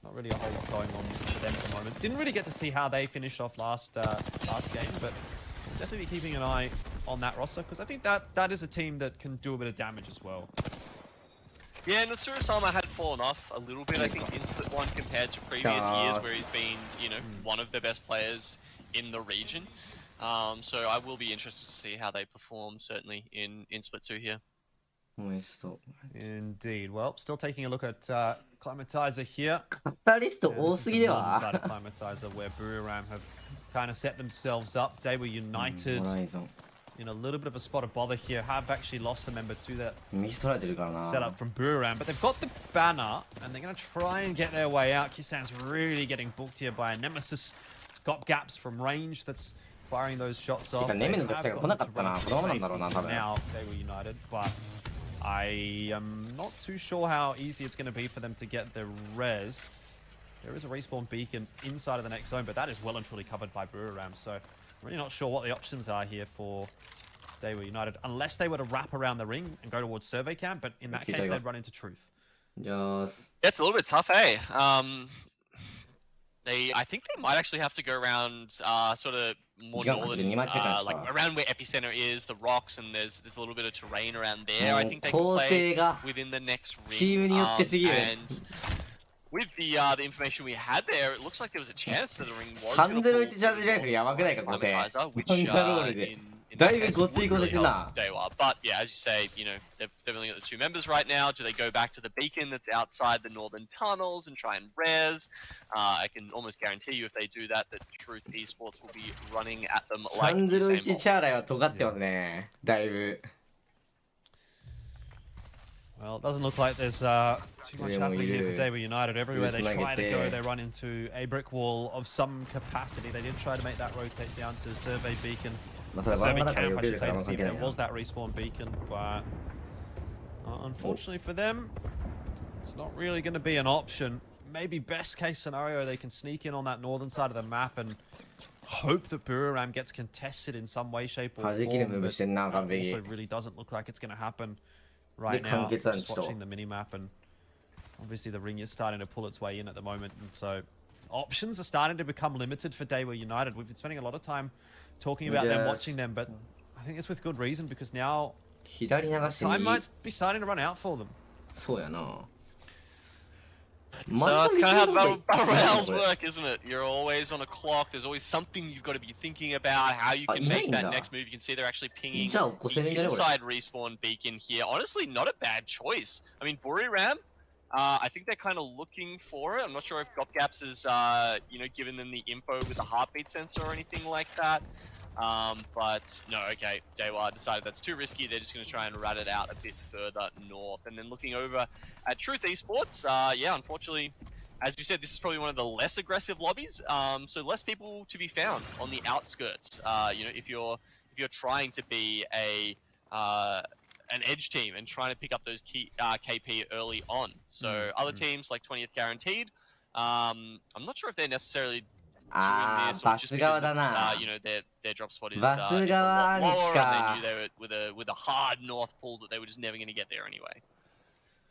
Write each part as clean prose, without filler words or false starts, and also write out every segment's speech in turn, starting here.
Not really a whole lot going on for them at the moment. Didn't really get to see how they finished off last game, but we'll definitely be keeping an eye on that roster because I think that is a team that can do a bit of damage as well. Yeah, Natsuru-sama had fallen off a little bit, I think, in Split 1 compared to previous years where he's been, you know, one of the best players in the region. So I will be interested to see how they perform, certainly, in Split 2 here. Indeed. Well, still taking a look at Climatizer here. カタリスト多すぎでは Side of Climatizer where Buriram have kind of set themselves up. They were united in a little bit of a spot of bother here. Have actually lost a member to that 右取られてるからな setup from Buriram, but they've got the banner and they're going to try and get their way out. Kisan's really getting booked here by a Nemesis. It's got gaps from range that's firing those shots off. ネメの時が来なかったなこのままなんだろうな多分 Now they were united, but I am not too sure how easy it's going to be for them to get the res. There is a respawn beacon inside of the next zone, but that is well and truly covered by Buriram, so I'm really not sure what the options are here for Daewoo United, unless they were to wrap around the ring and go towards Survey Camp, but in that case they'd run into Truth. Just... It's a little bit tough, eh? I think they might actually have to go around sort of more northern, like around where Epicenter is, the rocks, and there's a little bit of terrain around there. I think they can play within the next ring. And with the information we had there, it looks like there was a chance that the ring was going to pull Climatizer, whichだいぶごついことしてんな But yeah, as you say, you know, they've only got the 2 members right now. Do they go back to the beacon that's outside the northern tunnels and try and res? I can almost guarantee you if they do that, that Truth Esports will be running at them like 301チャーライは尖ってますねだいぶ Well, it doesn't look like there's too much happening here for Daewoo United. Everywhere they try to go, they run into a brick wall of some capacity. They did try to make that rotate down to Survey Beacon. Survey Camp, I should say, to see if there was that respawn beacon, but unfortunately for them, it's not really going to be an option. Maybe best case scenario, they can sneak in on that northern side of the map and hope that Buriram gets contested in some way, shape, or form. But also really doesn't look like it's going to happen right now. Just watching the minimap, and obviously the ring is starting to pull its way in at the moment, and so options are starting to become limited for Daewoo United. We've been spending a lot of time talking about them, watching them, but I think it's with good reason because now time might be starting to run out for them. そうやな So that's kind of how the battle royales work, isn't it? You're always on a clock. There's always something you've got to be thinking about, how you can make that next move. You can see they're actually pinging the inside respawn beacon here. Honestly, not a bad choice. I mean, Buriram, I think they're kind of looking for it. I'm not sure if Gopgaps has, you know, given them the info with the heartbeat sensor or anything like that. But no, okay, Daewoo decided that's too risky. They're just going to try and rat it out a bit further north. And then looking over at Truth Esports, yeah, unfortunately, as you said, this is probably one of the less aggressive lobbies. So less people to be found on the outskirts. You know, if you're trying to be an edge team and trying to pick up those KP early on. So other teams like 20th Guaranteed, I'm not sure if they're necessarily doing this or just because you know, their drop spot is a lot lower, and they knew they were with a hard north pull that they were just never going to get there anyway.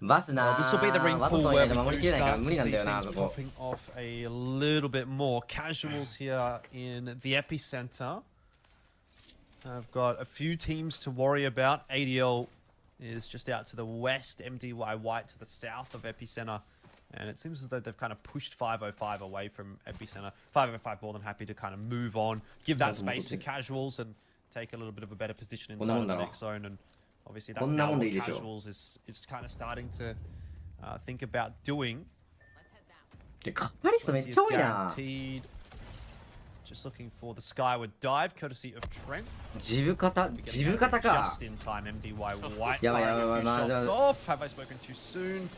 Well, this will be the ring pull where we do start to see things popping off a little bit more. Casuals here in the epicenter. I've got a few teams to worry about. ADL is just out to the west, MDY White to the south of epicenter. And it seems as though they've kind of pushed 505 away from epicenter. 505 more than happy to kind of move on, give that space to casuals and take a little bit of a better position inside of the next zone. And obviously that's now what casuals is kind of starting to think about doing. Guaranteed. Just looking for the skyward dive, courtesy of Trent. Just in time, MDY White firing a few shots off. Have I spoken too soon?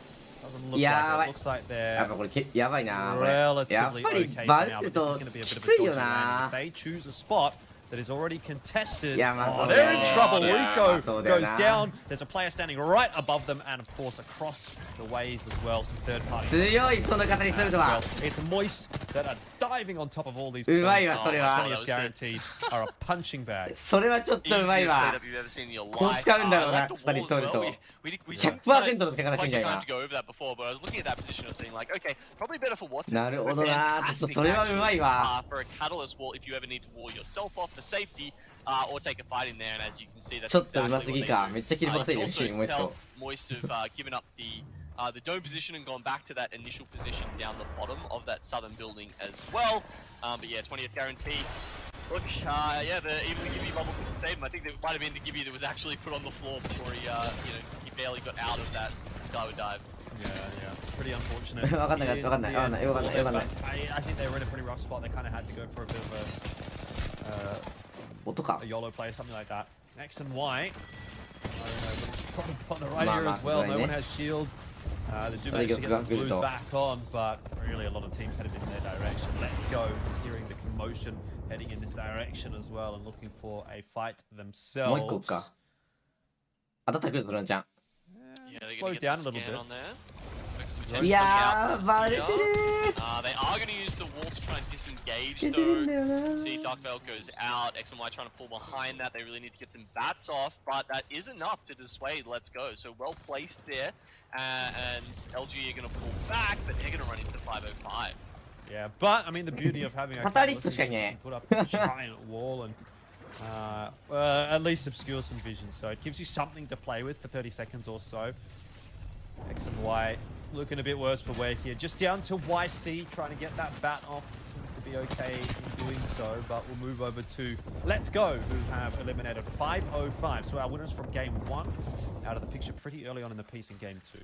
Doesn't look like it. Looks like they're relatively okay now, but this is going to be a bit of a dodgy land. If they choose a spot that is already contested, oh, they're in trouble. Rico goes down. There's a player standing right above them, and of course across the ways as well, some third party. Well, it's Moist that are driving on top of all these うまい points. わそれは 20th guaranteed are a punching bag. それはちょっとうまい Easiest わ play that you've ever seen in your こう life. 使うんだろう I な like the スパリ wall スト as ル well. と We 100% の手からしいん quite じゃ the ない time to go over that before, but I was looking at that position, I was thinking like, okay, probably better for Watson. なるほどなちょっとそれはうまいわ For a catalyst wall, if you ever need to wall yourself off for safety, or take a fight in there, and as you can see, that's ちょっとう exactly ま what す they ぎ do. かめっちゃ切りばせい You る can し also モイス tell ト Moist have given up the dome position and gone back to that initial position down the bottom of that southern building as well. But yeah, 20th guarantee. Look, yeah, even the Gibby bubble couldn't save him. I think it might have been the Gibby that was actually put on the floor before he, he barely got out of that skyward dive. Yeah, pretty unfortunate. わかんなかったわかんないわかんないわかんないわかんない I think they were in a pretty rough spot. They kind of had to go for a bit of 音か a YOLO play, something like that. X and Y. I don't know, but it's probably on the right Ma, here ma, as well. No right one there. has shields. They do I manage to think get some it's good blues though. back on, but really a lot of teams headed in their direction. Let's go. Just hearing the commotion heading in this direction as well and looking for a fight もう一個 themselves. か当たったら来るぞロンちゃん Yeah, they're Slow going to down get a the little scan bit. on there. いやーバレてる They are going to use the wall to try and disengage つけてるん though. だよな See, Dark Veil goes out. X and Y trying to pull behind that. They really need to get some bats off, but that is enough to dissuade. Let's go. So well placed there, and LG are going to pull back, but they're going to run into 505. Yeah, but I mean the beauty of having a Fatalist catalyst is you しかいね can put up a giant wall and at least obscure some vision. So it gives you something to play with for 30 seconds or so. X and Y looking a bit worse for wear here. Just down to YC trying to get that bat off. Seems to be okay in doing so, but we'll move over to Let's Go, who have eliminated 505. So our winners from game 1 out of the picture pretty early on in the piece in game 2.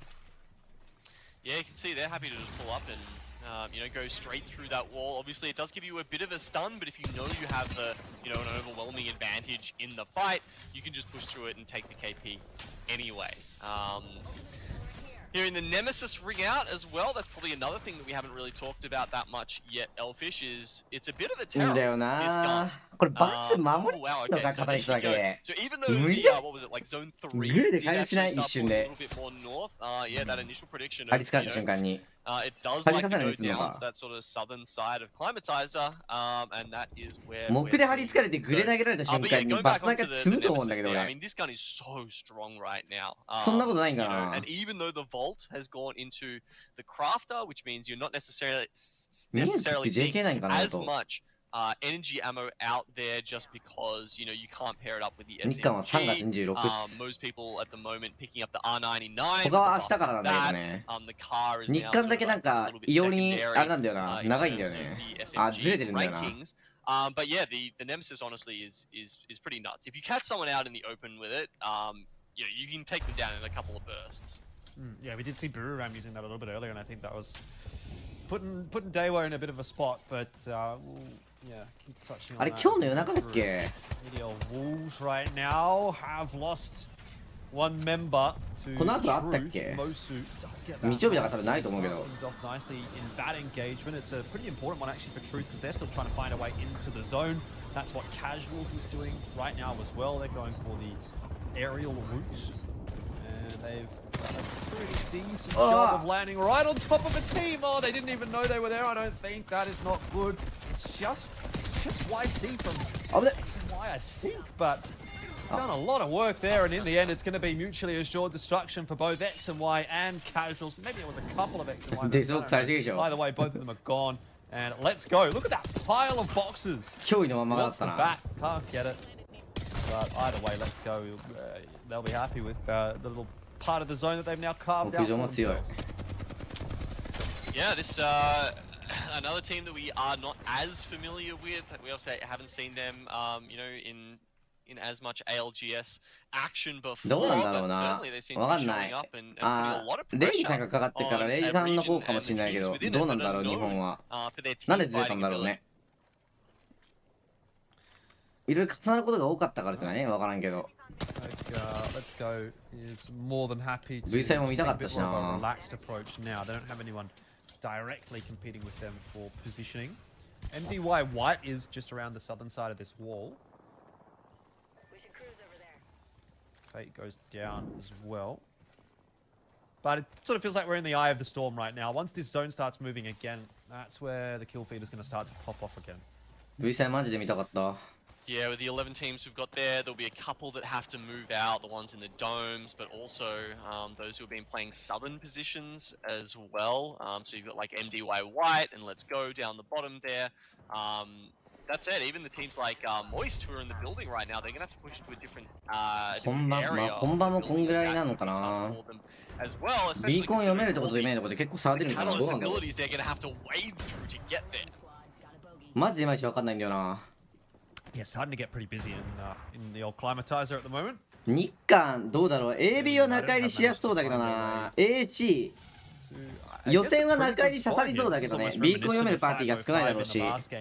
Yeah, you can see they're happy to just pull up and go straight through that wall. Obviously, it does give you a bit of a stun, but if you know you have the, an overwhelming advantage in the fight, you can just push through it and take the KP anyway. Hearing the Nemesis ring out as well, that's probably another thing that we haven't really talked about that much yet, Elfish, is it's a bit of a いい terror, んだよ this な gun. これバス守りき wow, るの okay, か so カタリストだ they should け go. So even though 無 the, 理だ what was it, like zone 3 グルで did 回復しない actually 一 start 瞬 pulling a で little bit more north, yeah, that initial prediction 張 of, り付かれた瞬間に it does張り like 付か to ないよう go にするの down か to that sort of southern side of Climatizer, and that is where 木で張り付かれてグレ投げられた瞬 but 間 yeah, に going バ back スなんか onto the 積むと思うんだけ Nemesis ど there, I 俺 mean, this gun is so strong right now. そんなことないんかな And even though the Vault has gone into the Crafter, which means you're not necessarily ミニって seeing JK ないんかな as と much energy ammo out there just because, you can't pair it up with the 日韓は3月 SMG. 26っす Most people at the moment picking up the R99. 他は明日からなんだけどね The car is 日 now 韓 sort だ of けなんか a little bit 異様に secondary, あれなんだよな in 長いんだよ terms ね of the あずれて SMG るんだよな rankings. But yeah, the Nemesis honestly is pretty nuts. If you catch someone out in the open with it, you can take them down in a couple of bursts. Yeah, we did see Bururam using that a little bit earlier, and I think that was putting Dewa in a bit of a spot, but we'll keep touching on あれ that. 今日の夜中だっけ Radio Wolves right now have lost one member to この後あったっ Truth. け Mosu does get that 日曜日だから多分ないと思うけど starts things off nicely in that engagement. It's a pretty important one actually for Truth because they're still trying to find a way into the zone. That's what Casuals is doing right now as well. They're going for the aerial route. And they've done a pretty decent job of landing right on top of a team. Oh, they didn't even know they were there, I don't think. That is not good. It's just YC from X and Y, I think, but done a lot of work there, and in the end, it's going to be mutually assured destruction for both X and Y and Casuals. Maybe it was a couple of X and Y. This looks like it. Either way, both of them are gone. And let's go. Look at that pile of boxes. 脅威のままだっ Wants た the な bat, can't get it. But either way, let's go. They'll be happy with the little part of the zone that they've now carved out for 屋上も強い themselves. Yeah, this another team that we are not as familiar with. We also haven't seen them, in as much ALGS action before. どうなんだろう but な certainly they seem わ to か be んない showing up and あ putting a lot of レイさん pressure がかかってから on レイ a さんの region 方かも and しれないけ the ど teams within どう it なん that だろ are う日本 known は for their なんで team ずれたん fighting だろう ability. ねいろいろ重なることが多かったからってのはねわからんけど Let's go is more than happy to V サイも見たかっ take た a bit し more of a な relaxed approach now. They don't have anyone directly competing with them for positioning. MDY White is just around the southern side of this wall. Fate goes down as well. But it sort of feels like we're in the eye of the storm right now. Once this zone starts moving again, that's where the kill feed is going to start to pop off again. V 戦マジで見たかった。 Yeah, with the 11 teams we've got there, there'll be a couple that have to move out, the ones in the domes, but also those who have been playing southern positions as well. So you've got like MDY White and Let's Go down the bottom there. That's it. Even the teams like Moist who are in the building right now, they're going to have to push to a different area. 本番もこんぐらいなのかな。As well, especially ビーコン読めるところと読めないところで結構差出るのかな。どうなんだろう。 they're going to have to wade through to get there. マジでいまいちわかんないんだよな。 Yeah, starting to get pretty busy in the old climatizer at the moment. 日韓どうだろう。AB は中入りしやすそうだけどな。AG 予選は中入り刺さりそうだけどね。ビーコン読めるパーティーが少ないだろうし、端で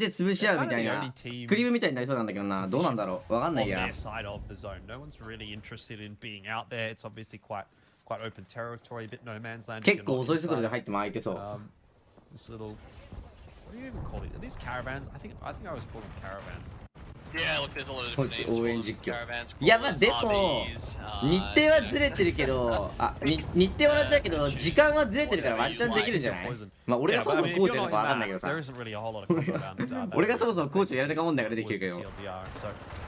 潰し合うみたいなクリームみたいになりそうなんだけどな。どうなんだろう。わかんないや。結構遅い速度で入っても空いてそう。 What do you even call these? Are these caravans? I think I always call them caravans. Yeah, look, there's a lot of different names. 応援実況。いやまあでも日程はずれてるけど、日程は同じだけど時間はずれてるからワンチャンできるんじゃない？まあ俺がそもそもコーチやるのかわかんないけどさ。俺がそもそもコーチをやるのか問題が出てきてるけど。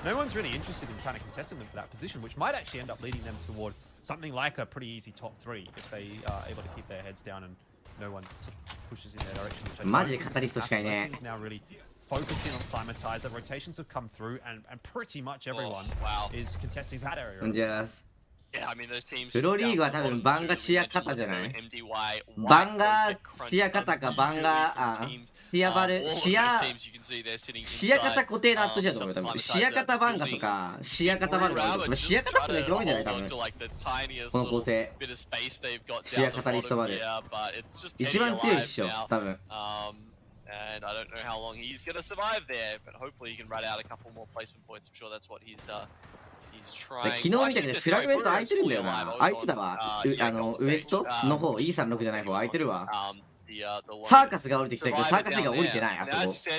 No one's really interested in kind of contesting them for that position, which might actually end up leading them toward something like a pretty easy top 3 if they are able to keep their heads down and no one sort of pushes in their direction. マジでカタリストしかいねえ。 Focusing on climatizer, rotations have come through, and pretty much everyone is contesting that area. Yeah, I mean those teams. プロリーグは多分バンガシアカタじゃない？バンガシアカタかバンガシアバルシアカタ固定のアットじゃと思うよ多分。シアカタバンガとかシアカタバルガとかシアカタバルが一番多いんじゃない多分。この構成シアカタリストバル一番強いっしょ多分。 And I don't know how long he's going to survive there, but hopefully he can run out a couple more placement points. I'm sure that's what he's trying. 昨日見たけどフラグメント空いてるんだよな。空いてたわ。ウエストの方、E36じゃない方空いてるわ。サーカスが降りてきたけどサーカスが降りてないあそこ。背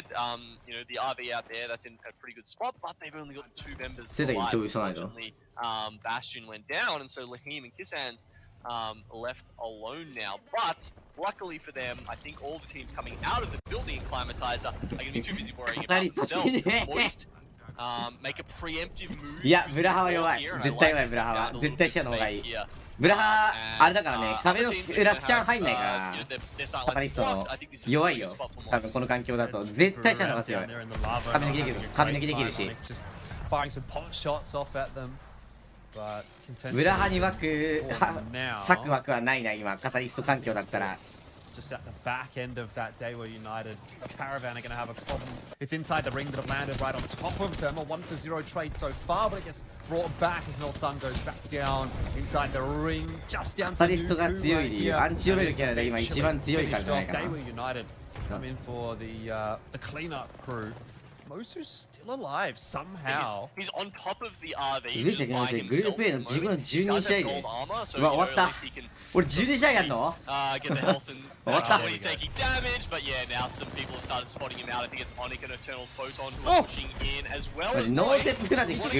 だけ共有しないと。Bastion went down, and so Lahim and Kissans left alone now. But luckily for them, I think all the teams coming out of the building in Climatizer are going to be too busy worrying about themselves. Moist make a preemptive move. いや、ブラハは弱い。絶対弱いブラハは。絶対シャの方がいい。ブラハあれだからね、壁の裏スキャン入んないから。カタリストの弱いよ。多分この環境だと絶対シャの方が強い。壁抜きできる。壁抜きできるし。ブラハに枠、割く枠はないな今カタリスト環境だったら。 Just at the back end of that day where United Caravan are going to have a problem. It's inside the ring that have landed right on top of them. A 1-0 trade so far, but it gets brought back as Nol Sun goes back down inside the ring, just down to カタリストが強い理由、アンチ読めるキャラで今一番強いからじゃないかな。 United come in for the cleanup crew. Most who's still alive somehow. He's on top of the RV. グループ A の自分の12試合で。うわ、終わった。俺12試合やんの？終わった。He's taking damage, but yeah, now some people have started spotting him out. I think it's Onic and Eternal Photon who are pushing in as well as ノーセットクラで聞く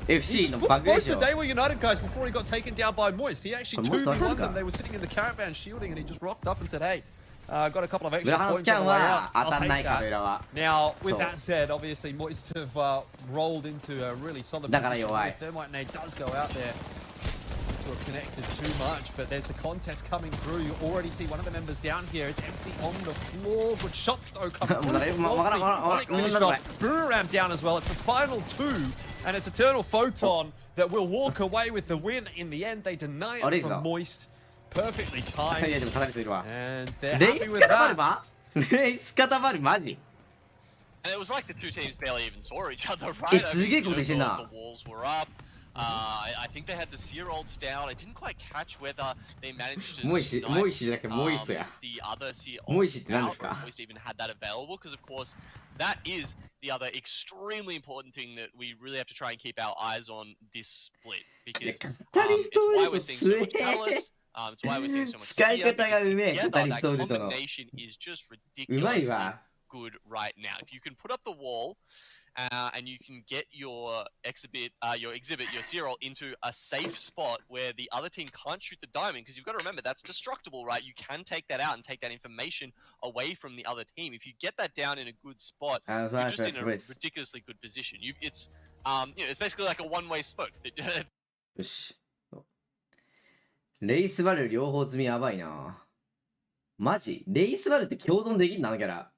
FC のバグでしょ。 Both the day were United guys before he got taken down by Moist. He actually 2v1 them. They were sitting in the caravan shielding, and he just rocked up and said, "Hey." Got a couple of extra points on the way out. I'll take that. Now, with that said, obviously Moist have rolled into a really solid position. Thermite Nade does go out there to have connected too much, but there's the contest coming through. You already see one of the members down here. It's empty on the floor. Good shot though coming through. Boomerang down as well. It's the final two, and it's Eternal Photon that will walk away with the win in the end. They deny it from Moist. Perfectly timed. And they're happy with that. And it was like the two teams barely even saw each other, right? The walls were up. I think they had the Seer ults down. I didn't quite catch whether they managed to snipe the other Seer ults out, or Moist even had that available, because of course that is the other extremely important thing that we really have to try and keep our eyes on this split, because it's why we're seeing so much Catalyst. It's why we're seeing so much CR, because together that combination is just ridiculously good right now. If you can put up the wall and you can get your exhibit, your serial into a safe spot where the other team can't shoot the diamond, because you've got to remember that's destructible, right? You can take that out and take that information away from the other team. If you get that down in a good spot, you're just in a ridiculously good position. It's it's basically like a one-way smoke. よし。レイスバル両方積みやばいな。マジレイスバルって共存できんのあのキャラ。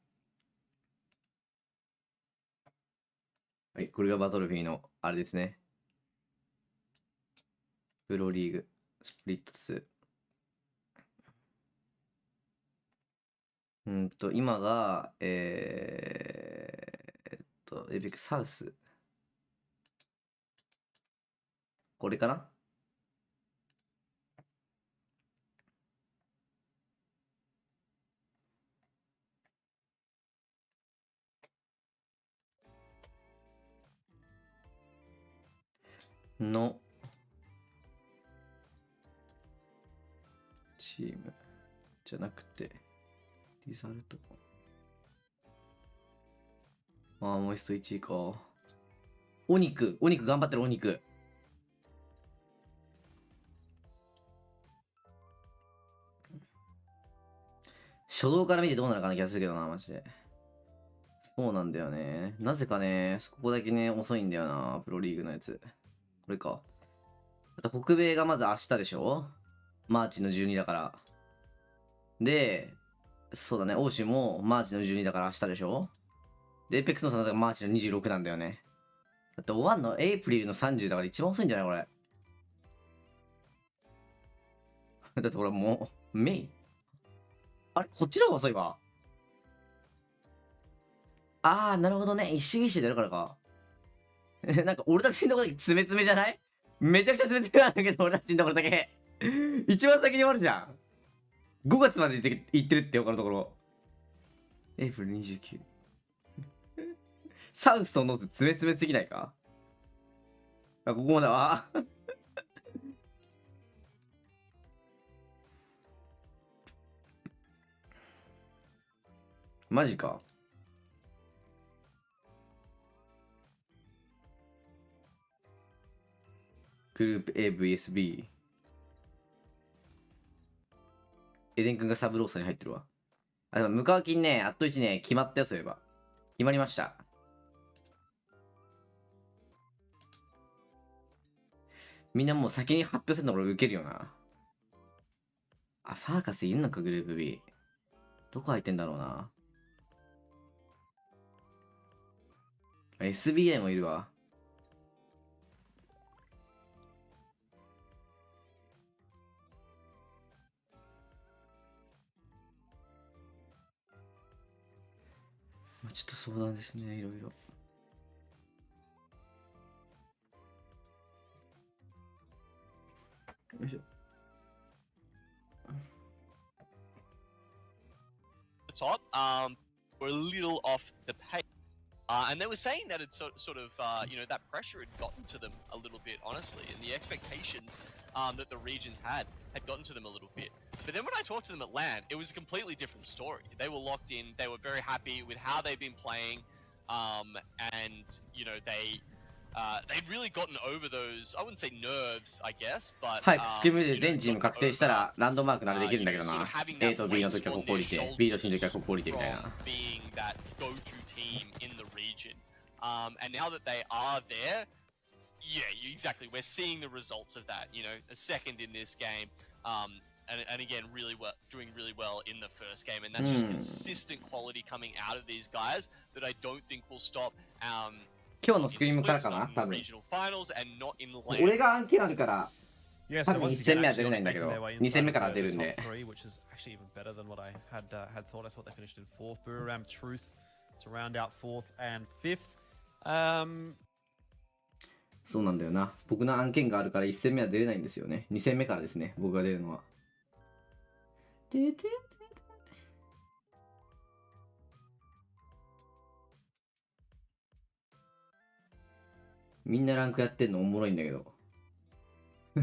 はい、これがバトルフィーのあれですね。プロリーグ、スプリット2。今が、エピックサウス。これかなのチームじゃなくてリザルト。モイスト1位か。お肉頑張ってる。お肉初動から見てどうなるかな気がするけどな、マジで。そうなんだよね。なぜかね、ここだけね、遅いんだよな、プロリーグのやつ。これか。あと北米がまず明日でしょ？マーチの12だから。で、そうだね、欧州もマーチの12だから明日でしょ？で、エイペックスの3がマーチの26なんだよね。だって終わんのエイプリルの30だから一番遅いんじゃないこれ。だってこれもう、メイン。あれこっちの方が遅いわ。なるほどね。一周一周でやるからか。なんか俺たちのとこだけ詰め詰めじゃない？めちゃくちゃ詰め詰めなんだけど、俺たちのところだけ。一番先に終わるじゃん。5月まで行ってるって他のところ。エイプリル29。サウスとノーズ詰め詰めすぎないか？ここまでは。マジか。グループ A、VS、B。エデン君がサブロースターに入ってるわ。でも、無課金ね、あっと1ね、決まったよ、そういえば。決まりました。みんなもう先に発表するの俺受けるよな。サーカスいるのか、グループ B。どこ入ってんだろうな。SBA もいるわ。ちょっと相談ですね、いろいろ。よいしょ。Top, were a little off the pace. And they were saying that it sort of, that pressure had gotten to them a little bit, honestly, and the expectations that the regions had gotten to them a little bit. But then when I talked to them at LAN, it was a completely different story. They were locked in, they were very happy with how they've been playing, and, they'd really gotten over those, I wouldn't say nerves, I guess, but... はい、スキムで全チーム確定したらランドマークならできるんだけどな。A と B の時はここ降りて、B と C の時はここ降りてみたいな。And now that they are there, exactly. We're seeing the results of that. A second in this game, and again, doing really well in the first game, and that's just consistent quality coming out of these guys that I don't think will stop. 今日のスクリームからかな、多分。俺が案件あるから、多分1戦目は出れないんだけど、2戦目から出るんで。そうなんだよな。僕の案件があるから1戦目は出れないんですよね。2戦目からですね、僕が出るのは。みんなランクやってんのおもろいんだけど。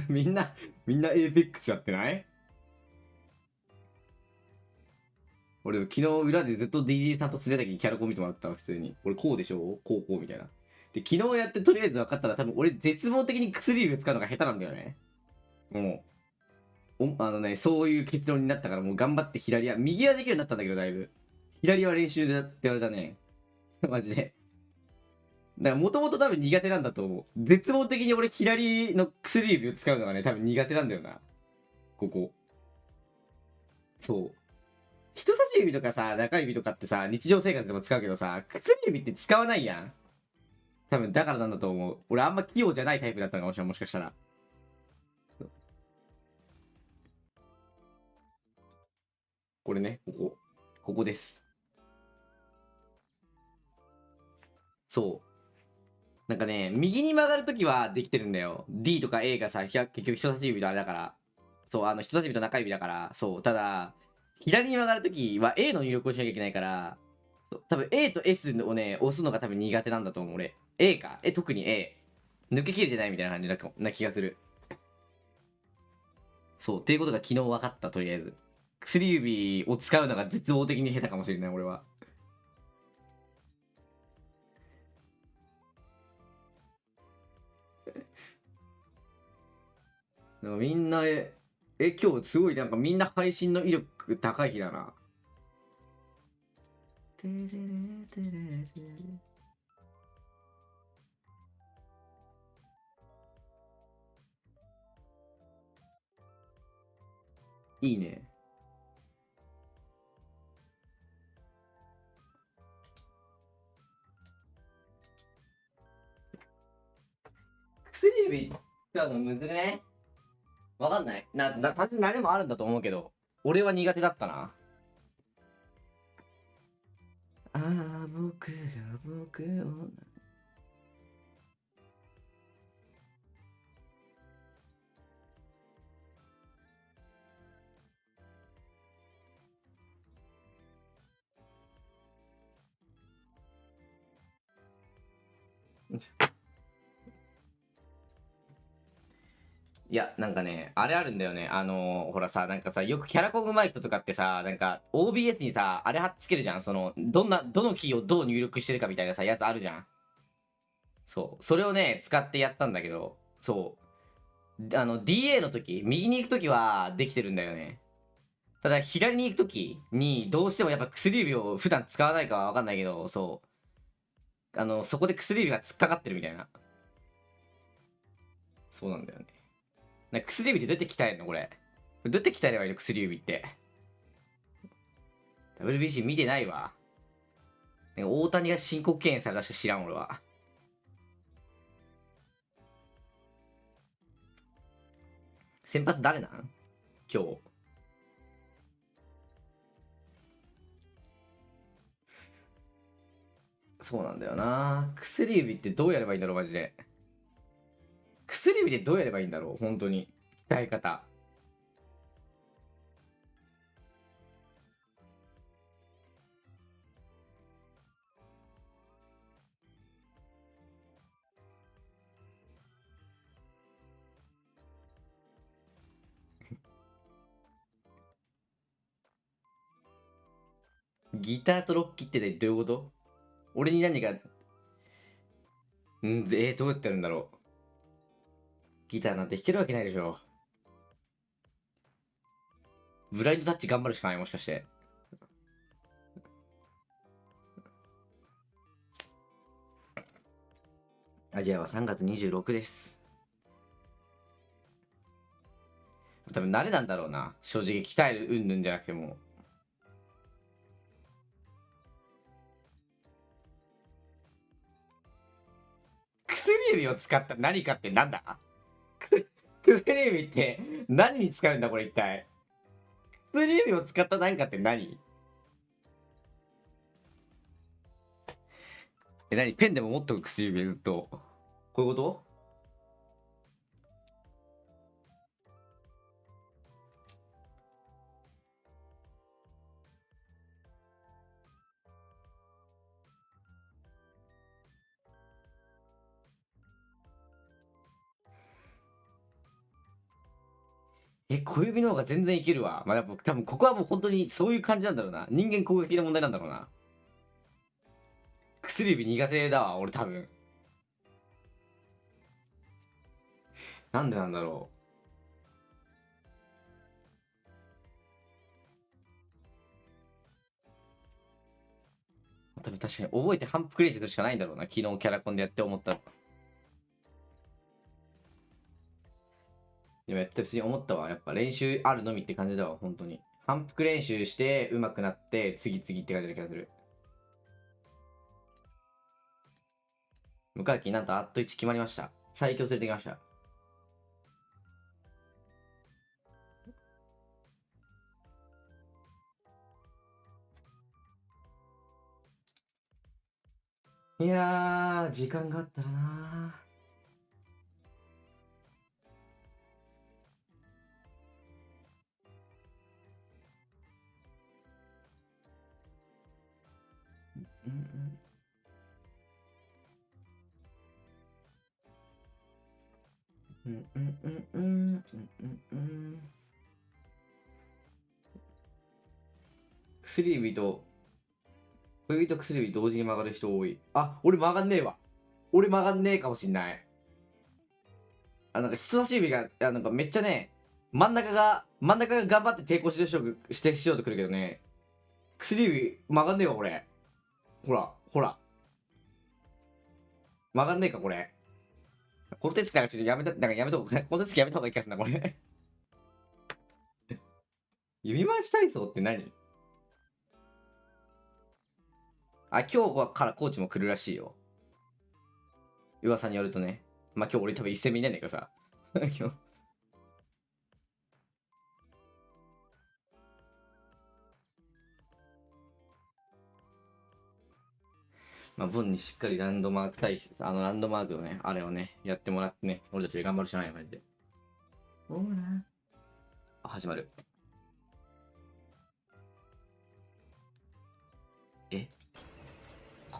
みんなエーペックスやってない？俺昨日裏でずっと DJ さんとすれた時にキャラコン見てもらったわ、普通に。俺こうでしょこうみたいな。で、昨日やってとりあえず分かったら多分俺絶望的に薬指を使うのが下手なんだよね。もう、そういう結論になったからもう頑張って右はできるようになったんだけどだいぶ。左は練習でって言われたね。マジで。だからもともと多分苦手なんだと思う。絶望的に俺左の薬指を使うのがね、多分苦手なんだよな。ここ。そう。人差し指とかさ、中指とかってさ、日常生活でも使うけどさ、薬指って使わないやん。多分だからなんだと思う。俺あんま器用じゃないタイプだったのかもしれない、もしかしたら。これね、ここです。そう。なんかね、右に曲がるときはできてるんだよ。D とか A がさ、結局人差し指とあれだから。そう、人差し指と中指だから。そう、ただ、左に曲がるときは A の入力をしなきゃいけないから、多分 A と S をね、押すのが多分苦手なんだと思う、俺。A か。特に A。抜けきれてないみたいな感じな気がする。そう、っていうことが昨日分かった、とりあえず。薬指を使うのが絶望的に下手かもしれない、俺は。みんな、今日すごいなんかみんな配信の威力高い日だな。いいね。薬指使うのむずね。わかんない。単純に慣れもあるんだと思うけど、俺は苦手だったな。ああ、僕を。いや、なんかね、あれあるんだよね。ほらさ、なんかさ、よくキャラコン上手い人とかってさ、なんか OBS にさ、あれ貼っつけるじゃん。どのキーをどう入力してるかみたいなさ、やつあるじゃん。そう。それをね、使ってやったんだけど、そう。DA の時、右に行く時はできてるんだよね。ただ、左に行く時に、どうしてもやっぱ薬指を普段使わないかはわかんないけど、そう。そこで薬指が突っかかってるみたいな。そうなんだよね。薬指ってどうやって鍛えるのこれ。どうやって鍛えればいいの薬指って。WBC 見てないわ。なんか大谷が申告敬遠されたしか知らん俺は。先発誰なん今日。そうなんだよな。薬指ってどうやればいいんだろうマジで。薬指でどうやればいいんだろう本当に。鍛え方。ギターとロッキーってどういうこと俺に何か、どうやってやるんだろうギターなんて弾けるわけないでしょ。ブラインドタッチ頑張るしかないもしかして。アジアは3月26です。多分慣れなんだろうな。正直鍛えるうんぬんじゃなくても。薬指を使った何かってなんだ薬指って何に使うんだこれ一体。薬指を使った何かって何何ペンでも持っとく薬指ずっと。こういうこと小指の方が全然いけるわ。まあ、多分ここはもう本当にそういう感じなんだろうな。人間工学的な問題なんだろうな。薬指苦手だわ、俺多分。なんでなんだろう。多分確かに覚えて反復練習するしかないんだろうな。昨日キャラコンでやって思った。でもやって普通に思ったわ。やっぱ練習あるのみって感じだわ、本当に。反復練習して上手くなって次々って感じな気がする。向川木なんとあっと1決まりました。最強連れてきました。いやー、時間があったらな薬指と小指と薬指同時に曲がる人多い。あ、俺曲がんねえわ。俺曲がんねえかもしんない。なんか人差し指がなんかめっちゃね、真ん中が頑張って抵抗しようとくるけどね、薬指曲がんねえわ俺。ほら曲がんねえかこれ。この手つきなんかちょっとやめとこう。この手つきやめた方がいい気がするなこれ。指回し体操って何？今日からコーチも来るらしいよ。噂によるとね。まあ今日俺多分一戦見ねえんだけどさ。今日。まあ、ボンにしっかりランドマークランドマークのね、あれをね、やってもらってね、俺たちで頑張るしかないよ、マジで。ほら。始まる。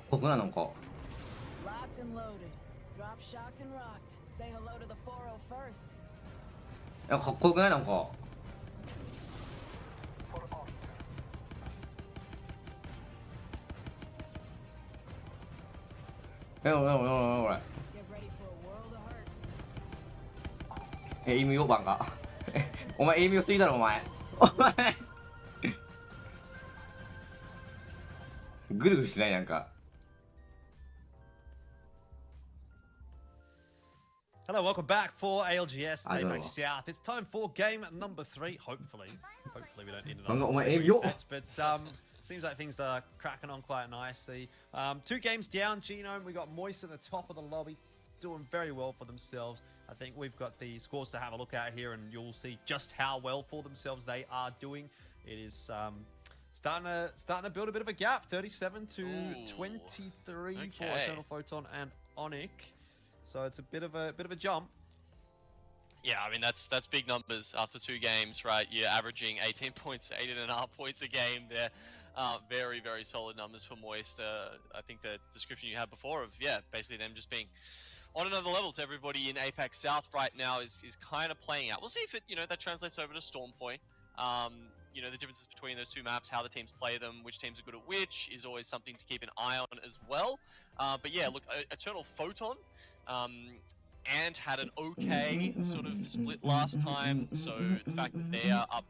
ここなのか。かっこよくないなんか。エイム4番が。お前エイム良すぎだろお前。ぐるぐるしてないなんか。Hello, welcome back for ALGS Daybreak South. It's time for game number 3. Hopefully we don't need another resets, but seems like things are cracking on quite nicely. 2 games down, Genome. We got Moist at the top of the lobby, doing very well for themselves. I think we've got the scores to have a look at here, and you'll see just how well for themselves they are doing. It is starting to build a bit of a gap. 37 to 23 for Eternal Photon and Onyx. So it's a bit of a jump. Yeah, I mean that's big numbers after 2 games, right? You're averaging 18 points, 18.5 points a game. They're very solid numbers for Moist. I think the description you had before of basically them just being on another level to everybody in APAC South right now is kind of playing out. We'll see if it that translates over to Storm Point. The differences between those 2 maps, how the teams play them, which teams are good at which, is always something to keep an eye on as well. But yeah, look, Eternal Photon and had an okay sort of split last time, so the fact that they are up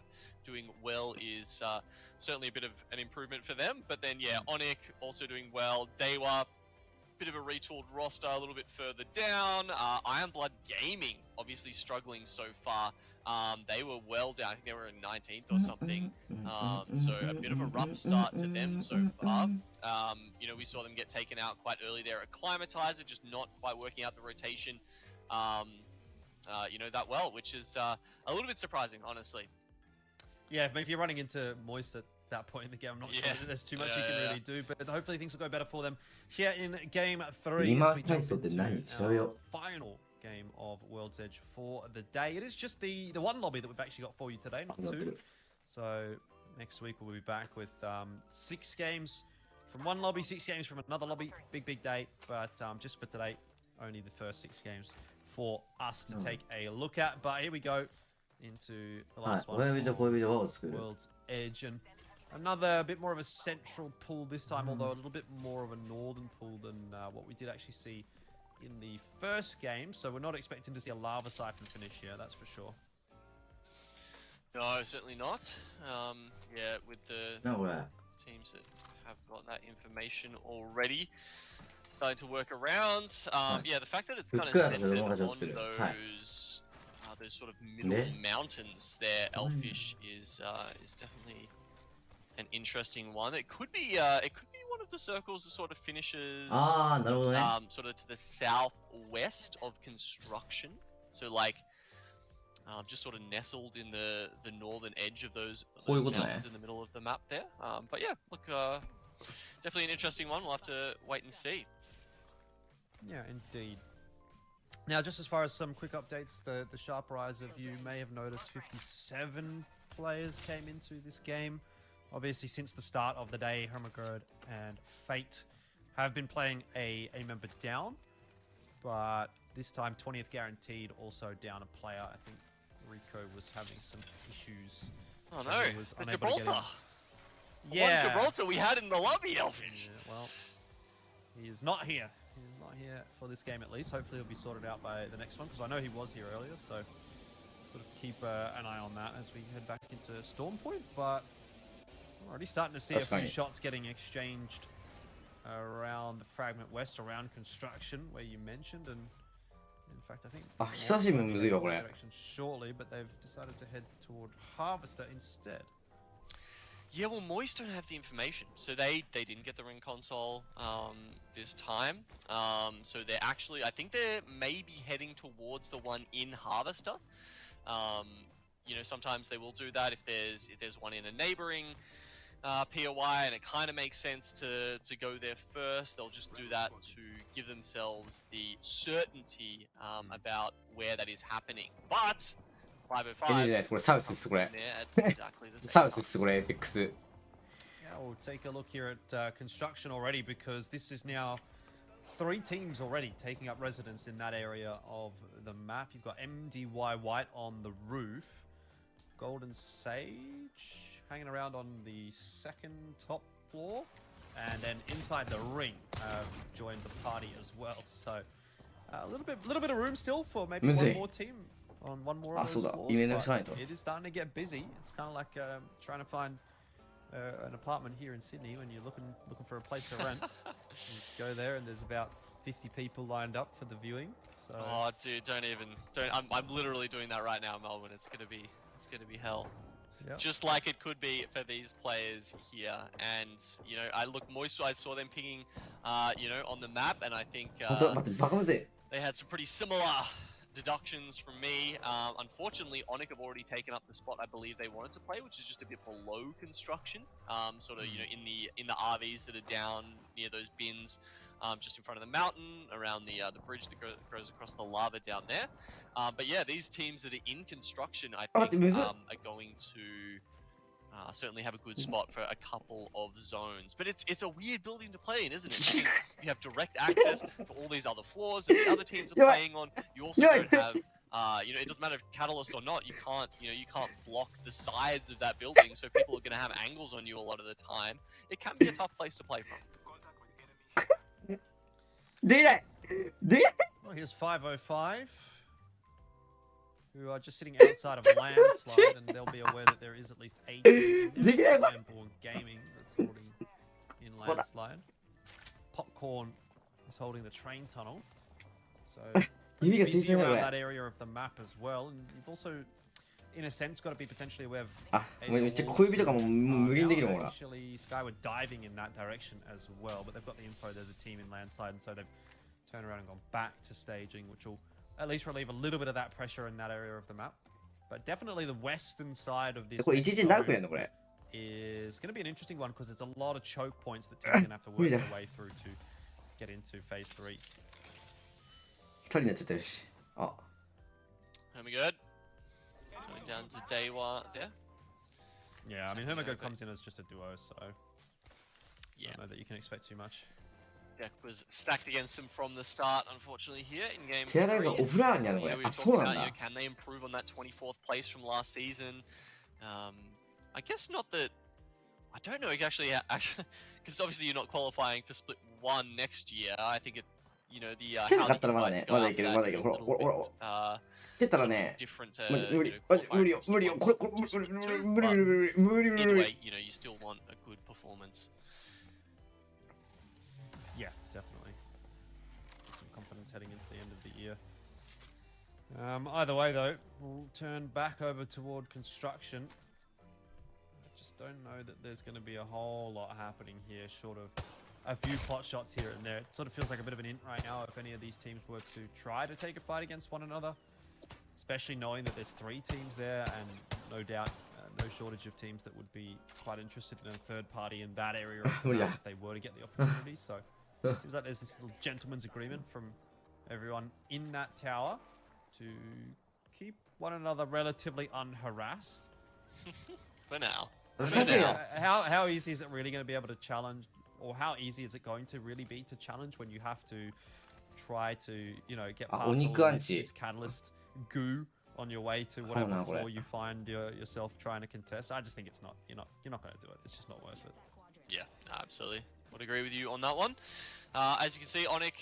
doing well is certainly a bit of an improvement for them. But then yeah, Onyx also doing well. Dewa, bit of a retooled roster a little bit further down. Ironblood Gaming obviously struggling so far. They were well down. I think they were in 19th or something. So a bit of a rough start to them so far. We saw them get taken out quite early there at Climatizer, just not quite working out the rotation, that well, which is a little bit surprising, honestly. Yeah, if you're running into Moist at that point in the game, I'm not sure that there's too much you can really do, but hopefully things will go better for them here in game 3 as we jump into our final game of World's Edge for the day. It is just the one lobby that we've actually got for you today, not 2. So next week we'll be back with 6 games from one lobby, 6 games from another lobby. Big day, but just for today, only the first 6 games for us to take a look at. But here we go. into the last one. 親指と小指で輪を作る。 World's Edge, and another bit more of a central pool this time, although a little bit more of a northern pool than what we did actually see in the first game. So we're not expecting to see a lava siphon finish here, that's for sure. No, certainly not. Yeah, with the teams that have got that information already starting to work around. Yeah, the fact that it's kind of centered on those sort of middle mountains there, Elfish, is definitely an interesting one. It could be one of the circles that sort of finishes sort of to the southwest of construction. So like just sort of nestled in the northern edge of those mountains in the middle of the map there. But yeah, look, definitely an interesting one. We'll have to wait and see. Yeah, indeed. Now, just as far as some quick updates, the sharper eyes of you may have noticed 57 players came into this game. Obviously, since the start of the day, Hermagerd and Fate have been playing a member down, but this time 20th guaranteed also down a player. I think Rico was having some issues. Oh no, was with Gibraltar. Yeah. One Gibraltar we had in the lobby, Elfish. Yeah, well, he is not here. He is not here for this game at least. Hopefully he'll be sorted out by the next one, because I know he was here earlier, so sort of keep an eye on that as we head back into Storm Point. But I'm already starting to see a few shots getting exchanged around the Fragment West, around construction, where you mentioned, and in fact I think direction shortly, but they've decided to head toward Harvester instead. Yeah, well, Moist don't have the information, so they didn't get the ring console this time. So they're actually, I think they're maybe heading towards the one in Harvester. You know, sometimes they will do that if there's one in a neighboring POI, and it kind of makes sense to go there first. They'll just do that to give themselves the certainty about where that is happening. But 505. Yeah, we'll take a look here at construction already, because this is now 3 teams already taking up residence in that area of the map. You've got MDY White on the roof, Golden Sage hanging around on the 2nd top floor, and then inside the ring have joined the party as well. So a little bit of room still for maybe one more team on one more of those floors, but it is starting to get busy. It's kind of like trying to find an apartment here in Sydney when you're looking for a place to rent. You go there and there's about 50 people lined up for the viewing. So oh dude, don't. I'm literally doing that right now in Melbourne. It's gonna be hell. Yep. Just like it could be for these players here. And you know, I saw them pinging you know, on the map, and I think they had some pretty similar deductions from me. Unfortunately, Onyx have already taken up the spot I believe they wanted to play, which is just a bit below construction, sort of, you know, in the RVs that are down near those bins, just in front of the mountain, around the bridge that goes across the lava down there. But yeah, these teams that are in construction, I think, are going to certainly have a good spot for a couple of zones. But it's a weird building to play in, isn't it? You have direct access to all these other floors that the other teams are playing on. You also don't have, you know, it doesn't matter if Catalyst or not, you can't block the sides of that building, so people are going to have angles on you a lot of the time. It can be a tough place to play from. Well, here's 505. Who are just sitting outside of Landslide, and they'll be aware that there is at least 8 Landborn Gaming that's holding in Landslide. Popcorn is holding the train tunnel. So busy around that area of the map as well. And you've also, in a sense, got to be potentially aware of actually Skyward diving in that direction as well. But they've got the info, there's a team in Landslide, and so they've turned around and gone back to staging, which will at least relieve a little bit of that pressure in that area of the map. But definitely the western side of this is going to be an interesting one, because there's a lot of choke points that teams are going to have to work their way through to get into phase 3. Hermagerd going down to Dewa there. Yeah, I mean, Hermagerd comes in as just a duo, so yeah, I don't know that you can expect too much. Deck was stacked against him from the start, unfortunately, here in game 手洗いがオフラーにあるのこれ。あ、そうなんだ。Can they improve on that 24th place from last season? I guess not that. I don't know actually, because obviously you're not qualifying for Split 1 next year. I think it, you know, the つけなかったらまだね、まだいける、まだいける。ほら、ほら、ほら。つけたらね、無理、無理よ、無理よ、これ、無理、無理、無理、無理、無理、無理。You know, you still want a good performance. Yeah, definitely. Get some confidence heading into the end of the year. Either way, though, we'll turn back over toward construction. I just don't know that there's going to be a whole lot happening here, short of a few pot shots here and there. It sort of feels like a bit of an int right now if any of these teams were to try to take a fight against one another, especially knowing that there's 3 teams there and no doubt no shortage of teams that would be quite interested in a third party in that area if they were to get the opportunity. So it seems like there's this little gentleman's agreement from everyone in that tower to keep one another relatively unharassed. For now. How easy is it really going to be able to challenge, or how easy is it going to really be to challenge when you have to try to, you know, get past all this catalyst goo on your way to whatever floor you find yourself trying to contest? I just think it's not. You're not going to do it. It's just not worth it. Yeah, absolutely. Would agree with you on that one. As you can see, Onic.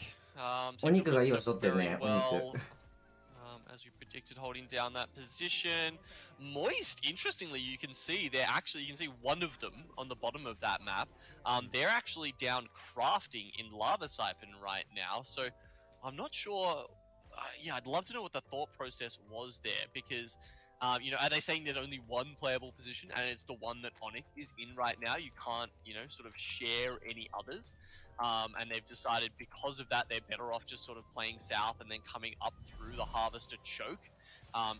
Very well. As we predicted, holding down that position. Moist, interestingly, you can see one of them on the bottom of that map. They're actually down crafting in Lava Siphon right now. So I'm not sure. Yeah, I'd love to know what the thought process was there, because you know, are they saying there's only one playable position and it's the one that Onic is in right now? You can't, you know, sort of share any others. And they've decided because of that, they're better off just sort of playing south and then coming up through the Harvester choke.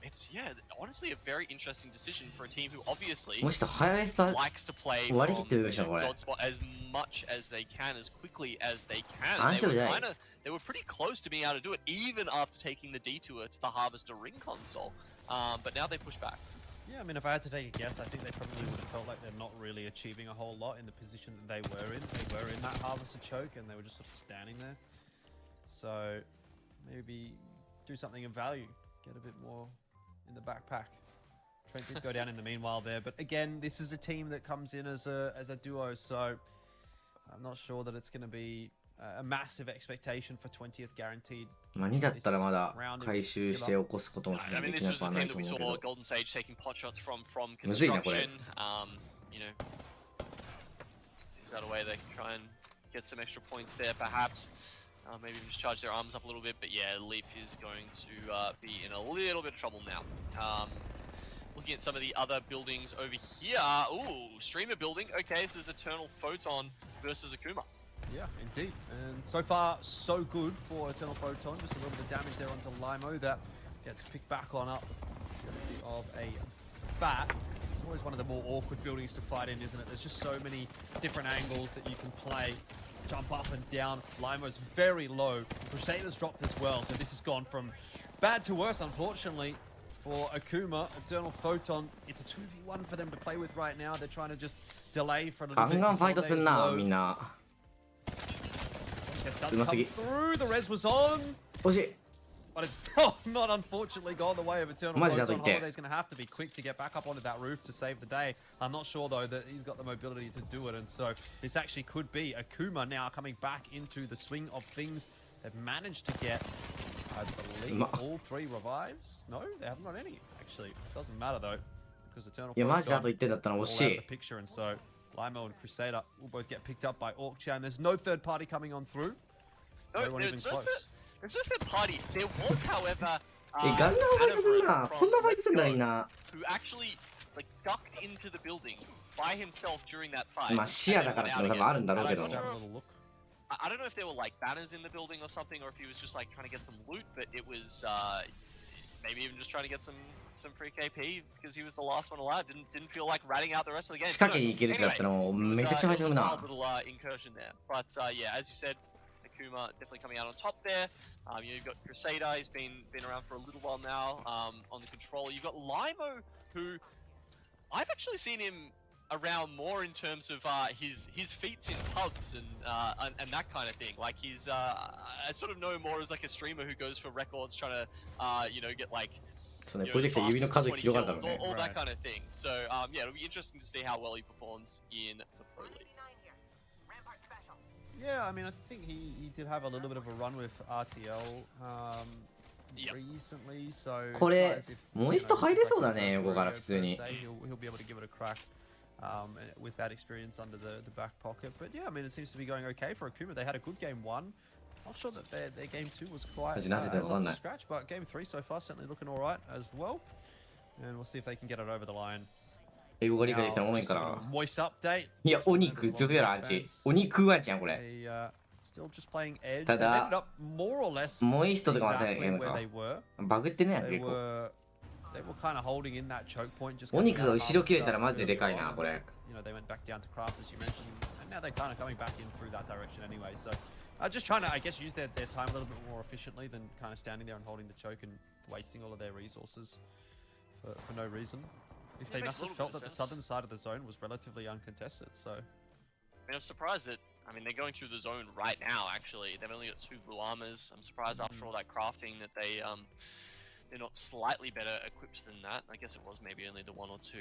It's, yeah, honestly a very interesting decision for a team who obviously likes to play from Godspot as much as they can, as quickly as they can. They were pretty close to being able to do it, even after taking the detour to the Harvester ring console. But now they push back. Yeah, I mean, if I had to take a guess, I think they probably would have felt like they're not really achieving a whole lot in the position that they were in. They were in that Harvester choke and they were just sort of standing there. So maybe do something of value. Get a bit more in the backpack. Trent did go down in the meanwhile there. But again, this is a team that comes in as a duo. So I'm not sure that it's going to be a massive expectation for 20th guaranteed. 2だったらまだ回収して起こすこともできなくはないと思うけど。Golden Sage taking pot shots from construction. You know, is that a way they can try and get some extra points there, perhaps? Maybe just charge their arms up a little bit. But yeah, Leaf is going to be in a little bit of trouble now. Looking at some of the other buildings over here. Ooh, Streamer building. Okay, this is Eternal Photon versus Akuma. Yeah, indeed. And so far, so good for Eternal Photon. Just a little bit of damage there onto Limo that gets picked back on up. Courtesy of a bat. It's always one of the more awkward buildings to fight in, isn't it? There's just so many different angles that you can play. Jump up and down. Limo's very low. Crusader's dropped as well. So this has gone from bad to worse, unfortunately, for Akuma. Eternal Photon, it's a 2v1 for them to play with right now. They're trying to just delay for a little bit. Does come through. The res was on, but it's not unfortunately gone the way of Eternal Photon. Holiday's going to have to be quick to get back up onto that roof to save the day. I'm not sure though that he's got the mobility to do it, and so this actually could be Akuma now coming back into the swing of things. They've managed to get, I believe, all 3 revives. No, they haven't got any. Actually, it doesn't matter though, because Eternal Photon all out of the picture, and so Limo and Crusader will both get picked up by Orc-chan. There's no third party coming on through. There's no third party. There was, however, who actually ducked into the building by himself during that fight. I don't know if there were banners in the building or something, or if he was just trying to get some loot, but it was maybe even just trying to get some free KP because he was the last one alive. Didn't feel like ratting out the rest of the game. Anyway, it was a wild little incursion there. But yeah, as you said, Akuma definitely coming out on top there. You've got Crusader, he's been around for a little while now on the controller. You've got Limo, who I've actually seen him around more in terms of his feats in pubs and that kind of thing. Like I sort of know him more as like a streamer who goes for records, trying to get like all that kind of thing. So yeah, it'll be interesting to see how well he performs in the Pro League. Yeah, I mean, I think he did have a little bit of a run with RTL recently, so これモイスト入れそうだね、横から普通に。 He'll be able to give it a crack with that experience under the back pocket. But yeah, I mean, it seems to be going okay for Akuma. They had a good game 1. Not sure that their game 2 was quite up to scratch, but game 3 so far certainly looking all right as well. And we'll see if they can get it over the line. 英語が理解できたらおもろいかな。 Moist update. いや、お肉、ちょっとやらアンチ。お肉ワンちゃんこれ。 Still just playing edge. ただ、 more or less モイストとかはせんのか。バグってね、結構。 They were kind of holding in that choke point. Just お肉が後ろ切れたらマジででかいな、これ。 You know, they went back down to craft as you mentioned, and now they're kind of coming back in through that direction anyway. So, just trying to, I guess, use their time a little bit more efficiently than kind of standing there and holding the choke and wasting all of their resources for no reason. If they must have felt that the southern side of the zone was relatively uncontested, so. I mean, I'm surprised that, I mean, they're going through the zone right now, actually. They've only got 2 blue armors. I'm surprised after all that crafting that they're not slightly better equipped than that. I guess it was maybe only the 1 or 2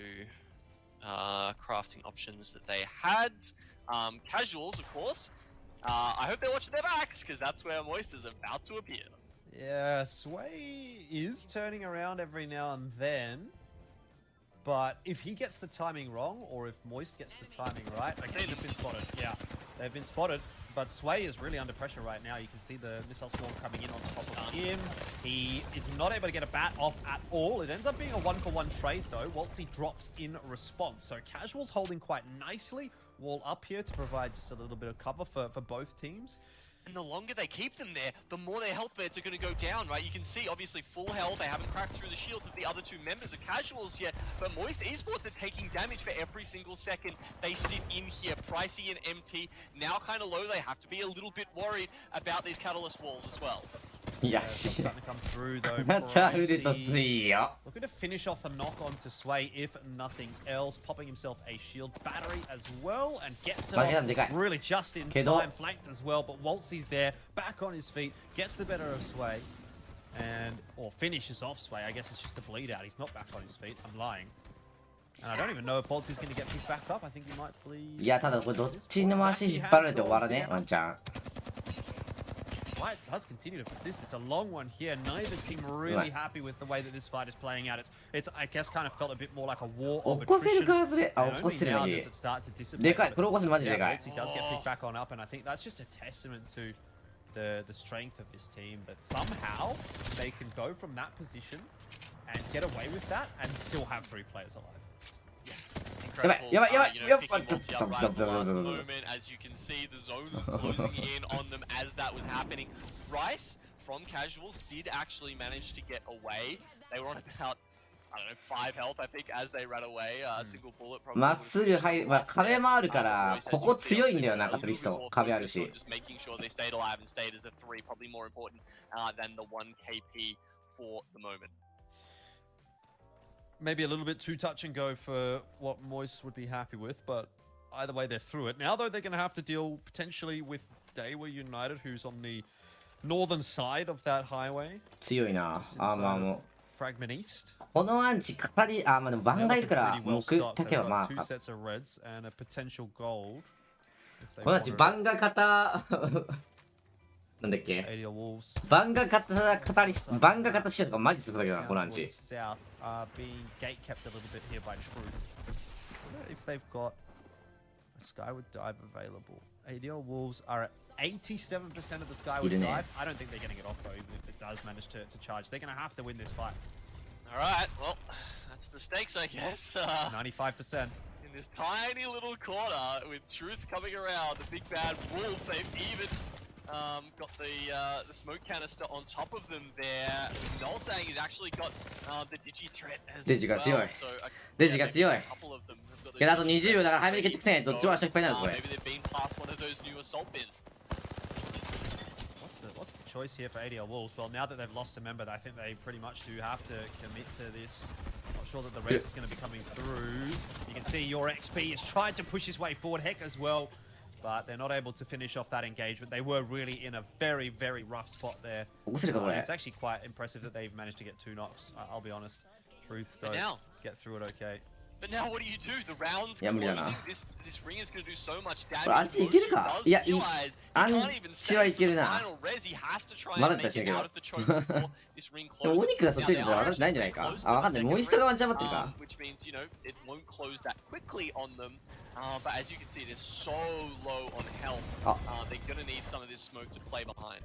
crafting options that they had. Casuals, of course. I hope they're watching their backs, because that's where Moist is about to appear. Yeah, Sway is turning around every now and then. But if he gets the timing wrong, or if Moist gets the timing right, okay, they've been spotted. Yeah, they've been spotted. But Sway is really under pressure right now. You can see the missile swarm coming in on top of him. He is not able to get a bat off at all. It ends up being a 1-for-1 trade though. Waltzy drops in response. So Casual's holding quite nicely. Wall up here to provide just a little bit of cover for both teams. And the longer they keep them there, the more their health beds are going to go down, right? You can see, obviously, full health. They haven't cracked through the shields of the other 2 members of Casuals yet. But Moist Esports are taking damage for every single second they sit in here. Pricey and MT now kind of low. They have to be a little bit worried about these Catalyst walls as well. いや、し。 Starting to come through though. また腕とついよ。 Looking to finish off the knock on to Sway, if nothing else. Popping himself a shield battery as well, and gets it off really just in time. Flanked as well, but Waltzy's there, back on his feet, gets the better of Sway, or finishes off Sway. I guess it's just a bleed out. He's not back on his feet. I'm lying. And I don't even know if Waltzy's going to get picked back up. I think he might bleed. いや、ただこれどっちの足引っ張られて終わらね、ワンちゃん。 Fight does continue to persist. It's a long one here. Neither team really happy with the way that this fight is playing out. It's I guess kind of felt a bit more like a war of attrition. And only now does it start to dissipate. Waltzy does get picked back on up, and I think that's just a testament to the strength of this team, that somehow they can go from that position and get away with that and still have 3 players alive. Moment, as you can see, the zone was closing in on them as that was happening. Rice from Casuals did actually manage to get away. They were on about, I don't know, 5 health, I think, as they ran away. Single bullet probably. まっすぐ入る、まあ壁もあるからここ強いんだよな、カトリスト。壁あるし。 Just making sure they stayed alive and stayed as a 3, probably more important than the 1 KP for the moment. Maybe a little bit too touch and go for what Moist would be happy with, but either way they're through it. Now though, they're going to have to deal potentially with Daiwa United, who's on the northern side of that highway. 強いな。あ、まあもう。 Fragment East. このアンチ語り、あ、まあでもバンがいるから木だけはまあ。 2 sets of reds and a potential gold. このアンチバンが型なんだっけ？バンが型語りバンが型してるとかマジすごいだけどな、このアンチ。 Being gate kept a little bit here by Truth. If they've got a Skyward Dive available. ADL Wolves are at 87% of the Skyward Dive. I don't think they're getting it off though, even if it does manage to charge. They're going to have to win this fight. Alright, well, that's the stakes, I guess. 95%. In this tiny little corner, with Truth coming around, the big bad wolf, they've even got the smoke canister on top of them there. Noel saying he's actually got the Digi threat as well. デジが強い。デジが強い。いや、あと20秒だから早めに決着せん。どっちも足いっぱいになるこれ。 Maybe they've been past one of those new assault bins. What's the choice here for ADL Wolves? Well, now that they've lost a member, I think they pretty much do have to commit to this. Not sure that the race is going to be coming through. You can see your XP is trying to push his way forward, Heck as well, but they're not able to finish off that engagement. They were really in a very, very rough spot there. It's actually quite impressive that they've managed to get 2 knocks, I'll be honest. Truth, though, get through it okay. But now what do you do? The round's closing. This ring is going to do so much damage. あっちいけるか？いや、アンチはいけるな。まだだったしねけど。でもお肉がそっちにいると分かってないんじゃないか？あ、分かんない。モイストがワンチャン待ってるか。But as you can see, it is so low on health. They're going to need some of this smoke to play behind.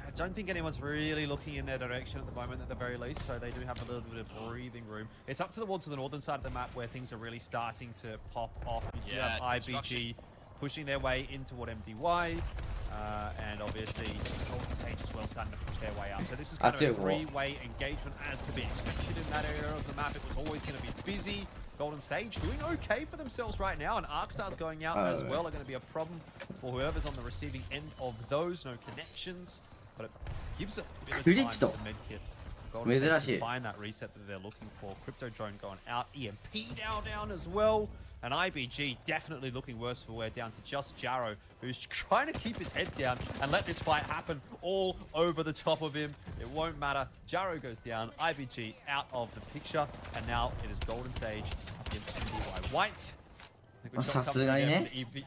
I don't think anyone's really looking in their direction at the moment at the very least, so they do have a little bit of breathing room. It's up to the wall to the northern side of the map where things are really starting to pop off. You do have IBG pushing their way in toward MDY, and obviously Golden Sage as well starting to push their way out. So this is kind of a three-way engagement as to be expected in that area of the map. It was always going to be busy. Golden Sage doing okay for themselves right now, and Arcstars going out as well are going to be a problem for whoever's on the receiving end of those. No connections. But it gives it a bit of time for the med kit. Golden State to find that reset that they're looking for. Crypto Drone going out. EMP now down as well. And IBG definitely looking worse for wear, down to just Jarrow, who's trying to keep his head down and let this fight happen all over the top of him. It won't matter. Jarrow goes down. IBG out of the picture. And now it is Golden Sage against MDY White.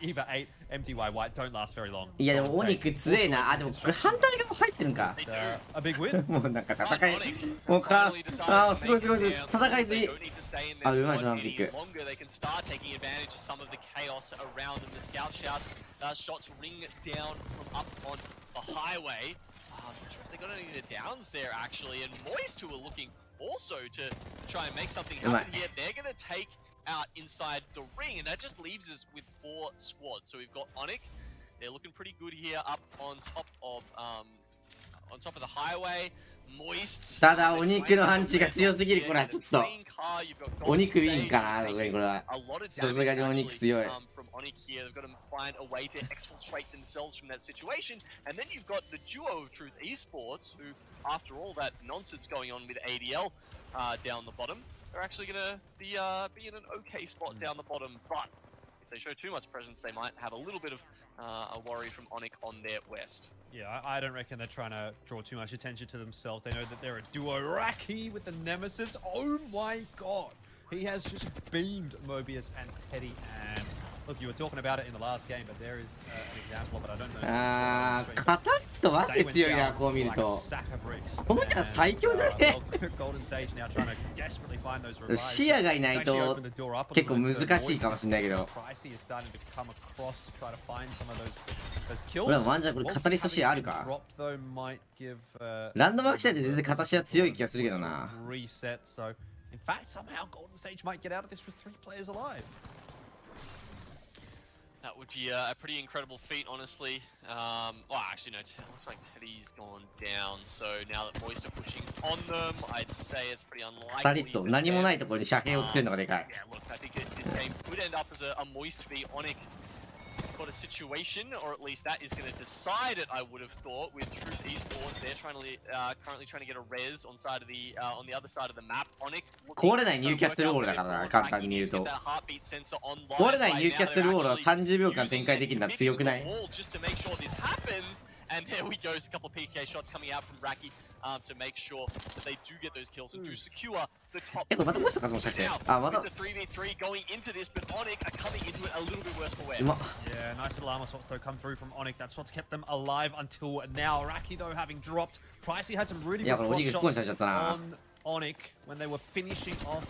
Eva 8, MDY White don't last very long. いやでもオニク強えな。あでもこれ反対側入ってるんか。A big win. もうなんか戦いもうかあすごいすごい戦いすぎ。あうまいじゃんビッグ。They can start taking advantage of some of the chaos around them. The scout shots ring down from up on the highway. They got any of the downs there actually, and Moist who are looking also to try and make something happen here. They're gonna take out inside the ring, and that just leaves us with 4 squads. So we've got Onyx. They're looking pretty good here up on top of the highway. Moist. ただお肉のパンチが強すぎる。これはちょっとお肉ウィンかな。これはさすがにお肉強い。From Onyx here, they've got to find a way to exfiltrate themselves from that situation. And then you've got the duo of Truth Esports, who, after all that nonsense going on with ADL down the bottom, they're actually going to be in an okay spot down the bottom. But if they show too much presence, they might have a little bit of a worry from Onyx on their west. Yeah, I don't reckon they're trying to draw too much attention to themselves. They know that they're a duo. Raki with the Nemesis. Oh my god. He has just beamed Mobius and Teddy. And look, you were talking about it in the last game, but there is an example of it. I don't know. カタッとマジで強いな、こう見ると。このキャラ最強だね。視野がいないと結構難しいかもしれないけど。俺はワンジャンこれカタリスト視野あるか？ランドマーク視野で全然片視野強い気がするけどな。In fact, somehow Golden Sage might get out of this with 3 players alive. That would be a pretty incredible feat, honestly. Well, actually, no, it looks like Teddy's gone down. So now that Moist are pushing on them, I'd say it's pretty unlikely. カタリスト、何もないところに遮蔽を作るのがでかい。Yeah, look, I think this game could end up as a Moist v Onyx got a situation, or at least that is going to decide it. I would have thought with Truth Esports, they're currently trying to get a res on the other side of the map. Onyx 壊れないニューキャッスルウォールだからな、簡単に言うと。壊れないニューキャッスルウォールは30秒間展開できるのは強くない？ And there we go, a couple of PK shots coming out from Raki to make sure that they do get those kills and do secure the top. Now, it's a 3v3 going into this, but Onyx are coming into it a little bit worse for wear. Yeah, nice little armor swaps though come through from Onyx. That's what's kept them alive until now. Raki though having dropped. Pricey had some really good cross shots on Onyx when they were finishing off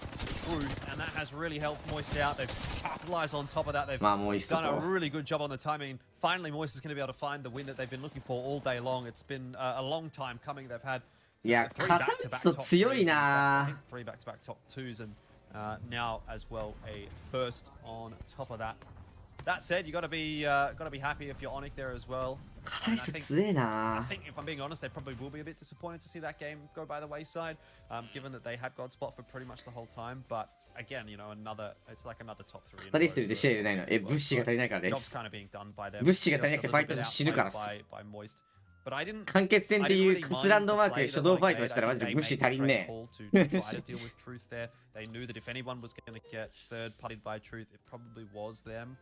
Truth, and that has really helped Moist out. They've capitalized on top of that. They've done a really good job on the timing. Finally, Moist is going to be able to find the win that they've been looking for all day long. It's been a long time coming. They've had 3 back-to-back top 3s, I think 3 back-to-back top 2s, and now as well a first on top of that. That said, you got to be happy if you're Onyx there as well. I think if I'm being honest, they probably will be a bit disappointed to see that game go by the wayside, given that they had Godspot for pretty much the whole time. But again, you know, it's like another top 3. カタリストで試合でないの。物資が足りないからです。物資が足りなくてファイト死ぬから。完結戦っていうカツランドマークで初動ファイトをしたらマジで無視足りんねえ。They knew that if anyone was going to get third partied by Truth, it probably was them.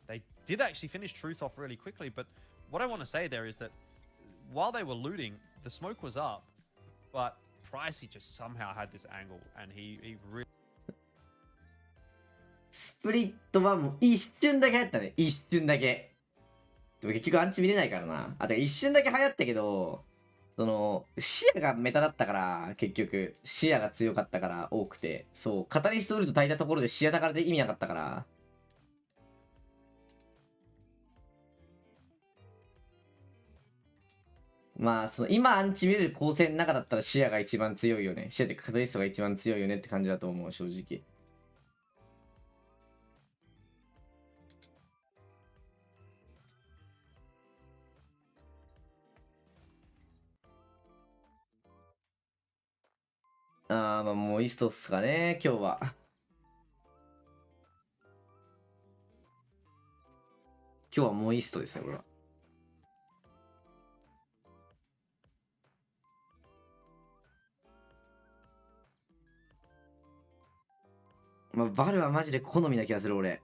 They did actually finish Truth off really quickly, but what I want to say there is that while they were looting, the smoke was up, but Pricey just somehow had this angle, and he really... スプリットはもう一瞬だけ流行ったね。一瞬だけ。でも結局アンチ見れないからな。あ、てか一瞬だけ流行ったけど、その、視野がメタだったから、結局、視野が強かったから多くて、そう、カタリストウルト焚いたところで視野だからで意味なかったから、まあ、その、今アンチ見れる光線の中だったら視野が一番強いよね。視野ってカタリストが一番強いよねって感じだと思う、正直。まあもうイーストっすかね、今日は。今日はもうイーストですね、これは。まあ、バルはマジで好みな気がする、俺。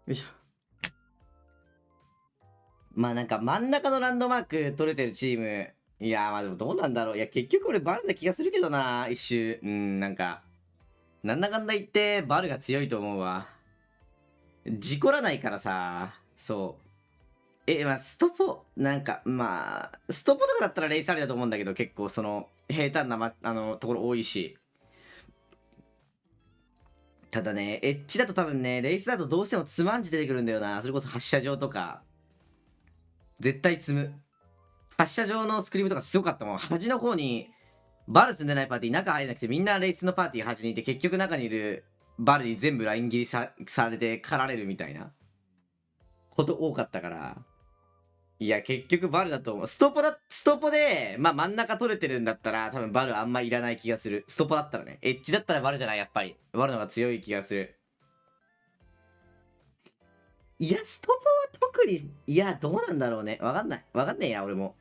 よいしょ。まあなんか真ん中のランドマーク取れてるチーム。いやまあでもどうなんだろう。いや結局俺バルな気がするけどな、一周。なんか。なんだかんだ言ってバルが強いと思うわ。事故らないからさ。そう。まあストポ、なんかまあ、ストポとかだったらレイスありだと思うんだけど、結構その平坦な、ところ多いし。ただね、エッジだと多分ね、レースだとどうしてもつまんじ出てくるんだよな。それこそ発射場とか。絶対積む。発射場のスクリームとかすごかったもん。端の方に、バル積んでないパーティー中入れなくてみんなレースのパーティー端にいて結局中にいるバルに全部ライン切りされて狩られるみたいなこと多かったから。いや、結局バルだと思う。ストポで、まあ真ん中取れてるんだったら、多分バルあんまいらない気がする。ストポだったらね。エッジだったらバルじゃない、やっぱり。バルの方が強い気がする。いや、ストポは特に、いや、どうなんだろうね。わかんない。わかんねえや、俺も。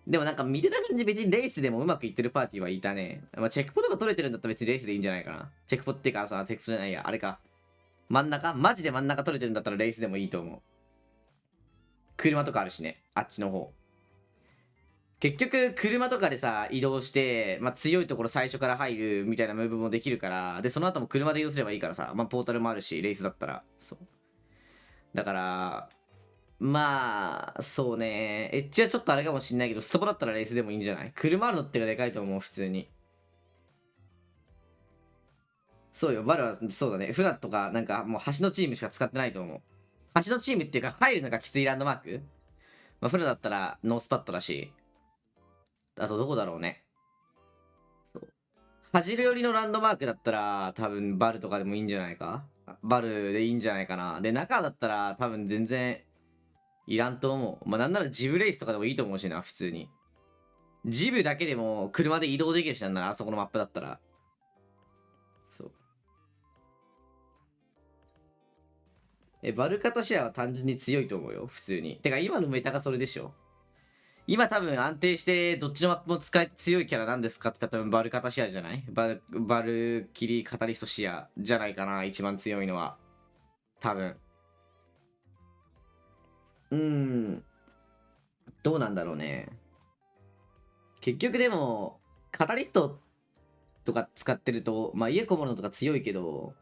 でもなんか見てた感じ別にレースでもうまくいってるパーティーはいたね。まあ、チェックポとか取れてるんだったら別にレースでいいんじゃないかな。チェックポっていうかさ、チェックポじゃないや、あれか。真ん中マジで真ん中取れてるんだったらレースでもいいと思う。車とかあるしね、あっちの方。結局、車とかでさ、移動して、まあ、強いところ最初から入るみたいなムーブもできるから、で、その後も車で移動すればいいからさ、まあ、ポータルもあるし、レースだったら。そう。だから、まあ、そうね。エッジはちょっとあれかもしんないけど、ストポだったらレースでもいいんじゃない？車あるのってがでかいと思う、普通に。そうよ、バルは、そうだね。フラットか、なんかもう端のチームしか使ってないと思う。端のチームっていうか、入るのがきついランドマーク。まあ、フラだったらノースパットだし。あとどこだろうね。そう。端寄りのランドマークだったら、多分バルとかでもいいんじゃないか？バルでいいんじゃないかな。で、中だったら多分全然いらんと思う。まあ、なんならジブレイスとかでもいいと思うしな、普通に。ジブだけでも車で移動できるしなんなら、あそこのマップだったら。そう。バルカタシアは単純に強いと思うよ、普通に。てか、今のメタがそれでしょ。今多分安定してどっちのマップも使えて強いキャラなんですかって言ったら多分バルカタシアじゃない？バルキリカタリストシアじゃないかな、一番強いのは。多分。どうなんだろうね。結局でも、カタリストとか使ってると、まあ家こもるのとか強いけど、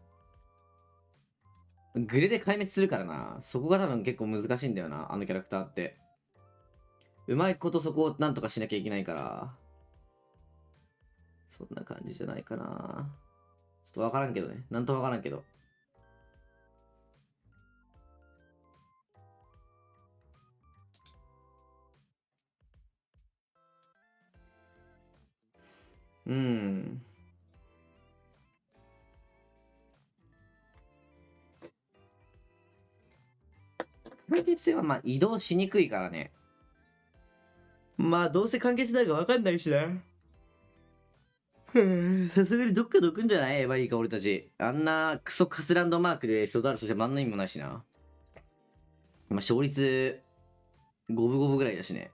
グレで壊滅するからな。そこが多分結構難しいんだよな、あのキャラクターって。うまいことそこをなんとかしなきゃいけないから、そんな感じじゃないかな。ちょっとわからんけどね。なんとわからんけど。間欠性はまあ移動しにくいからね。まあどうせ間欠になるかわかんないしな。さすがにどっかで置くんじゃない？ばいいか俺たち。あんなクソカスランドマークで初ダールとして何の意味もないしな。まあ勝率五分五分ぐらいだしね。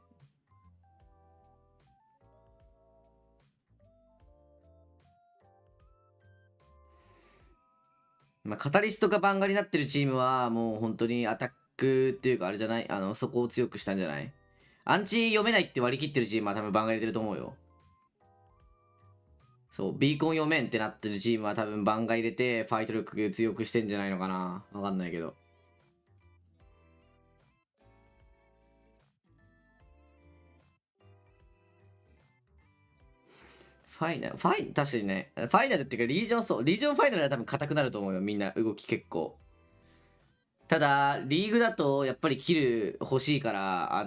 まあカタリストがバンガになってるチームはもう本当にアタックっていうかあれじゃない？そこを強くしたんじゃない？アンチ読めないって割り切ってるチームは多分バンガ入れてると思うよ。そう、ビーコン読めんってなってるチームは多分バンガ入れてファイト力強くしてんじゃないのかな。わかんないけど。確かにね、ファイナルっていうかリージョンファイナルは多分硬くなると思うよ、みんな動き結構。ただ、リーグだとやっぱりキル欲しいから、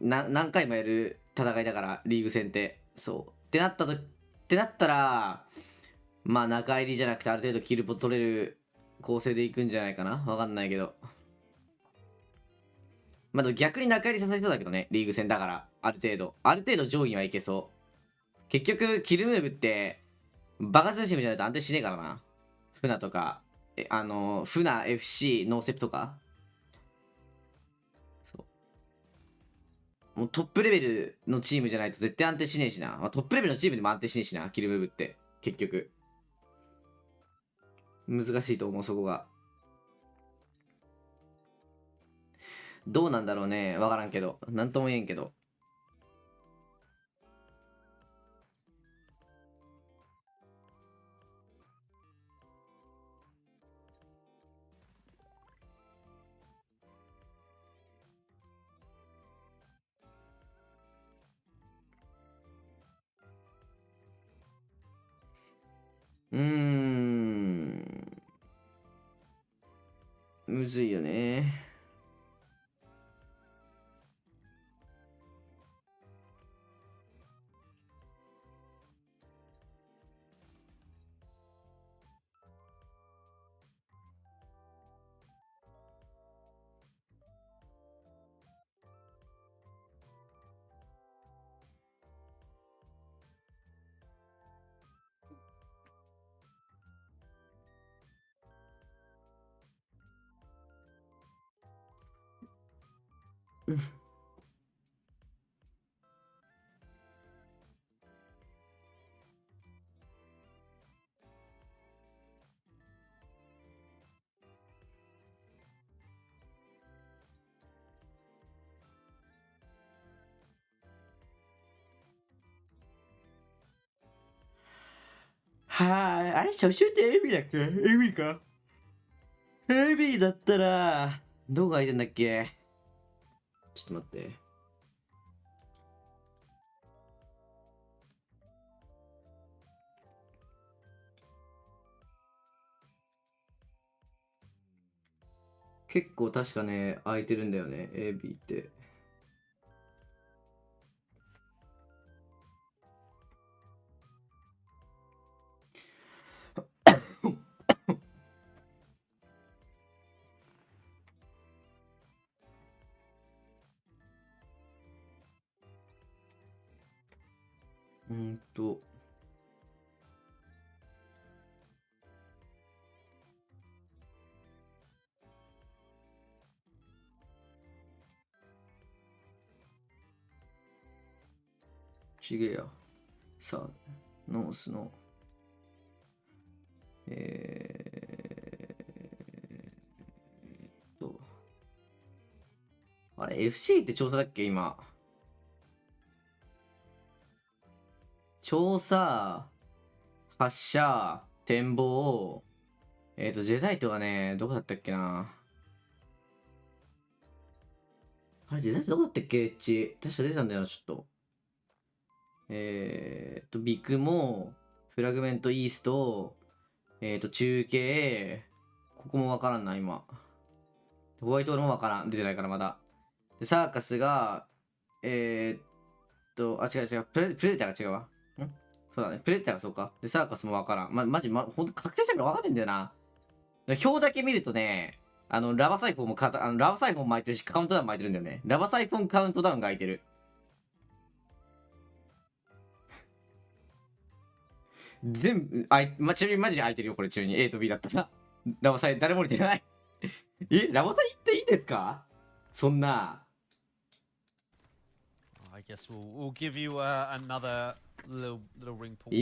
何回もやる戦いだから、リーグ戦って。そう。ってなったら、まあ中入りじゃなくてある程度キルポ取れる構成でいくんじゃないかな。わかんないけど。まあでも逆に中入りさせそうだけどね、リーグ戦だから、ある程度上位にはいけそう。結局、キルムーブって、バカズーシムじゃないと安定しねえからな。船とか、船 FC、ノーセプとか。そう。もうトップレベルのチームじゃないと絶対安定しねえしな。まあ、トップレベルのチームでも安定しねえしな、キルムーブって。結局。難しいと思う、そこが。どうなんだろうね。わからんけど。なんとも言えんけど。むずいよね。あれ、初週ってエビだっけ？エビか。エビだったら、どこが空いてんだっけ？ちょっと待って。結構確かね、空いてるんだよね、エビって。ちげえや。さあ、ノースの。あれ、FC って調査だっけ今。調査、発射、展望、ジェダイトはね、どこだったっけな。あれ、デザインどこだったっけ？確か出てたんだよな、ちょっと。ビクも、フラグメントイースト、中継、ここもわからんな、今。ホワイトホールもわからん。出てないから、まだ。で、サーカスが、違う違う。プレデターが違うわ。そうだね。プレデターがそうか。で、サーカスもわからん。マジ、ほんと確定したからわかんないんだよな。表だけ見るとね、ラバサイフォンもラバサイフォン巻いてるし、カウントダウン巻いてるんだよね。ラバサイフォンカウントダウンが空いてる。全部、ちなみにマジで空いてるよ、これ、中に A と B だったら。ラバサイ、誰も降りてない。ラバサイ行っていいんですか？そんな。I guess we'll give you another little ring pull.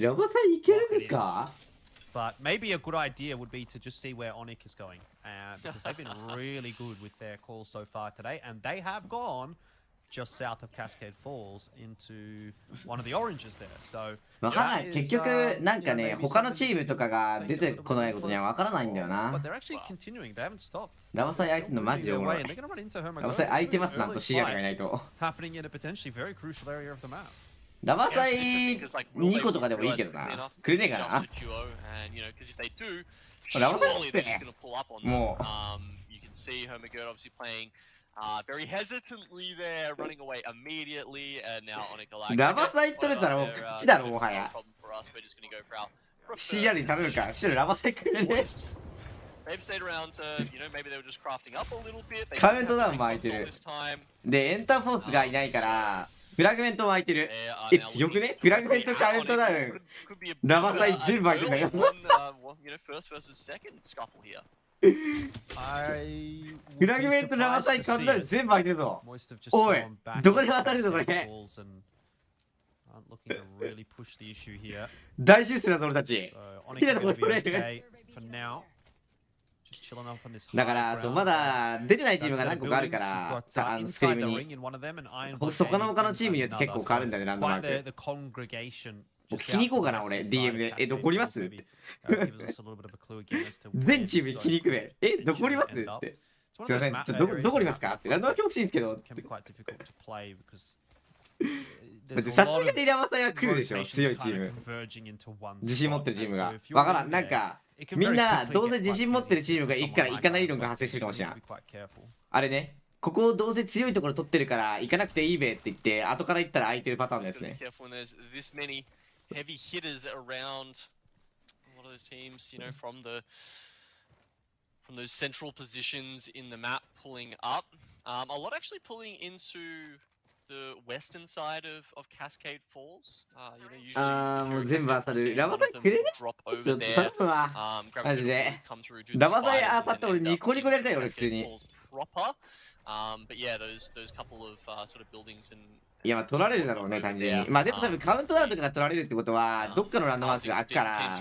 ラバサイ行けるんですか？ But maybe a good idea would be to just see where Onyx is going, because they've been really good with their calls so far today, and they have gone just south of Cascade Falls into one of the oranges there. So わからない。結局なんかね、他のチームとかが出てこないことにはわからないんだよな。But they're actually continuing. They haven't stopped. ラバサイ空いてるのマジでおもろい。ラバサイ空いてますなんと CR がいないと。Happening in a potentially very crucial area of the map. ラバサイ2個とかでもいいけどな。くれねえかな。ラバサイってね、もう。Very hesitantly there, running away immediately, and now Onyx ラバサイ取れたらもう勝ちだろ、もはや。CR に頼るか、ラバサイくれね。カウントダウンも空いてる。で、エンターフォースがいないから、フラグメントも空いてる。強くね？フラグメントカウントダウン。ラバサイ全部空いてるんだよ。フラグメントラバサイカウントダウン全部空いてるぞ。おい、どこで渡るぞこれ。大出世だぞ俺たち。好きなところ取れる。だからそうまだ出てないチームが何個かあるからスクリームにそこの他のチームによって結構変わるんだよねランドマーク。僕聞きに行こうかな俺 DM でどこおりますって全チームに聞きに行くべどこおりますってすいませんちょっとどこおりますかってランドマーク欲しいんですけどだってさすがにラバサイは来るでしょ強いチーム自信持ってるチームがわからんなんかみんなどうせ自信持ってるチームが行くから行かない理論が発生してるかもしれないあれねここどうせ強いところ取ってるから行かなくていいべって言って後から行ったら空いてるパターンですねfrom those central positions in the map pulling up. A lot actually pulling into the western side of Cascade Falls. You know, usually drop over there. Gravity will come through. Proper. But yeah, those couple of sort of buildings and いやまあ取られるだろうね単純にまあでも多分カウントダウンとかが取られるってことはどっかのランドマークが開くから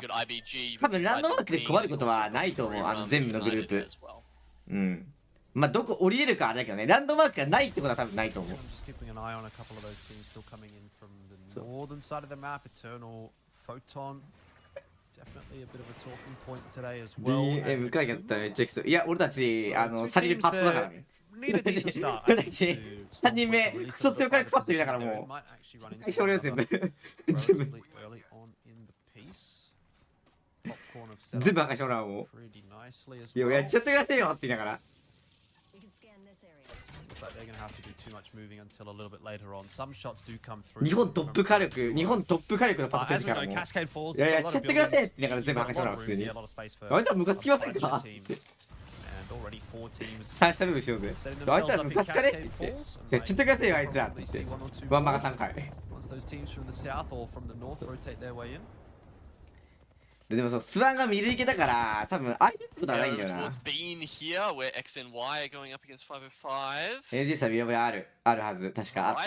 多分ランドマークで困ることはないと思う全部のグループうんまあどこ降りれるかあれだけどねランドマークがないってことは多分ないと思うDM 回だったらめっちゃきそういや俺たち先にパッドだからね3人目クソ強からパッといだからもうそれ全部全部全部赤いしてもらうもういややっちゃってくださいよって言いながら日本トップ火力のパッとからもういややっちゃってくださいって言いながら全部赤いしてもらう普通にあいつはムカつきませんか3下部分しようぜあいつらムカつかねって言ってやっちゃってくださいよあいつらって言ってワンマが3回でもそうスパンが見るいけだから多分相手ってことはないんだよな LG さ見るあるはず確かあった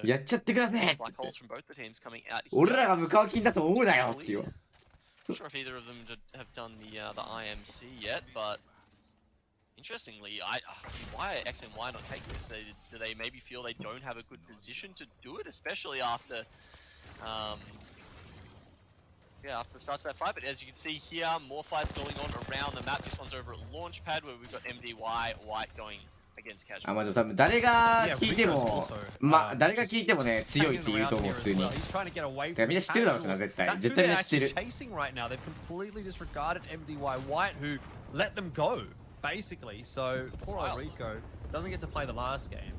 やっちゃってください俺らが向かう気だと思うなよっていうInterestingly, why are X and Y not taking this? Do they maybe feel they don't have a good position to do it, especially after Yeah, after the start of that fight, but as you can see here, more fights going on around the map. This one's over at Launchpad, where we've got MDY White going against Casuals. まあ多分誰が聞いても誰が聞いてもね強いって言うと思う普通に。だからみんな知ってるだろうしな絶対みんな知ってる。Chasing right now, they've completely disregarded MDY White, who let them go basically. So poor Rico doesn't get to play the last game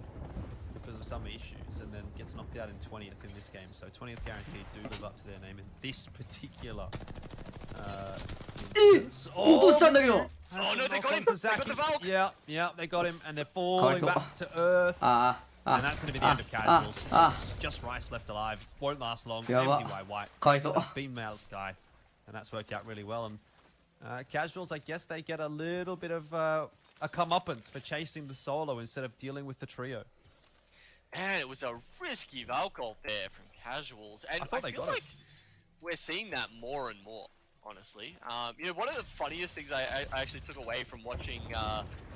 because of some issues, and then gets knocked out in 20th in this game. So 20th guaranteed do live up to their name in this particular. 落としたんだけど。Oh no, they got him! They got the Valk! Yeah, they got him, and they're falling back to earth. And that's going to be the end of Casuals. Just Rice left alive. Won't last long. MDY White. Beam Male Sky. And that's worked out really well. And Casuals, I guess they get a little bit of a comeuppance for chasing the solo instead of dealing with the trio. And it was a risky Valk ult there from Casuals. And I feel like we're seeing that more and more. Honestly, you know, one of the funniest things I actually took away from watching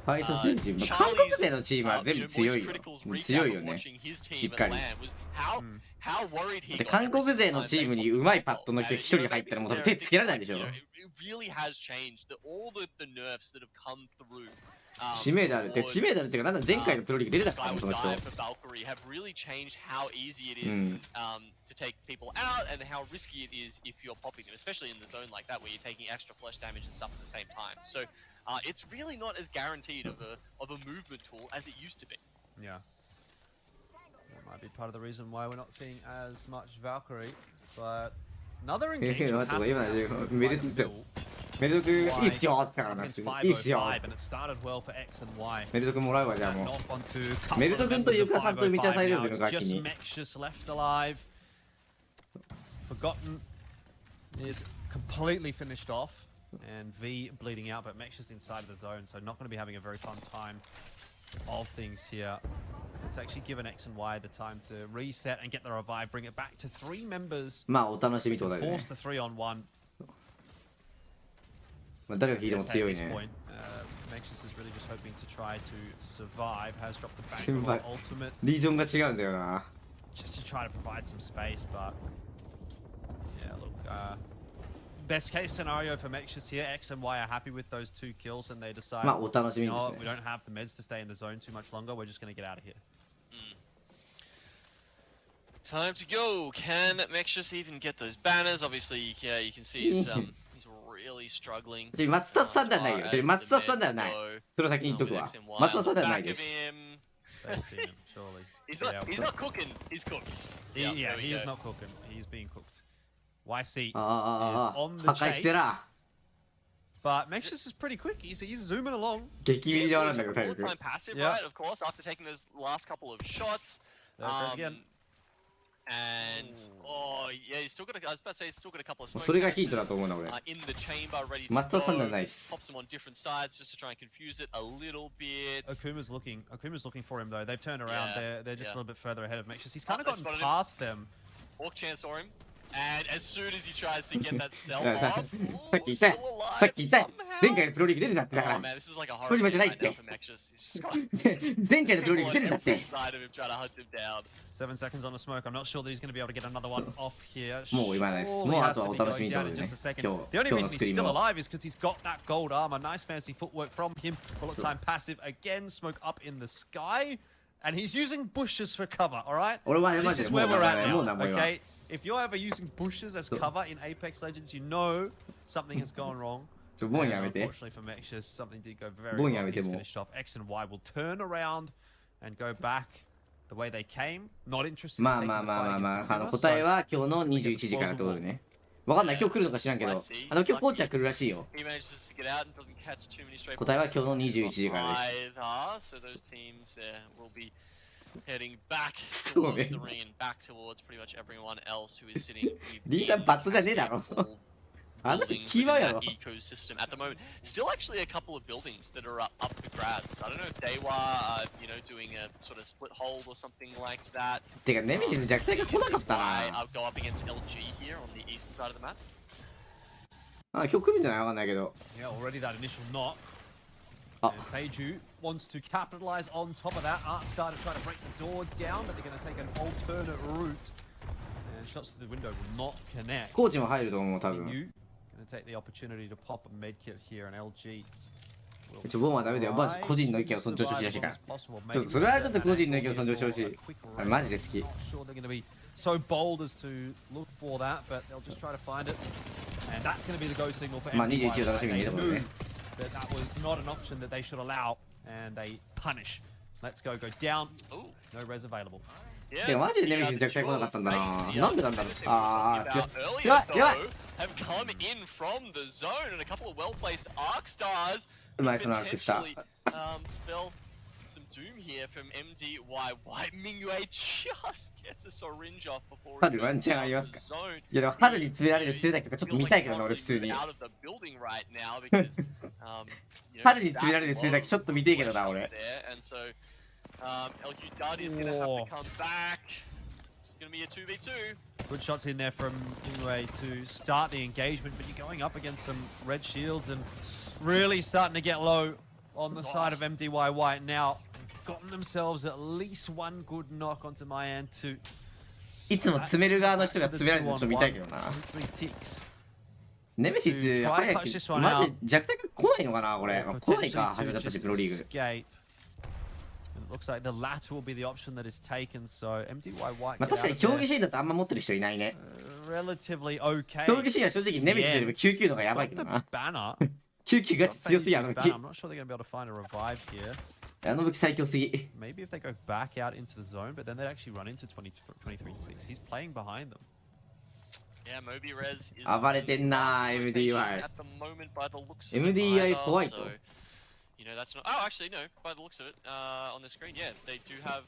Charlie's, 韓国勢のチームは全部強いよ。強いよね。しっかり。how worried he got. 韓国勢のチームにうまいパッドの人一人入ったらもう多分手つけられないでしょ。It really has changed. All the nerfs that have come through. 知名度あるって知名度あるっていうかなんだ前回のプロリーグ出てたからねその人。have really changed how easy it is to take people out and how risky it is if you're popping them, especially in the zone like that where you're taking extra flash damage and stuff at the same time. So it's really not as guaranteed of a movement tool as it used to be. Yeah. That might be part of the reason why we're not seeing as much Valkyrie, but another engagement happened. メルト君いいっすよってからなくていいっすよ。メルト君もらうわじゃあもう。メルト君とユカさんとミチャサイルズの楽器に。Forgotten is completely finished off, and V bleeding out, but Mex's inside of the zone, so not going to be having a very fun time of things here. It's actually given X and Y the time to reset and get the revive, bring it back to 3 members. まあお楽しみってことだよね。 Force the 3-on-1. 誰が聞いても強いね。Mexus is really just hoping to try to survive. Has dropped the back ultimate. リージョンが違うんだよな。Just to try to provide some space, but yeah, look. Best case scenario for Mexus here. X and Y are happy with those 2 kills, and they decide,まあお楽しみですね。 you know what, we don't have the meds to stay in the zone too much longer. We're just going to get out of here. Time to go. Can Mexus even get those banners? Obviously, yeah, you can see he's really struggling. 松田さんではないよ。松田さんではない。それを先に言っとくわ。松田さんではないです。He's not cooking. He's cooked. Yeah, he is not cooking. He's being cooked. YC is on the chase. But Mexus is pretty quick. He's zooming along. 激見ではなんだけど体力。Full-time passive, right? Of course, after taking those last couple of shots. There it goes again. And oh yeah, he's still got. I was about to say he's still got a couple of. それがヒートだと思うな俺。In the chamber, ready to go. 松田さんではないです。 Pops him on different sides just to try and confuse it a little bit. Akuma's looking for him though. They've turned around. They're just a little bit further ahead of Mexus. He's kind of gotten past them. Hawk Chan saw him. And as soon as he tries to get that cell off, さっき言ったよ。さっき言ったよ。前回のプロリーグ出てたってだから。これ今じゃないって。前回のプロリーグ出てたって。7 seconds on the smoke. I'm not sure that he's going to be able to get another one off here. もう言わないです。もうあとはお楽しみにということでね。The only reason he's still alive is because he's got that gold armor. Nice fancy footwork from him. Bullet time passive again. Smoke up in the sky. And he's using bushes for cover, alright? This is where we're at now, okay? If you're ever using bushes as cover in Apex Legends, you know something has gone wrong. Unfortunately for Mexus, something did go very wrong. He's finished off. X and Y will turn around and go back the way they came. Not interested in taking the fight. まあ答えは今日の21時からってことでね。わかんない今日来るのか知らんけど、今日コーチは来るらしいよ。答えは今日の21時からです。Heading back towards the ring and back towards pretty much everyone else who is sitting in the ecosystem at the moment. Still actually a couple of buildings that are up for grabs. I don't know if they were, you know, doing a sort of split hold or something like that. てかネメシス弱体が来なかったな。I'll go up against LG here on the eastern side of the map. あ、今日来るんじゃないわかんないけど。Yeah, already that initial knock. And Feiju wants to capitalize on top of that. Art started trying to break the door down, but they're going to take an alternate route. コーチも入ると思う、多分。ボンはダメだよ。マジ個人の意見を尊重してほしいらしいから。それはちょっと個人の意見を尊重してほしい。あれマジで好き。So bold as to look for that, but they'll just try to find it, and that's going to be the go signal for MDY. That was not an option that they should allow, and they punish. Let's go down. No res available. でもマジでネメシス弱体来なかったんだな。なんでなんだろう。ああ、やばいやばい。Have come in from the zone and a couple of well-placed arc stars. うまいそのアークスター。Spell some doom here from MDY. White Mingyue just gets a syringe off before. 春ワンチャンありますか。いやでも春に詰められる数だけとかちょっと見たいけどな俺普通に。春に詰められる数だけちょっと見ていけどな俺。LQ Daddy is going to have to come back. It's going to be a 2v2. Good shots in there from Mingyue to start the engagement, but you're going up against some red shields and really starting to get low on the side of MDY White now. They've gotten themselves at least one good knock onto my end too. いつも詰める側の人が詰められるのちょっと見たいけどな。ネメシス早くマジで弱体来ないのかなこれ。来ないか始めちゃったしプロリーグ。Looks like the latter will be the option that is taken. So MDY White. まあ確かに競技シーンだとあんま持ってる人いないね。Relatively okay. 競技シーンは正直ネメシスよりも99のがやばいけどな。99ガチ強すぎあの武器。I'm not sure they're going to be able to find a revive here. あの武器最強すぎ。Maybe if they go back out into the zone, but then they'd actually run into 23-6. He's playing behind them. Yeah, Moby Res is 暴れてんな MDY。MDY ホワイト。You know, that's not. Oh, actually, no. By the looks of it, on the screen, yeah, they do have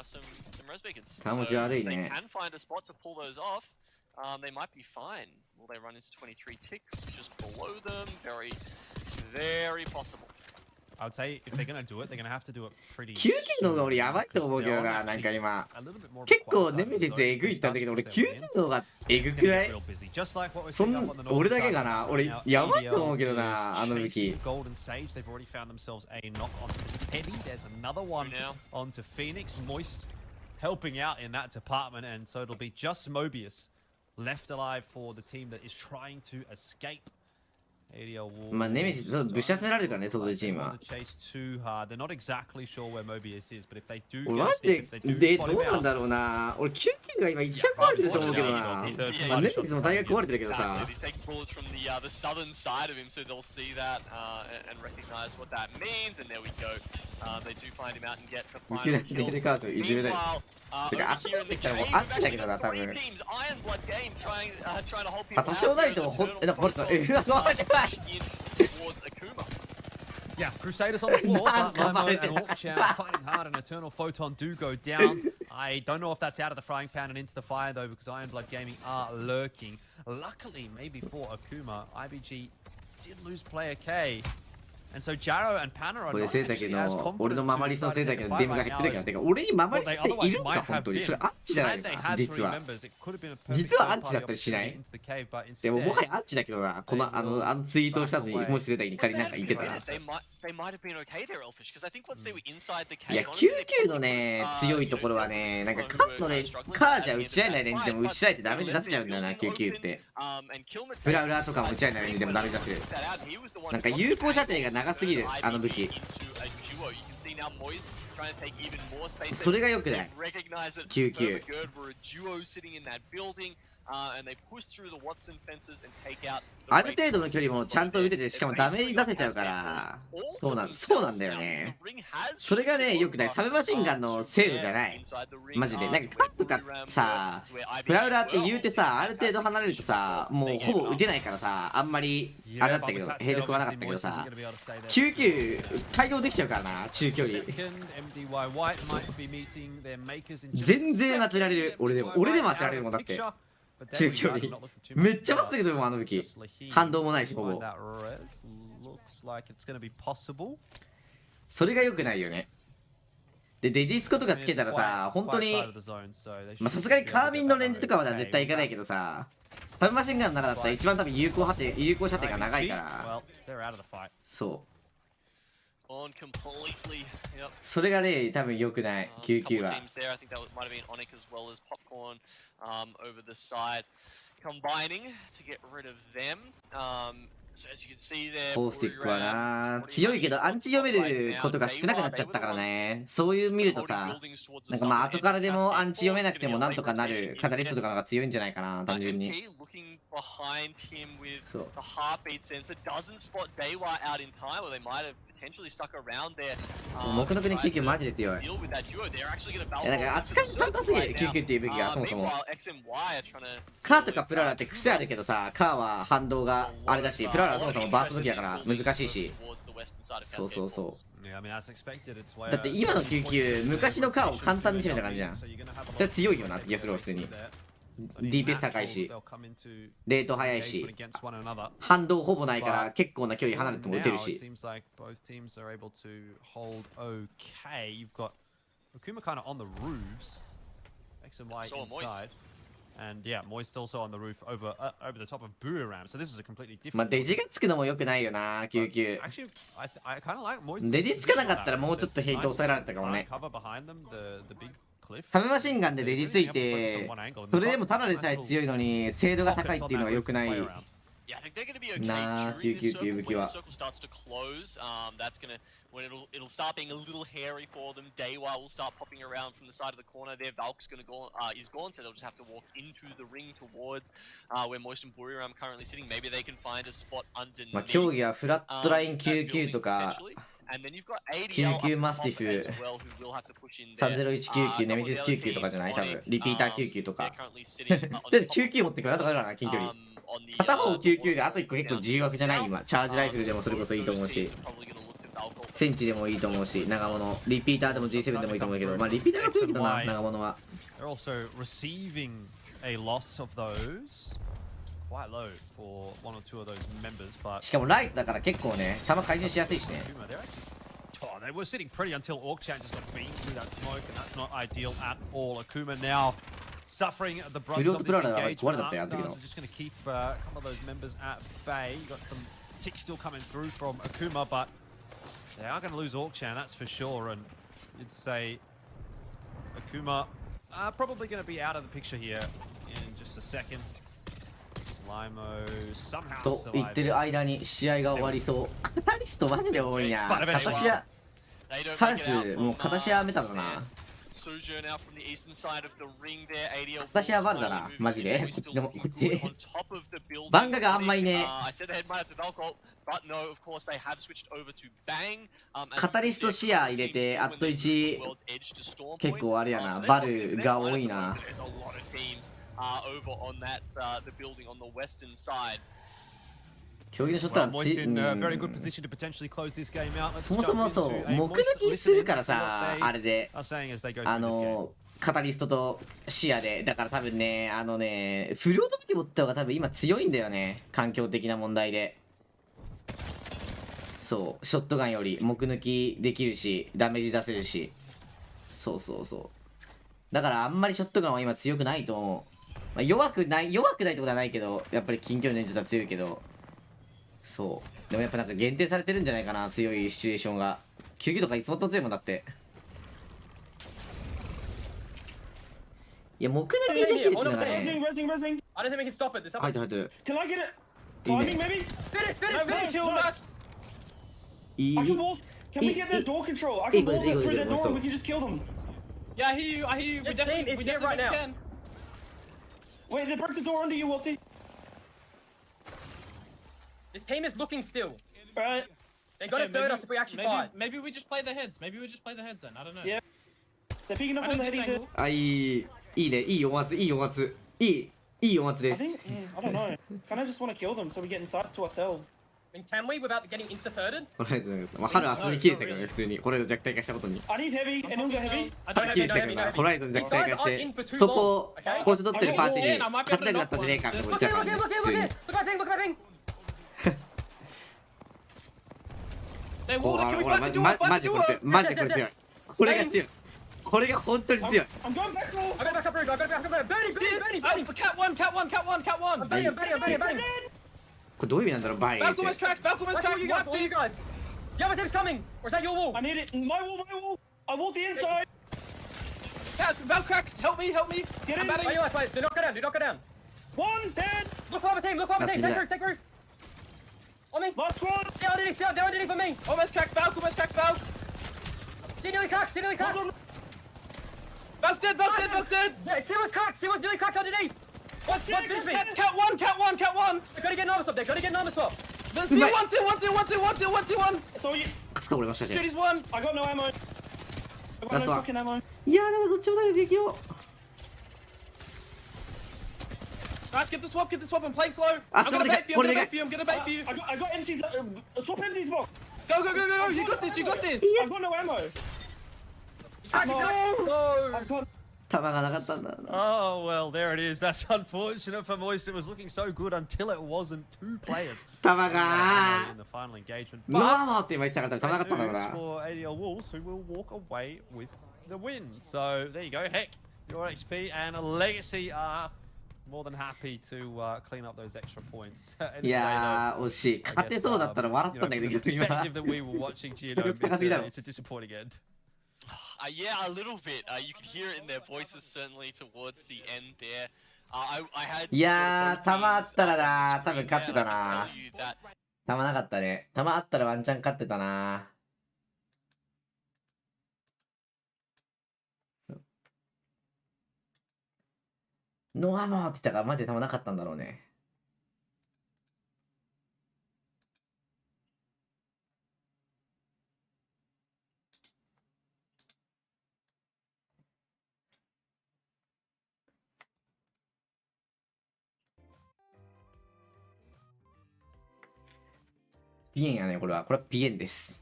some res beacons. So if they can find a spot to pull those off, they might be fine. Will they run into 23 ticks just below them? Very, very possible. I would say if they're gonna do it, they're gonna have to do it pretty. 99の方が俺やばいと思うけどな、なんか今。結構ネメシスえぐいったんだけど、俺99の方がえぐくない？そんな俺だけかな、俺やばいと思うけどな、あの武器。Golden Sage, they've already found themselves a knock onto Teddy. There's another one onto Phoenix. Moist helping out in that department, and so it'll be just Mobius left alive for the team that is trying to escape. まあネメシスぶし集められるからね、外でチームは。マジでどうなんだろうな。俺99が今一番壊れてると思うけどな。まあネメシスも大概壊れてるけどさ。いきなりできるカードいじめない。てか足持ってきたらもうアンチだけどな、多分。多少なりともなんかほんとYeah, Crusaders on the floor, but Limo and Hawkchan fighting hard, and Eternal Photon do go down. I don't know if that's out of the frying pan and into the fire, though, because Ironblood Gaming are lurking. Luckily, maybe for Akuma, IBG did lose player K. And so Jaro and Panna are not actually as confident to fight in the fight right now as what they otherwise might have been. Had they had three members, it could have been a perfect third-party opportunity into the cave, but instead... でももはやアンチだけどな、このあのツイートをしたのにもし出た時に仮になんか言ってたら。They might have been okay there, Elfish, because I think once they were inside the cave. いや99のね強いところはね、なんかカーじゃ打ち合えないレンジでも打ち合えてダメージ出せちゃうんだよな、99って。フラウラーとかも打ち合えないレンジでもダメージ出せる。なんか有効射程が長すぎる、あの武器。それが良くない。99。ある程度の距離もちゃんと打てて、しかもダメージ出せちゃうから、そうなんだよね。それがね、よくない。サブマシンガンの精度じゃない。マジで。なんかカップかさ、フラウラーって言うてさ、ある程度離れるとさ、もうほぼ打てないからさ、あんまりあれだったけど、兵力はなかったけどさ、99対応できちゃうからな、中距離。全然当てられる。俺でも当てられるもんだって。中距離めっちゃまっすぐ飛ぶもんあの武器。反動もないしほぼ。それが良くないよね。でディスコとかつけたらさ、本当にさすがにカービンのレンジとかは絶対いかないけどさ、タブマシンガンの中だったら一番多分有効射程が長いから。そう。それがね、多分良くない、99は。コースティックはな、強いけどアンチ読めることが少なくなっちゃったからね。そういう見るとさ、なんかまあ後からでもアンチ読めなくてもなんとかなるカタリストとかのが強いんじゃないかな、単純に。そう。僕の国99マジで強い。なんか扱いに簡単すぎる、99っていう武器がそもそも。カーとかプララって癖あるけどさ、カーは反動があれだし、プララはそもそもバースト武器だから難しいし。そうそうそう。だって今の99、昔のカーを簡単に締めた感じじゃん。それ強いよなって気がするわ、普通に。DPS 高いし、レート速いし、反動ほぼないから結構な距離離れても打てるし。まあデジがつくのも良くないよな、99。デジつかなかったらもうちょっとヘイト抑えられたかもね。サブマシンガンでデジついて、それでもただでさえ強いのに精度が高いっていうのは良くないなあ、99っていう武器は。When it'll start being a little hairy for them, Daywa will start popping around from the side of the corner. Their Valk's gonna go, is gone, so they'll just have to walk into the ring towards where Moist and Buriram are currently sitting. Maybe they can find a spot underneath. まあ競技はフラットライン99とか、99マスティフ、30199、ネメシス99とかじゃない、多分リピーター99とか。で99持ってくるなんとかだな、近距離。片方99であと1個結構自由枠じゃない、今。チャージライフルでもそれこそいいと思うし。センチでもいいと思うし、長物、リピーターでも G7 でもいいと思うけど、まあリピーターが強いけどな、長物は。しかもライトだから結構ね、弾回収しやすいしね。不良とプララが壊れたったやん、時の。They are going to lose Orkshan, that's for sure, and you'd say Akuma probably going to be out of the picture here in just a second. Limo somehow と言ってる間に試合が終わりそう。カタリストマジで多いな。片シア、サウスもう片シアメタだな。私はバルだな、マジで。こっちでも、こっち。バンガがあんまいね。カタリストシア入れて、あと1、結構あれやな、バルが多いな。競技のショットはそもそもそう、目抜きするからさ、あれで、カタリストと視野で、だから多分ね、不良と武器持った方が多分今強いんだよね、環境的な問題で。そう、ショットガンより目抜きできるし、ダメージ出せるし。そうそうそう。だからあんまりショットガンは今強くないと思う。まあ、弱くないってことはないけど、やっぱり近距離の演術は強いけど。そう。でもやっぱなんか限定されてるんじゃないかな、強いシチュエーションが。99とかいつもと強いもんだって。いや、目抜きできるっていうのがね。入ってる。いいね。Can we get their door control? I can wall them through their door and we can just kill them. Yeah, I hear you. I hear you. We definitely right now. Can. Wait, they broke the door under you, Walty. This team is looking still. Alright. They got to third us if we actually fight. Maybe we just play the heads. Maybe we just play the heads then. I don't know. Yeah. They're picking up on the headies here. あ、いいね。いい音圧、いい音圧。いい音圧です。I don't know. Kind of just want to kill them so we get inside to ourselves. And can we without getting insta-thirded? これまあ春は普通に切れたけどね、普通に。これで弱体化したことに。I need heavy. Anyone got heavy? 切れたけどな。ホライゾン弱体化して、ストップをコーチ取ってるパーティーに勝てなくなったじゃねえかって思っちゃうからね、普通に。ほら、マジでこれ強い。マジでこれ強い。これが強い。これが本当に強い。これどういう意味なんだろう、バイ。これ The other team's coming! Or is that your wall? I need it. My wall, my wall. I want the inside. Val crack, help me. Get in. Wait, wait, do not go down, do not go down. One dead. Look for other team, take roof. On me. Last squad. See underneath, they're underneath for me. Almost cracked Val. See nearly cracked. Val's dead. Yeah, see what's nearly cracked underneath. What's finish me? Cat one. They're gonna get an armor swap, There's two, one. It's all you. かすか折れましたね。 Duty's one. I got no ammo. I got That's no what- fucking ammo. いやー、なんかどっちもだよ、激を。 Nice, get the swap and play slow. Ah, I'm gonna somebody bait get- for you, get- I'm gonna bait for you. I got empties. Swap empties box. Go. You got this. I got no ammo. He's cracked. I've got. 弾がなかったんだな。 Oh, well, there it is. That's unfortunate for Moist. It was looking so good until it wasn't. Two players 弾が in the final engagement. ノアモー But って今言ってたから弾なかったんだろう news な。 for ADL Wolves, who will walk away with the win. So there you go. Heck, your XP and Legacy are more than happy to clean up those extra points. いやー、惜しい。勝てそうだったら笑ったんだけど、 from the 今。 perspective that we were watching, Gino, it's a disappointing end. Yeah, a little bit. You could hear it in their voices certainly towards the end there. I had いやー、弾あったらな、多 sort 分 of 勝ってた I can な tell。you that 弾なかったね。弾あったらワンチャン勝ってたな。ノアモーって言ったからマジで弾なかったんだろうね。ピエンやね、これは。これはピエンです。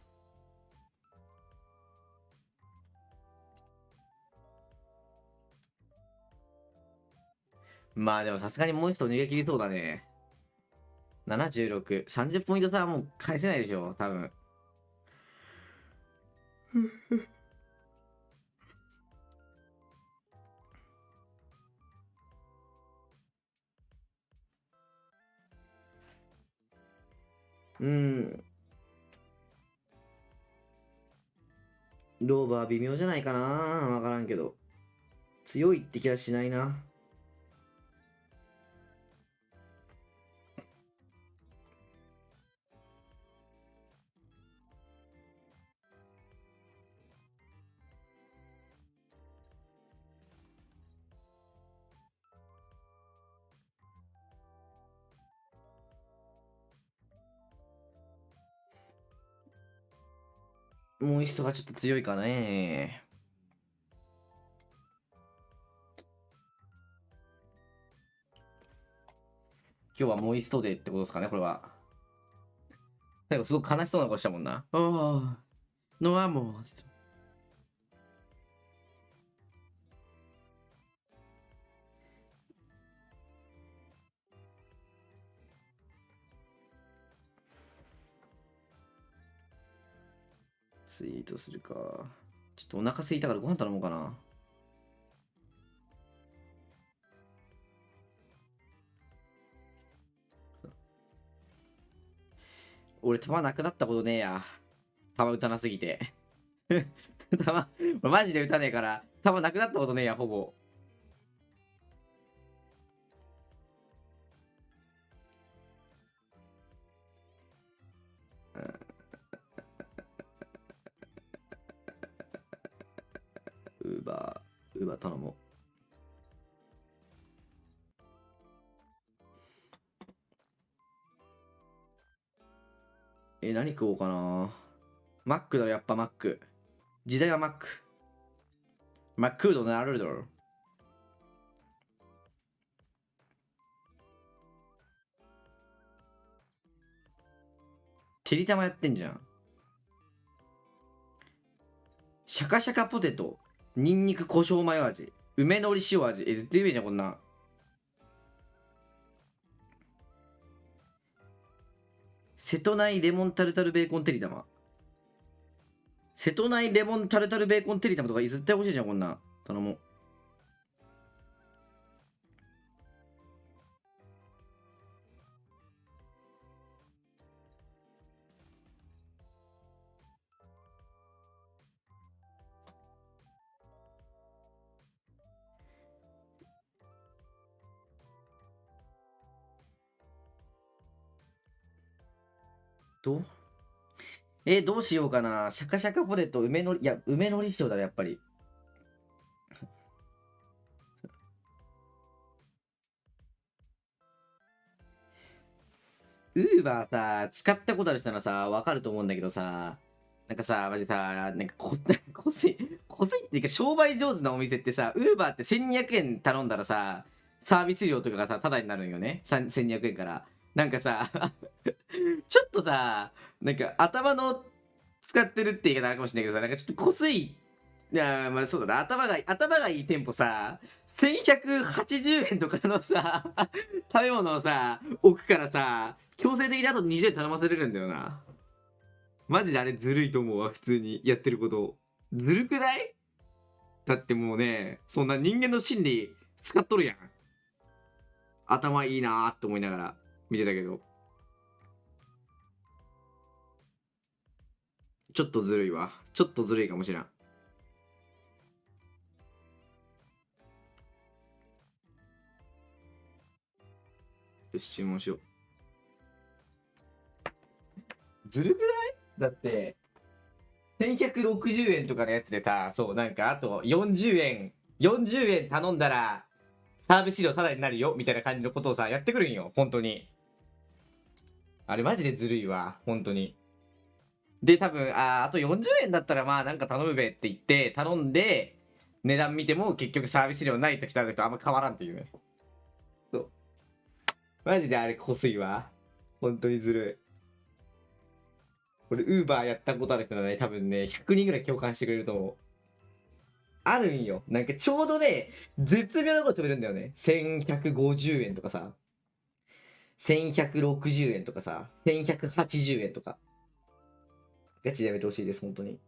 まあでもさすがにモンスト逃げ切りそうだね。76、30ポイント差はもう返せないでしょ、多分。ローバー微妙じゃないかな。わからんけど。強いって気はしないな。もう一人がちょっと強いかね。今日はもう一度でってことですかね、これは。なんかすごく悲しそうな顔したもんな。ああ、ノアも。ツイートするか。ちょっとお腹空いたからご飯頼もうかな。俺、弾なくなったことねえや。弾撃たなすぎて。弾、マジで撃たねえから、弾なくなったことねえや、ほぼ。ウーバー頼もう。何食おうかな。マックだろ、やっぱマック。時代はマック。マックードなるだろ。てりたまやってんじゃん。シャカシャカポテト、ニンニク胡椒マヨ味、梅のり塩味。絶対うめえじゃん、こんな。瀬戸内レモンタルタルベーコンてりたま。瀬戸内レモンタルタルベーコンてりたまとか絶対欲しいじゃん、こんな。頼もう。どうしようかな。シャカシャカポテト、梅のり、いや、梅のり塩だね、やっぱり。ウーバーさ、使ったことある人ならさ、わかると思うんだけどさ、なんかさ、マジさ、なんかこすいっていうか、商売上手なお店ってさ、ウーバーって1200円頼んだらさ、サービス料とかがさ、タダになるんよね。1200円から。なんかさ、ちょっとさ、なんか頭の使ってるって言い方あるかもしれないけどさ、なんかちょっとこすい、いや、まあそうだな、頭がいい店舗さ、1180円とかのさ、食べ物をさ、置くからさ、強制的にあと20円頼ませれるんだよな。マジであれずるいと思うわ、普通にやってること。ずるくない？だってもうね、そんな人間の心理使っとるやん。頭いいなーって思いながら見てたけど。ちょっとずるいわ。ちょっとずるいかもしれん。よし、注文しよう。ずるくない？だって、1160円とかのやつでさ、そう、なんかあと40円頼んだら、サービス料タダになるよ、みたいな感じのことをさ、やってくるんよ、本当に。あれマジでずるいわ、本当に。で、多分、あと40円だったらまあなんか頼むべって言って、頼んで、値段見ても結局サービス料ない時とある時とあんま変わらんっていうね。そう。マジであれこすいわ。本当にずるい。これ、ウーバーやったことある人ならね、多分ね、100人ぐらい共感してくれると思う。あるんよ。なんかちょうどね、絶妙なこと飛べるんだよね。1150円とかさ、1160円とかさ、1180円とか。ガチでやめてほしいです、本当に。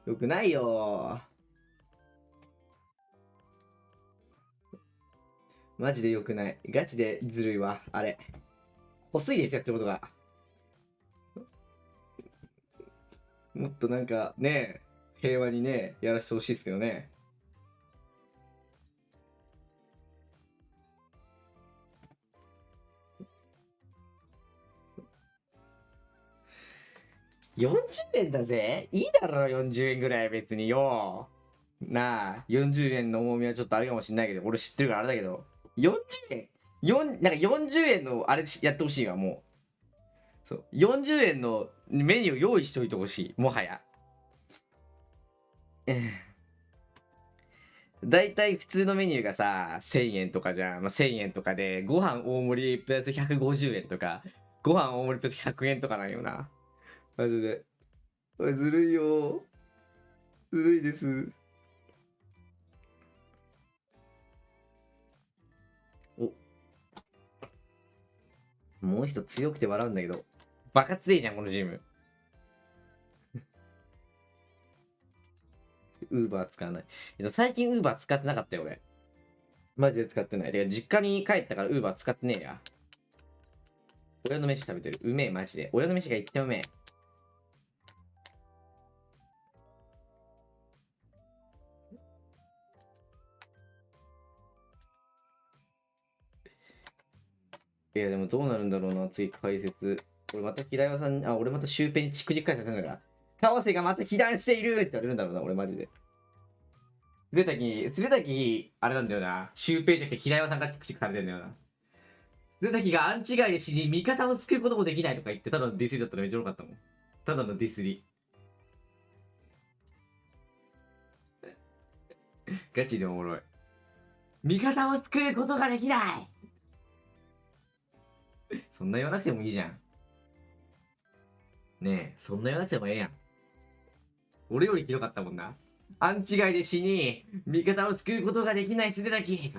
よくないよー。マジでよくない。ガチでずるいわ、あれ。細いです、やってることが。もっとなんかね、平和にね、やらせてほしいですけどね。40円だぜ。いいだろ、40円ぐらい別によ。なあ、40円の重みはちょっとあるかもしんないけど、俺知ってるからあれだけど、40円なんか40円のあれやってほしいわ、もう。そう。40円のメニュー用意しといてほしい、もはや。だいたい普通のメニューがさ、1000円とかじゃん。まあ、1000円とかで、ご飯大盛りプラス150円とか、ご飯大盛りプラス100円とかなんよな。マジで。ずるいよ。ずるいです。お。もう一つ強くて笑うんだけど。バカ強いじゃん、このチーム。ウーバー使わない。最近ウーバー使ってなかったよ、俺。マジで使ってない。てか、実家に帰ったからウーバー使ってねえや。親の飯食べてる。うめえ、マジで。親の飯が一番うめえ。いや、でもどうなるんだろうな、次解説。俺また平岩さん、俺またシュウペイにチクチク解説するんだから。川瀬がまた被弾しているって言われるんだろうな、俺マジで。すれたき、あれなんだよな。シュウペイじゃなくて平岩さんがチクチクされてんだよな。すれたきがアンチ外で死に味方を救うこともできないとか言って、ただのディスリだったらめっちゃ良かったもん。ただのディスリ。ガチでおもろい。味方を救うことができない。そんな言わなくてもいいじゃん。ねえ、そんな言わなくてもええやん。俺よりひどかったもんな。アンチ外で死に、味方を救うことができないすでだき。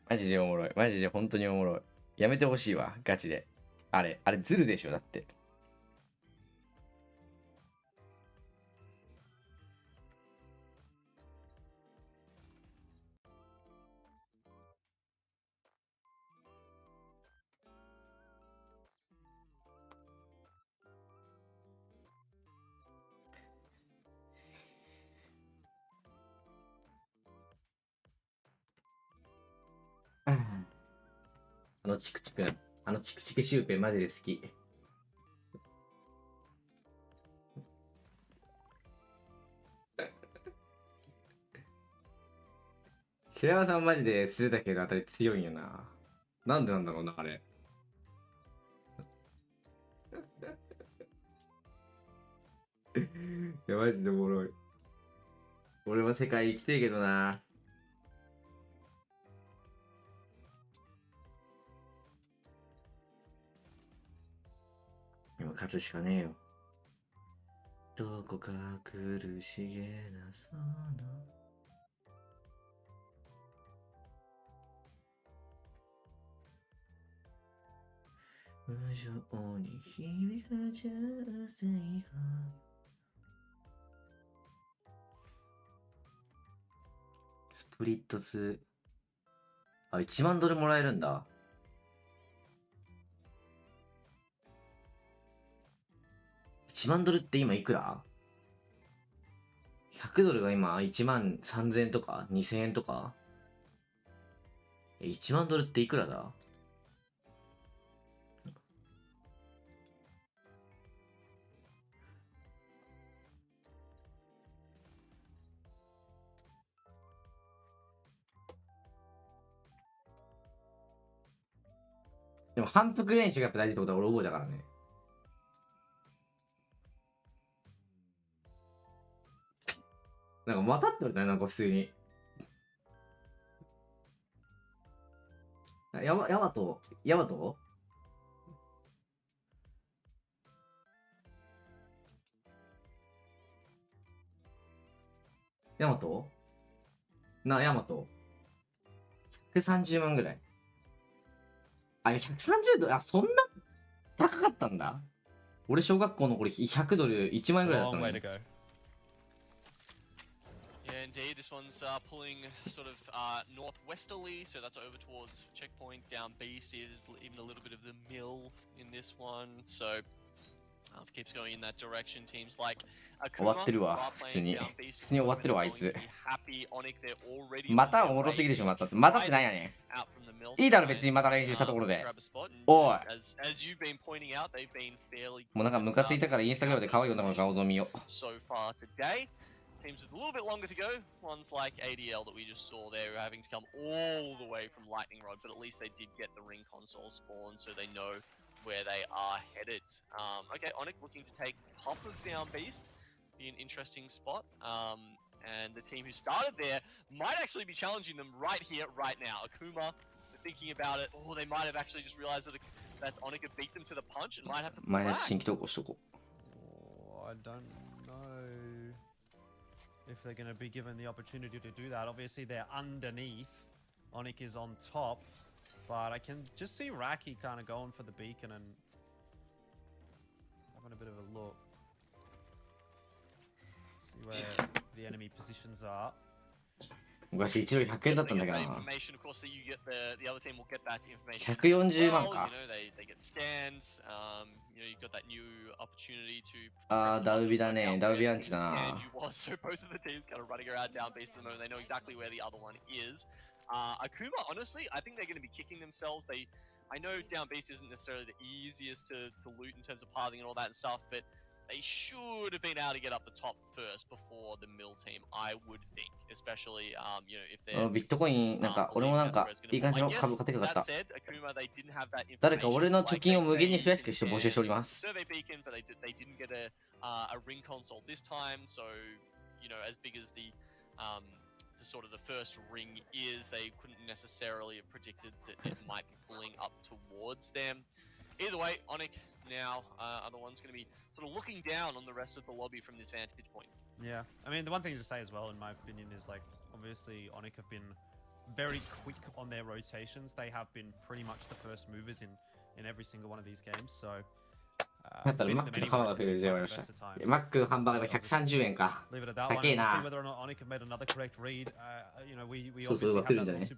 マジでおもろい。マジで本当におもろい。やめてほしいわ、ガチで。あれずるでしょ、だって。チクチクシュウペイマジで好き。平山さんマジで素だけどあたり強いんよな。なんでなんだろうな、あれ。いや、マジでおもろい。俺は世界生きてるけどな。今勝つしかねえよ。どこか苦しげなその無情に響かじゃせいか。スプリット2。あ、1万ドルもらえるんだ。1万ドルって今いくら ?100 ドルが今1万3000円とか2000円とか。1万ドルっていくらだ？でも反復練習がやっぱ大事ってことは俺覚えたからね。なんかまたって言われたね、なんか普通に。ヤマトヤマトな、ヤマト 130 万ぐらい。あ、130ドル、あ、そんな高かったんだ。俺小学校の頃100ドル1万円ぐらいだったの。Yeah, indeed. This one's pulling sort of northwesterly, so that's over towards checkpoint. Down beast is even a little bit of the mill in this one, so keeps going in that direction. Teams like 終わってるわ、普通に終わってるわ、あいつ。またおもろすぎでしょ、またってなんやねん。いいだろ、別にまた練習したところで。おい。もうなんかムカついたからインスタグラムで可愛い女の子の画像見よう。Teams with a little bit longer to go, ones like ADL that we just saw there, having to come all the way from Lightning Rod, but at least they did get the ring console spawn, so they know where they are headed. Okay, Onyx looking to take top of Down Beast, be an interesting spot, and the team who started there might actually be challenging them right here, right now. Akuma, thinking about it, oh, they might have actually just realized that Onyx have beat them to the punch and might have to pull back. I don't know if they're going to be given the opportunity to do that. Obviously, they're underneath. Onyx is on top. But I can just see Raki kind of going for the beacon and having a bit of a look. See where the enemy positions are. 昔1ドル100円だったんだけどな。140万か。あー、ダウビだね。ダウビアンチだな。Akuma, honestly, I think they're going to be kicking themselves. I know down base isn't necessarily the easiest to loot in terms of pathing and all that and stuff, but they should have been able to get up the top first before the mill team, I would think, especially you know if they're ビットコインなんか俺もなんかいい感じの株買ってくかった。誰か俺の貯金を無限に増やして人募集しております。Survey beacon, but they didn't get a ring console this time, so you know as big as the sort of the first ring is, they couldn't necessarily have predicted that it might be pulling up towards them. Either way, Onyx now are the ones going to be sort of looking down on the rest of the lobby from this vantage point. Yeah, I mean the one thing to say as well, in my opinion, is like obviously Onyx have been very quick on their rotations. They have been pretty much the first movers in every single one of these games. So だったらマックのハンバーガー食えるゼロありました。マックのハンバーガーが130円か。高えな。そうそう、わかるんじゃない？ Is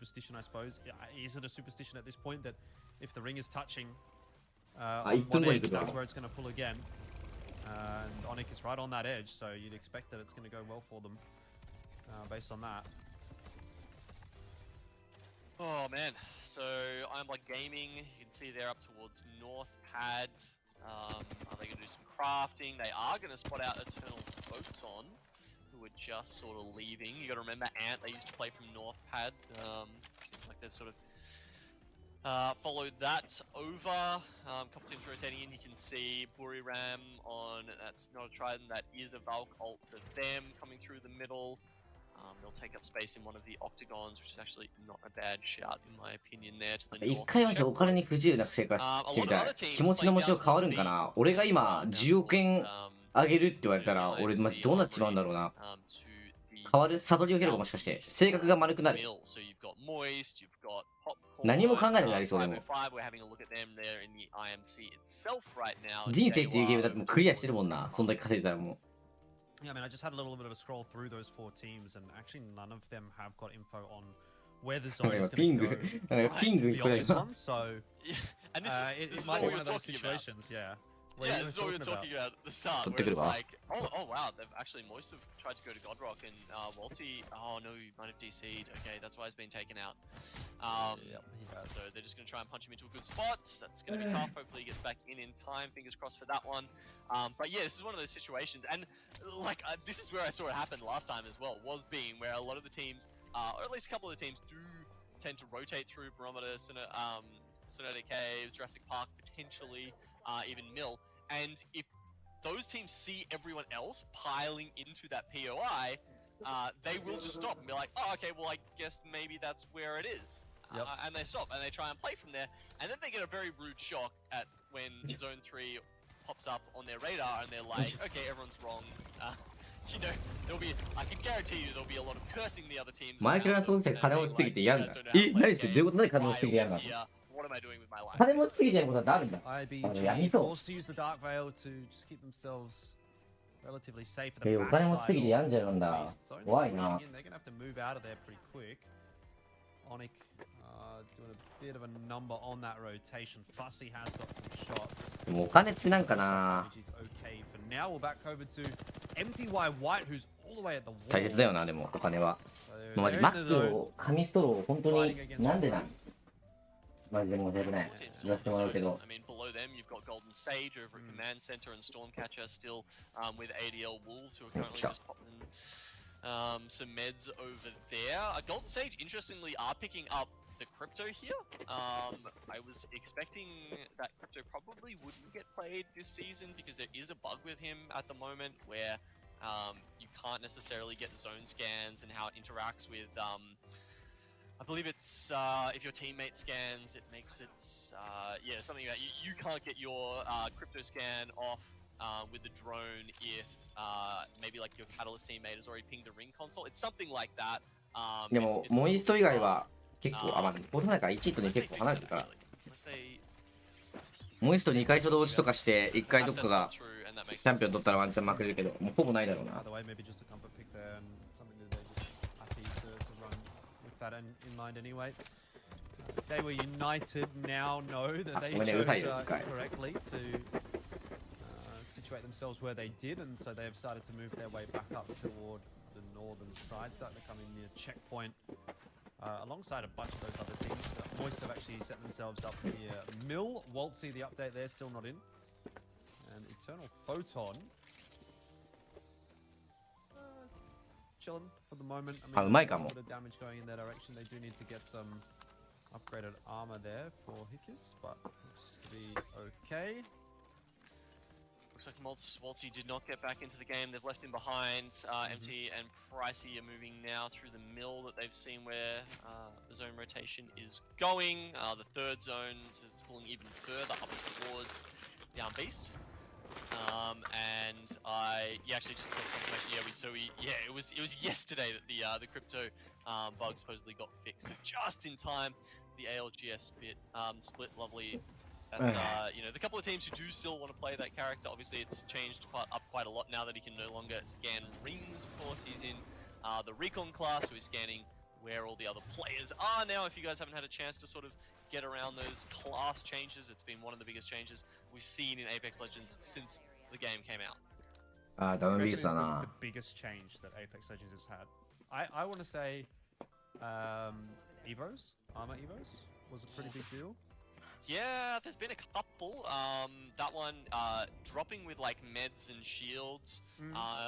it a superstition at this point that if the ring is touching 1分後に行く that's where it's going to pull again? And Onyx is right on that edge, so you'd expect that it's going to go well for them based on that. Oh man, so I'm like gaming. You can see they're up towards North Pad. Are they going to do some crafting? They are going to spot out Eternal Photon, who are just sort of leaving. You got to remember Ant. They used to play from North Pad. Seems like they've sort of followed that over. Couple teams rotating in. You can see Buriram on. That's not a Trident. That is a Valk ult for them coming through the middle. They'll take up space in one of the octagons, which is actually not a bad shout in my opinion there to the north. 一回はお金に不自由なく生活してみたい。気持ちの持ちよう変わるんかな。俺が今10億円あげるって言われたら、俺マジどうなっちまうんだろうな。変わる？悟りを受けるかもしかして。性格が丸くなる。何も考えなくなりそうでも。人生っていうゲームだってもうクリアしてるもんな。そんだけ稼いだらもう。Yeah, I mean, I just had a little bit of a scroll through those 4 teams, and actually none of them have got info on where the zone is going to go beyond this one, so yeah, and it might be one of those situations, yeah. Yeah, this is what we were talking about at the start, where it's like, oh wow, they've actually, most have tried to go to Godrock, and Walty, oh no, he might have DC'd, okay, that's why he's been taken out. Yep, he has. So they're just going to try and punch him into a good spot. That's going to be tough, hopefully he gets back in time, fingers crossed for that one. But yeah, this is one of those situations, and like, this is where I saw it happen last time as well, was being where a lot of the teams, or at least a couple of the teams do tend to rotate through Barometer, Sonata Caves, Jurassic Park, potentially even Mill. And if those teams see everyone else piling into that POI, they will just stop and be like, oh, okay, well, I guess maybe that's where it is. Yep. And they stop and they try and play from there. And then they get a very rude shock at when Zone 3 pops up on their radar and they're like, okay, everyone's wrong. You know, there'll be, I can guarantee you there'll be a lot of cursing the other teams. 前からそうして金持ちすぎて嫌んだ。何してどういうことで金持ちすぎて嫌んだ。What am I doing with my life? 金持ちすぎてやることってあるんだ。IBG forced to use the Dark Veil to just keep themselves relatively safe at the backside. お金持ちすぎてやんじゃうんだ。怖いな。They're going to have to move out of there pretty quick. Onic doing a bit of a number on that rotation. Fussy has got some shots. でもお金ってなんかな。Okay for now. We'll back over to MTY White, who's all the way at the wall. 大切だよな、でもお金は。マジマックを紙ストロー本当になんでなんマジで申し訳ない。言わせてもらうけど。I mean, below them, you've got Golden Sage over at Command Center and Stormcatcher still with ADL Wolves, who are currently just popping some meds over there. Golden Sage, interestingly, are picking up the Crypto here. I was expecting that Crypto probably wouldn't get played this season because there is a bug with him at the moment where you can't necessarily get zone scans and how it interacts with I believe it's if your teammate scans, it makes it yeah, something that you can't get your crypto scan off with the drone if maybe like your Catalyst teammate has already pinged the ring console. It's something like that. でもモイスト以外は結構まあボルなんか1位と2結構離れてるから。モイスト2回初動打ちとかして1回どっかがチャンピオン取ったらワンチャンまくれるけど、もうほぼないだろうな。That in mind anyway. They were united now know that they chose correctly to situate themselves where they did, and so they have started to move their way back up toward the northern side, starting to come in near checkpoint alongside a bunch of those other teams. Moist have actually set themselves up near Mill. Waltzy, the update there, still not in. And Eternal Photon chilling for the moment. I mean, a bit of damage going in their direction. They do need to get some upgraded armor there for Hickers, but looks to be okay. Looks like Waltzy did not get back into the game. They've left him behind. MT and Pricey are moving now through the mill that they've seen where the zone rotation is going. The third zone is pulling even further up towards Down Beast. And yeah, actually just got confirmation. Yeah, it was yesterday that the crypto bug supposedly got fixed. So just in time, the ALGS split lovely. That's you know, the couple of teams who do still want to play that character. Obviously, it's changed quite a lot now that he can no longer scan rings. Of course, he's in the recon class, so he's scanning where all the other players are now. If you guys haven't had a chance to sort of get around those class changes, it's been one of the biggest changes we've seen in Apex Legends since the game came out. The biggest change that Apex Legends has had. I want to say Evos, armor Evos was a pretty big deal. Yeah, there's been a couple. That one, dropping with like meds and shields.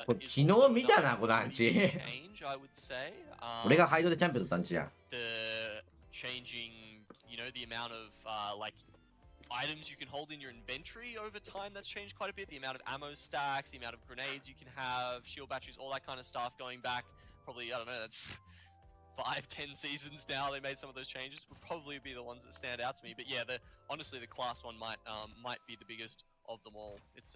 昨日見たなこのアンチ。 change, I would say. 俺がハイドでチャンピオンだったんちや。 The changing, you know, the amount of like items you can hold in your inventory over time, that's changed quite a bit. The amount of ammo stacks, the amount of grenades you can have, shield batteries, all that kind of stuff going back. Probably, I don't know, that's 5-10 seasons now. They made some of those changes. Would probably be the ones that stand out to me. But yeah, honestly, the class one might be the biggest of them all. It's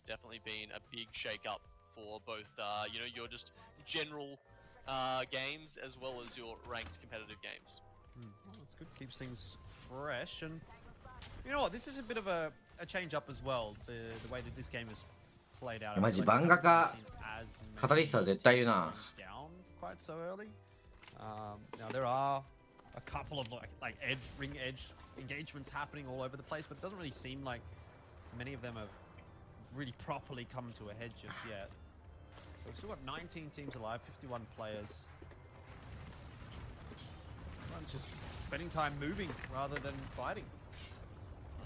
definitely been a big shake-up for both, you know, your just general games as well as your ranked competitive games. Well, that's good. Keeps things fresh. And you know what? This is a bit of a change up as well. The way that this game is played out. マジ漫画家カタリストは絶対いるな。 Down quite so early. Now there are a couple of like ring edge engagements happening all over the place, but it doesn't really seem like many of them have really properly come to a head just yet. So we've still got 19 teams alive, 51 players. Everyone's just spending time moving rather than fighting.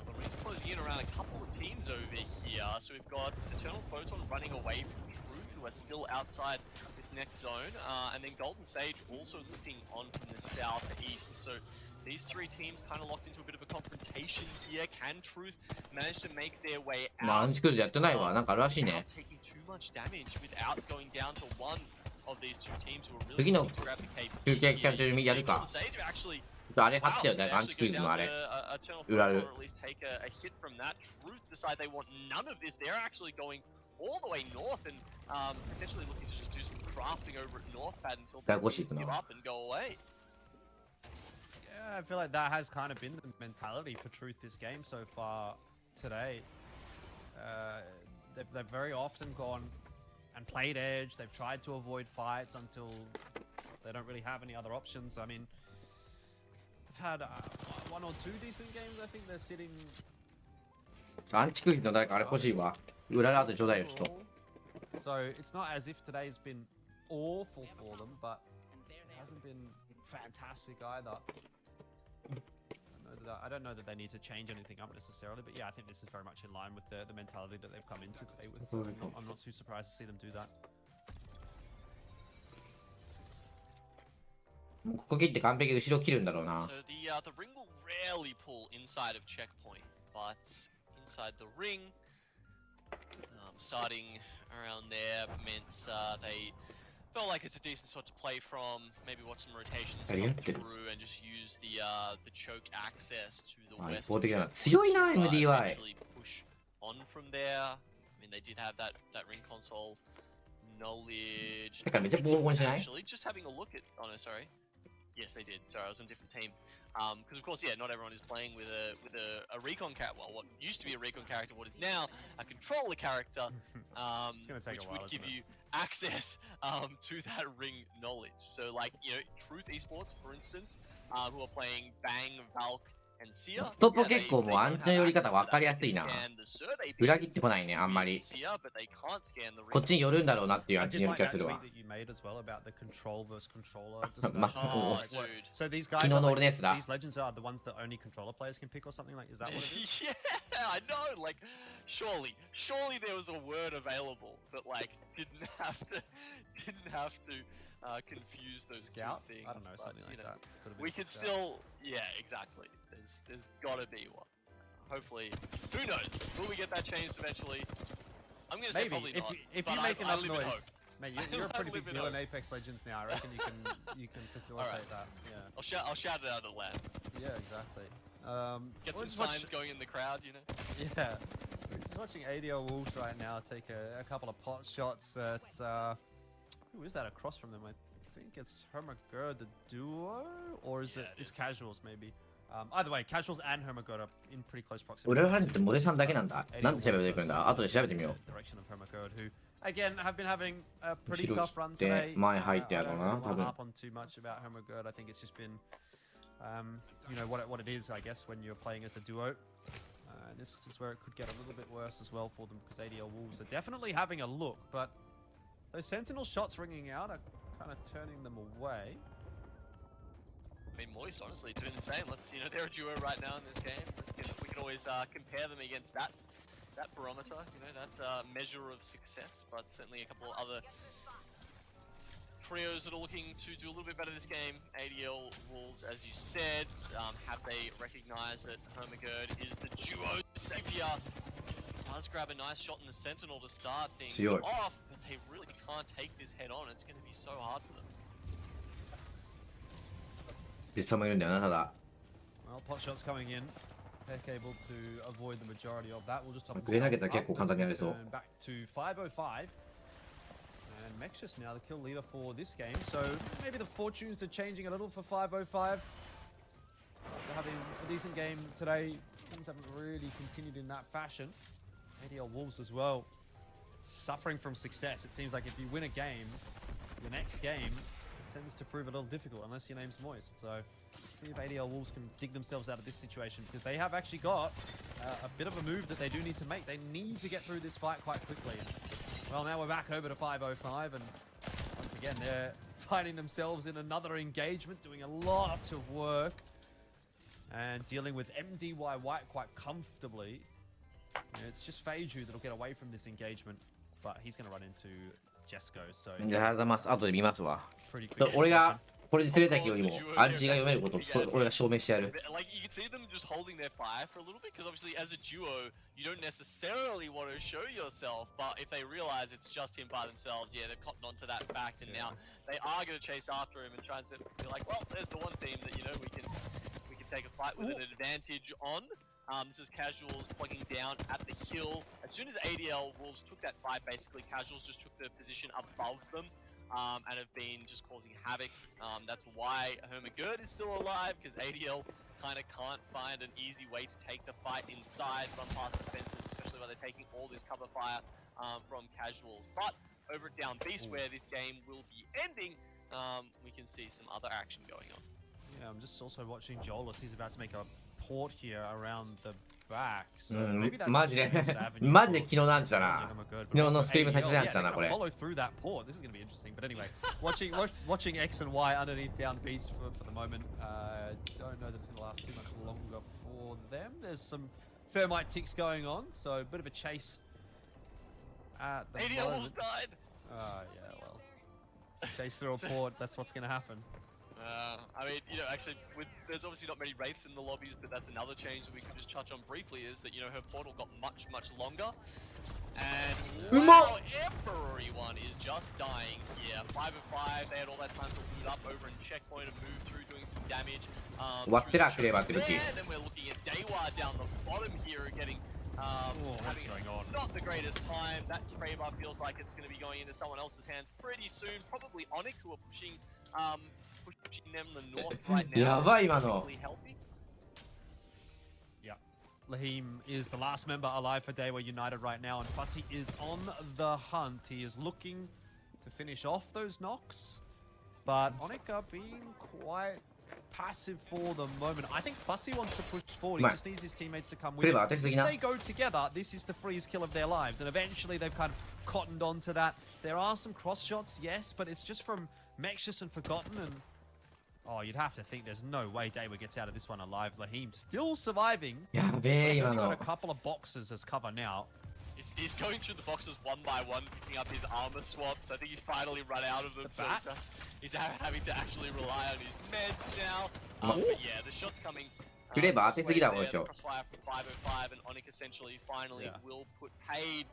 The ring's closing in around a couple of teams over here. So we've got Eternal Photon running away from Truth, who are still outside this next zone. And then Golden Sage also looking on from the southeast. So these three teams kind of locked into a bit of a confrontation here. Can Truth manage to make their way out? まあアンチクルやってないわ。なんかあるらしいね。 Taking too much damage without going down to one of these two teams who are really 次の looking to grab the cape. 休憩期間中にやるか。 Sage actually あれ貼ってよね、アンチクルのあれ。裏る。 take a hit from that. Truth decide they want none of this. They're actually going all the way north and potentially looking to just do some crafting over at Northpad until they give up and go away. Yeah, I feel like that has kind of been the mentality for Truth this game so far today. They've very often gone and played edge. They've tried to avoid fights until they don't really have any other options. I mean, they've had one or two decent games. I think they're sitting. アンチクルの誰かあれ欲しいわ。裏ラートちょうだいよ、ちょっと。 So it's not as if today's been awful for them, but it hasn't been fantastic either. I don't know that they need to change anything up necessarily, but yeah, I think this is very much in line with the mentality that they've come into today with. So I'm not too surprised to see them do that. もうここ切って完璧後ろ切るんだろうな。 So the ring will rarely pull inside of checkpoint, but inside the ring, starting around there meant they felt like it's a decent spot to play from. Maybe watch some rotations come through and just use the choke access to the west. 一方的だな。強いな MDY。 Actually push on from there. I mean, they did have that ring console knowledge. だからめっちゃボコボコにしない？ Actually, just having a look at. Oh no, sorry. Yes, they did. Sorry, I was on a different team. Because of course, yeah, not everyone is playing with a recon character. Well, what used to be a recon character, what is now a controller character, which would give you access to that ring knowledge. So, like, you know, Truth Esports, for instance, who are playing Bang, Valk, and CR. ストップ結構もうアンチの寄り方分かりやすいな。裏切ってこないね、あんまり。こっちに寄るんだろうなっていうアンチの寄り方するわ。まあ、昨日の俺のやつだ。These legends are the ones that only controller players can pick or something like. Is that what it is? Yeah, I know. Like, surely there was a word available that like didn't have to confuse those Scout? two things. I don't know, but, something like that. We could still, yeah, exactly. There's gotta be one. Hopefully, who knows? Will we get that changed eventually? I'm gonna say probably not. If you make enough noise, mate, you're a pretty big deal in Apex Legends now. I reckon you can facilitate that. Yeah. I'll shout it out at LAN. Yeah, exactly. Get some signs going in the crowd, you know. Yeah. We're just watching ADL Wolves right now take a couple of pot shots at who is that across from them? I think it's Hermagerd the duo, or is it's Casuals maybe. Either way, Casuals and Hermagerd are in pretty close proximity. 俺らってモデさんだけなんだ。なんで調べてくるんだ。後で調べてみよう。 Direction of Hermagerd, who again have been having a pretty tough run today. 前入ってやろうな、多分。 Up on too much about Hermagerd. I think it's just been, you know what it is, I guess, when you're playing as a duo. This is where it could get a little bit worse as well for them because ADL Wolves are definitely having a look, but those Sentinel shots ringing out are kind of turning them away. I mean, Moist, honestly, doing the same. Let's, they're a duo right now in this game. We can always compare them against that barometer, that measure of success. But certainly a couple of other trios that are looking to do a little bit better this game. ADL Wolves, as you said, have they recognized that Hermagerd is the duo savior? Does grab a nice shot in the Sentinel to start things off, but they really can't take this head on. It's going to be so hard for them. Well, pot shots coming in. Peck able to avoid the majority of that. We'll just turn back to 505. And Mexus now the kill leader for this game. So maybe the fortunes are changing a little for 505. They're having a decent game today. Things haven't really continued in that fashion. ADL Wolves as well, suffering from success. It seems like if you win a game, the next game tends to prove a little difficult unless your name's Moist. So see if ADL Wolves can dig themselves out of this situation, because they have actually got a bit of a move that they do need to make. They need to get through this fight quite quickly. Well, now we're back over to 505, and once again they're finding themselves in another engagement, doing a lot of work and dealing with MDY White quite comfortably. It's just Feiju that'll get away from this engagement, but he's going to run into Jesco. So 後で見ますわ。俺がこれで釣れた時よりもアンチが読めることを俺が証明してやる。Like you can see them just holding their fire for a little bit, because obviously as a duo you don't necessarily want to show yourself, but if they realize it's just him by themselves, yeah, they've cottoned onto that fact, and now they are going to chase after him and try and be like, well, there's the one team that we can take a fight with an advantage on. This is Casuals plugging down at the hill. As soon as ADL Wolves took that fight, basically Casuals just took the position above them and have been just causing havoc. That's why Hermagerd is still alive, because ADL kind of can't find an easy way to take the fight inside, run past defenses, especially when they're taking all this cover fire from Casuals. But over at Down Beast, where this game will be ending, we can see some other action going on. Yeah, I'm just also watching Joelus. He's about to make a port here around the back. So maybe that's マジで昨日なんちゃな。昨日のストリーム先でなんちゃなこれ。Follow through that port. This is going to be interesting. But anyway, watching X and Y underneath Down Beast for the moment. Don't know that it's going to last too much longer for them. There's some Thermite ticks going on, so a bit of a chase at the moment. ADL almost died. Yeah, well, chase through a port. That's what's going to happen. I mean, actually, there's obviously not many Wraiths in the lobbies, but that's another change that we can just touch on briefly, is that, her portal got much, much longer. And wow, everyone is just dying here. 505, they had all that time to loot up over in checkpoint and move through, doing some damage. Then we're looking at Dewa down the bottom here, getting what's going on? Not the greatest time. That trade bar feels like it's going to be going into someone else's hands pretty soon. Probably Onyx, who are pushing them the north right now. Healthy. Yeah. Lahim is the last member alive for Dewa United right now, and Fussy is on the hunt. He is looking to finish off those knocks, but Onyx are being quite passive for the moment. I think Fussy wants to push forward. He just needs his teammates to come with him. If they go together, this is the freeze kill of their lives, and eventually they've kind of cottoned onto that. There are some cross shots, yes, but it's just from Mexus and Forgotten, and oh, you'd have to think there's no way Dewa gets out of this one alive. Lahim still surviving. He's only got a couple of boxes as cover now. He's going through the boxes one by one, picking up his armor swaps. I think he's finally run out of them, so he's having to actually rely on his meds now. But yeah, the shot's coming. Crossfire from 505, and Onyx essentially finally will put paid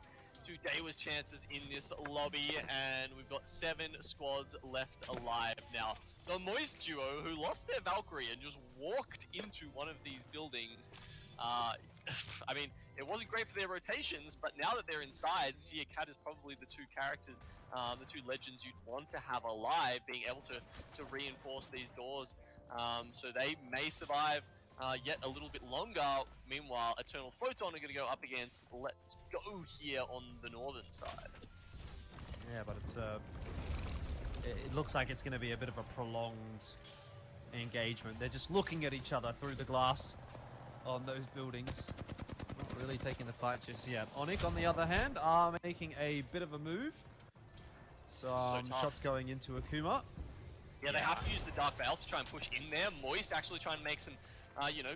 to Dewa's chances in this lobby, and we've got 7 squads left alive now. The Moist duo, who lost their Valkyrie and just walked into one of these buildings, I mean, it wasn't great for their rotations, but now that they're inside, CR is probably the two characters, the two legends you'd want to have alive, being able to reinforce these doors. So they may survive yet a little bit longer. Meanwhile, Eternal Photon are going to go up against Let's Go here on the northern side. Yeah, but it looks like it's going to be a bit of a prolonged engagement. They're just looking at each other through the glass on those buildings. Not really taking the fight just yet. Onyx, on the other hand, are making a bit of a move. Some shots going into Akuma. Yeah, they have to use the Dark Veil to try and push in there. Moist actually trying to make some, you know,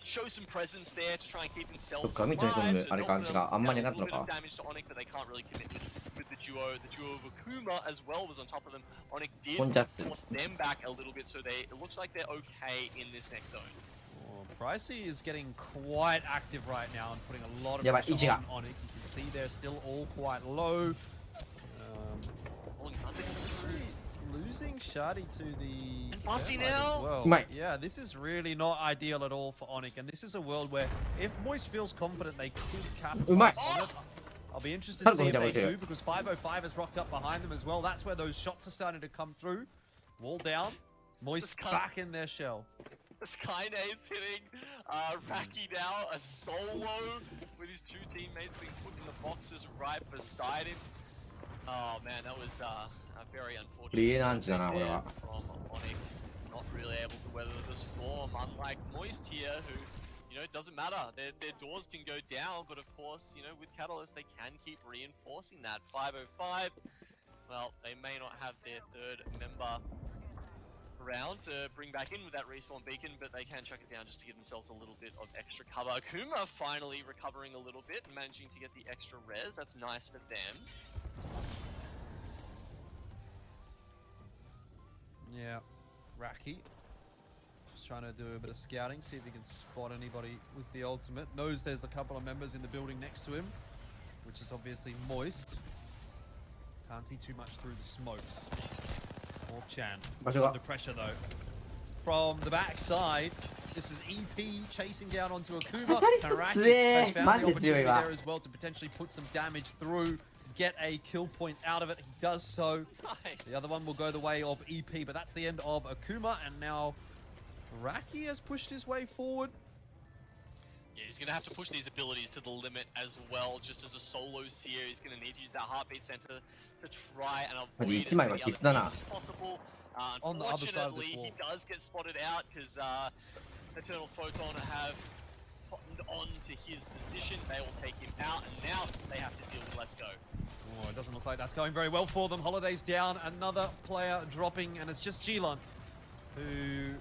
show some presence there to try and keep themselves alive. So not a little bit of damage to Onyx, but they can't really commit with the duo. The duo of Akuma as well was on top of them. Onyx did force them back a little bit, so it looks like they're okay in this next zone. Pricey is getting quite active right now and putting a lot of pressure on Onyx. You can see they're still all quite low. Losing Shadi to the and Fussy now. Well. Yeah, this is really not ideal at all for Onyx, and this is a world where if Moist feels confident, they could capitalize on it. I'll be interested to see if they do, because 505 has rocked up behind them as well. That's where those shots are starting to come through. Wall down, Moist back in their shell. The Skynade's hitting Raki now, a solo with his two teammates being put in the boxes right beside him. Oh man, that was a very unfortunate from Onyx. Not really able to weather the storm, unlike Moist here, who, you know, it doesn't matter. Their doors can go down, but of course, you know, with Catalyst, they can keep reinforcing that. 505, well, they may not have their third member around to bring back in with that respawn beacon, but they can chuck it down just to give themselves a little bit of extra cover. Akuma finally recovering a little bit and managing to get the extra res. That's nice for them. Yeah, Raki just trying to do a bit of scouting, see if he can spot anybody with the ultimate. Knows there's a couple of members in the building next to him, which is obviously Moist. Can't see too much through the smokes. Or Chan under pressure though. From the backside, this is EP chasing down onto Akuma. And Raki has found the opportunity there as well to potentially put some damage through, get a kill point out of it. He does so. Nice. The other one will go the way of EP, but that's the end of Akuma, and now Raki has pushed his way forward. Yeah, he's going to have to push these abilities to the limit as well. Just as a solo seer, he's going to need to use that heartbeat center to try and avoid as many other things as possible. Unfortunately, he does get spotted out because Eternal Photon have cottoned on to his position. They will take him out, and now they have to deal with Let's Go. Oh, it doesn't look like that's going very well for them. Holiday's down, another player dropping, and it's just Gilon who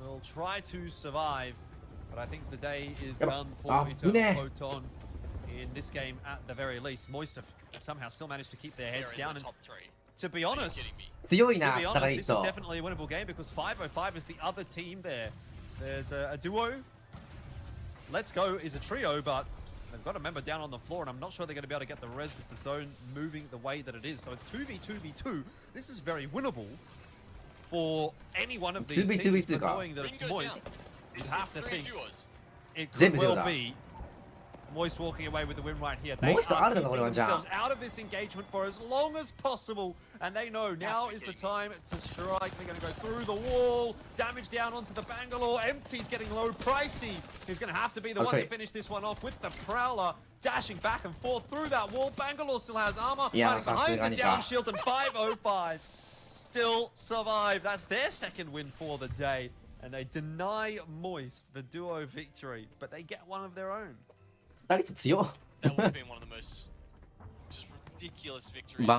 will try to survive. But I think the day is done for Eternal Photon in this game at the very least. Moist have somehow still managed to keep their heads down. The top three. To be honest, this is definitely a winnable game because 505 is the other team there. There's a duo. Let's Go is a trio, but they've got a member down on the floor, and I'm not sure they're going to be able to get the res with the zone moving the way that it is. So it's 2v2v2. This is very winnable for any one of these teams, but knowing that it's Moist, you have to think it could well be Moist walking away with the win right here. They are keeping themselves out of this engagement for as long as possible, and they know now is the time to strike. They're going to go through the wall, damage down onto the Bangalore. Empty's getting low. Pricey is going to have to be the one to finish this one off with the Prowler dashing back and forth through that wall. Bangalore still has armor, hiding behind the down shields, and 505 still survive. That's their second win for the day, and they deny Moist the duo victory, but they get one of their own. That would have been one of the most just ridiculous victories for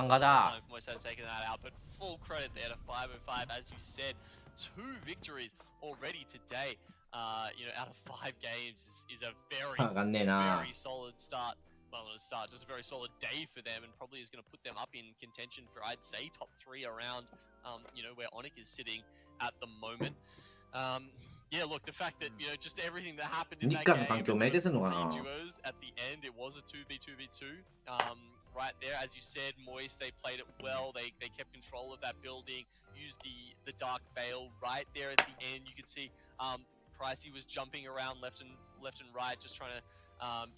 Moist had taken that out, but full credit there to 505. As you said, 2 victories already today. You know, out of 5 games is a very solid start. Well, not a start, just a very solid day for them, and probably is going to put them up in contention for, I'd say, top 3 around, you know, where Onyx is sitting at the moment. Yeah, look, the fact that, you know, just everything that happened in that game, duos at the end, it was a 2v2v2. Right there, as you said, Moist, they played it well. They kept control of that building, used the Dark Veil right there at the end. You could see Pricey was jumping around left and right, just trying to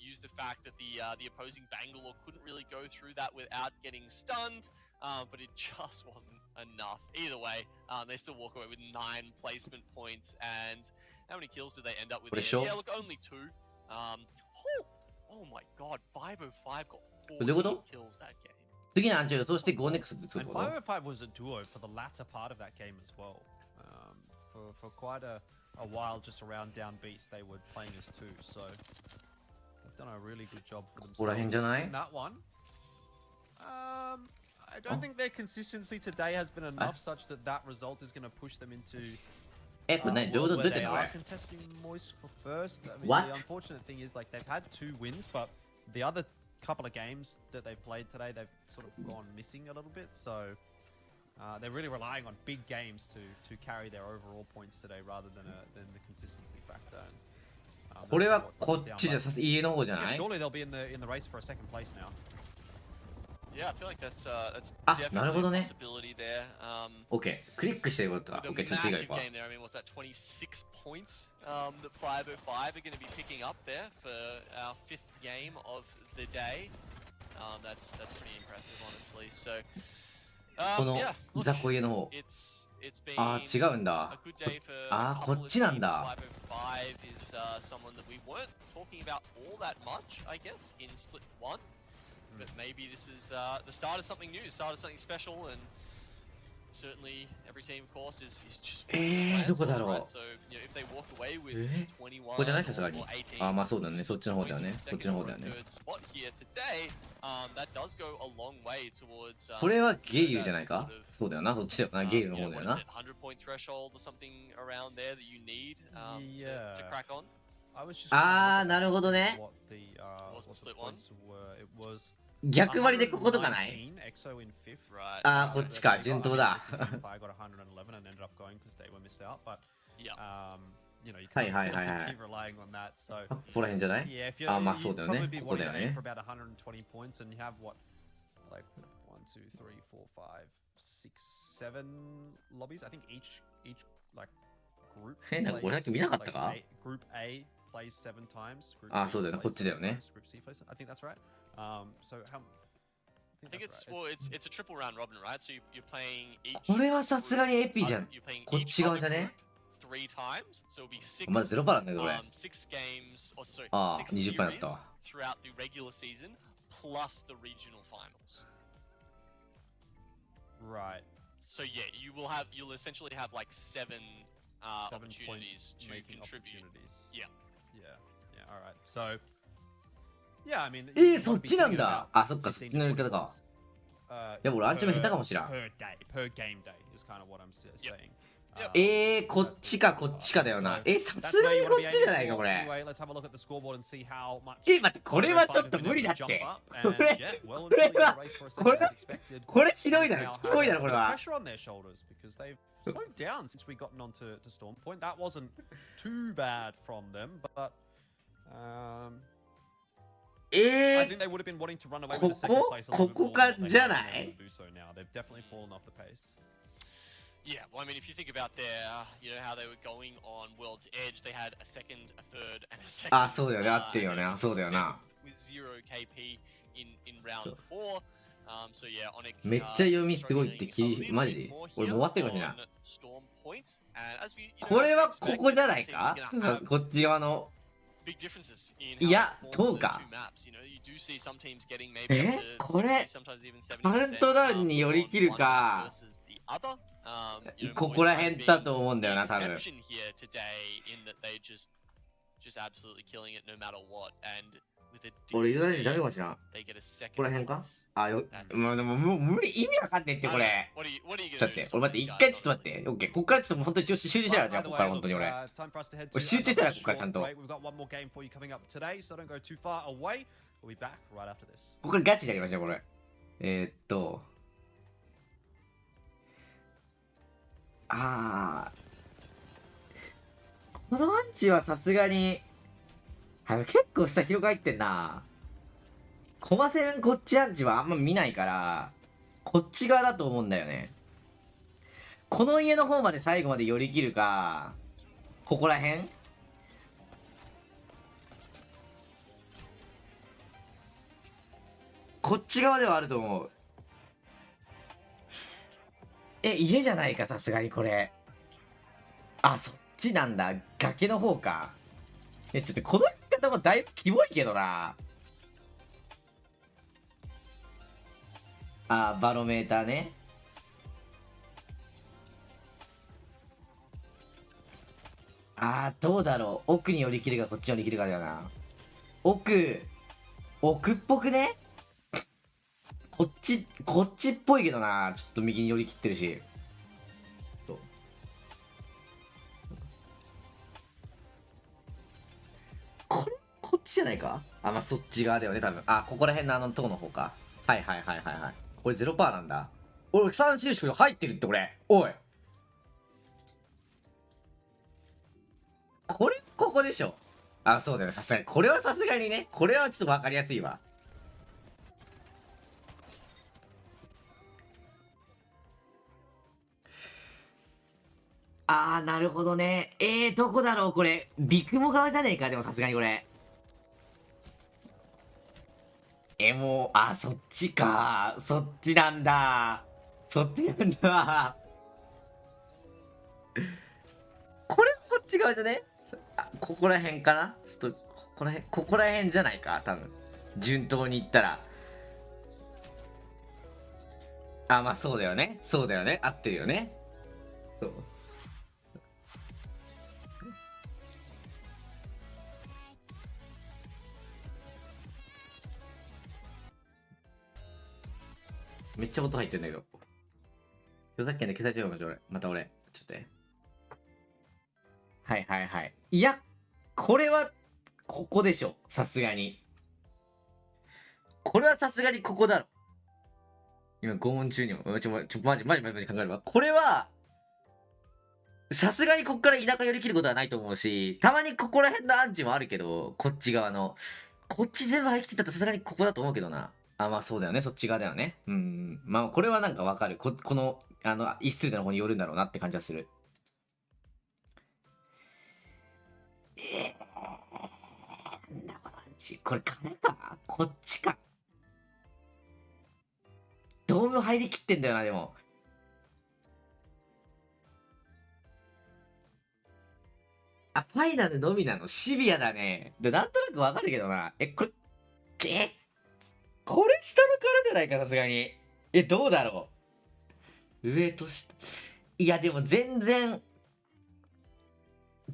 use the fact that the opposing Bangalore couldn't really go through that without getting stunned. But it just wasn't enough. Either way, they still walk away with 9 placement points. And how many kills did they end up with? Yeah, look, only 2. Oh my god, 505 got 14 kills that game. And 505 was a duo for the latter part of that game as well. For quite a while, just around down beats, they were playing as 2. So they've done a really good job for themselves in that one. I don't think their consistency today has been enough such that that result is going to push them into. これ何どうやってんのこれ contesting Moist for first. I mean, What? the unfortunate thing is like they've had 2 wins, but the other couple of games that they've played today, they've sort of gone missing a little bit. So they're really relying on big games to carry their overall points today rather than the consistency factor. これはこっちじゃさす家の方じゃない Surely they'll be in the race for a second place now. Yeah, I feel like that's なるほ definitely ど a ね possibility there. OK クリックしてることだ With a OK ちょっと次がい massive こう game there. I mean, what's that? 26 points that 505 are going to be picking up there for our 5th game of the day. That's pretty impressive, honestly. So, この yeah, look, 雑魚家の方 it's been 違うんだ a good day for こっちなんだ 505 is someone that we weren't talking about all that much, I guess, in split 1. But maybe this is the start of something new, start of something special, and certainly every team, of course, is just どこだろう right? So, you know, if they walk away with 21ここじゃないさすが or に 18, まあそうだねそっちの方だよね points こっ in ちの second 方 or だよね third spot here today, that does go a long way towards これはゲイルじゃないかそうだよなそっちだよなゲイルの you 方 know, だよ what is な it, 100-point threshold or something around there that you need to crack on. I was just なるほどね what the split one? points were. It was 逆張りでこことかない EXO in 5th. Right. こっちか They got 順当だ 165, got 111 and ended up going because they were missed out. But Yeah. you know, you Hi, can't hi, hi, hi. keep relying on that. So ここら辺じゃない yeah, if you're, まあ you'd そうだよね probably be ここだ wanting よ to aim ね for about 120 points, and you have what, like 1, 2, 3, 4, 5, 6, 7 lobbies. I think each like group. なんか俺だけ見なかったか Group A plays 7 times. Group そうだよね B こっちだよね plays 7 times, Group C plays. I think that's right. So how? I think it's it's a triple round robin, right? So you're playing each. これはさすがにエピじゃん You're playing こっ each ち側じゃ other ね group 3 times, so it'll be 6. まだゼロパーなんだけど俺 6 games or sorry, 6 20パーだっ series たわ throughout the regular season plus the regional finals. Right. So yeah, you'll essentially have like 7 opportunities to making contribute. opportunities. Yeah. Yeah. All right. So. Yeah, I mean. そっちなんだそっかそっちのやり方かいや俺アンチョメ下手かもしらん Per game day is kind of what I'm saying. こっちかこっちかだよなさすがにこっちじゃないかこれ待ってこれはちょっと無理だってこれひどいだろひどいだろこれは slowed down since we gotten onto Storm Point. That wasn't too bad from them, but I think they would have been wanting to run away with the second place a little bit more. ここかじゃない do so now. They've definitely fallen off the pace. Yeah, well, I mean, if you think about you know, how they were going on World's Edge, they had a second, a third, and a second. そうだよね合ってるよねそうだよな With 0 KP in round 4. So yeah, Onyx. めっちゃ読みすごいってマジで俺もう終わってるかもしれない Storm points, and as we, you know, これはここじゃないかこっち側の big differences in いや how they ど perform う those か two maps. You know, you do see some teams getting maybe up to これ 60, sometimes even 70%. カウントダウンに寄り切るか versus the other. You know, ここら辺だと思うんだよな多 the 分 exception here today in that they just absolutely killing it no matter what, and with a 俺ユダヤ人ダメ DC, かもしれん they get a second ここら辺か place. まあでももう無理意味わかんねえってこれ What are you ちょっ gonna と do? 待って俺待って一回ちょっと待ってオッケーこっからちょっと本当に集中したらじゃあこっから本当に俺 time for us to head 俺 to 集中したら another こっからちゃんと short break. We've got one more game for you coming up today, so don't go too far away. We'll be back right after this. ここからガチでやりましょうこれこのアンチはさすがに結構下広く入ってんなコマセブンこっちアンチはあんま見ないからこっち側だと思うんだよねこの家の方まで最後まで寄り切るかここら辺こっち側ではあると思う家じゃないかさすがにこれそっちなんだ崖の方かちょっとこの言い方もだいぶキモいけどなバロメーターねどうだろう奥に寄り切るかこっちに寄り切るかだよな奥っぽくねこっちっぽいけどな。ちょっと右に寄り切ってるし。こっちじゃないか。あ、まあ、そっち側だよね、多分。あ、ここら辺のとこの方か。はいはいはいはいはい。これ 0% なんだ。おい、3印入ってるってこれ。おい。ここでしょ。あ、そうだよ。さすがに。これはさすがにね。これはちょっとわかりやすいわ。あー、なるほどね。どこだろうこれ。ビクモ側じゃねえか。でもさすがにこれ。もう、あ、そっちか。そっちなんだ。そっちなんだ。これこっち側じゃね？あ、ここら辺かな？ここら辺じゃないか、多分。順当に言ったら。あ、まあそうだよね。そうだよね。合ってるよね。そう。めっちゃ音入ってんだけど。著作権で消されちゃうかもしれない。また俺。ちょっとね。はいはいはい。いや、これは、ここでしょ。さすがに。これはさすがにここだろ。今、拷問中にも。マジ考えれば。これは、さすがにこっから田舎寄り切ることはないと思うし、たまにここら辺のアンチもあるけど、こっち側の。こっち全部入ってたらさすがにここだと思うけどな。あ、まあそうだよね。そっち側だよね。うん。まあこれはなんかわかる。この、一数での方によるんだろうなって感じはする。なんだこのアンチ。これ金か？こっちか。ドーム入りきってんだよな、でも。あ、ファイナルのみなの？シビアだね。で、なんとなくわかるけどな。これ下のからじゃないか、さすがに。どうだろう。上と下。いや、でも全然、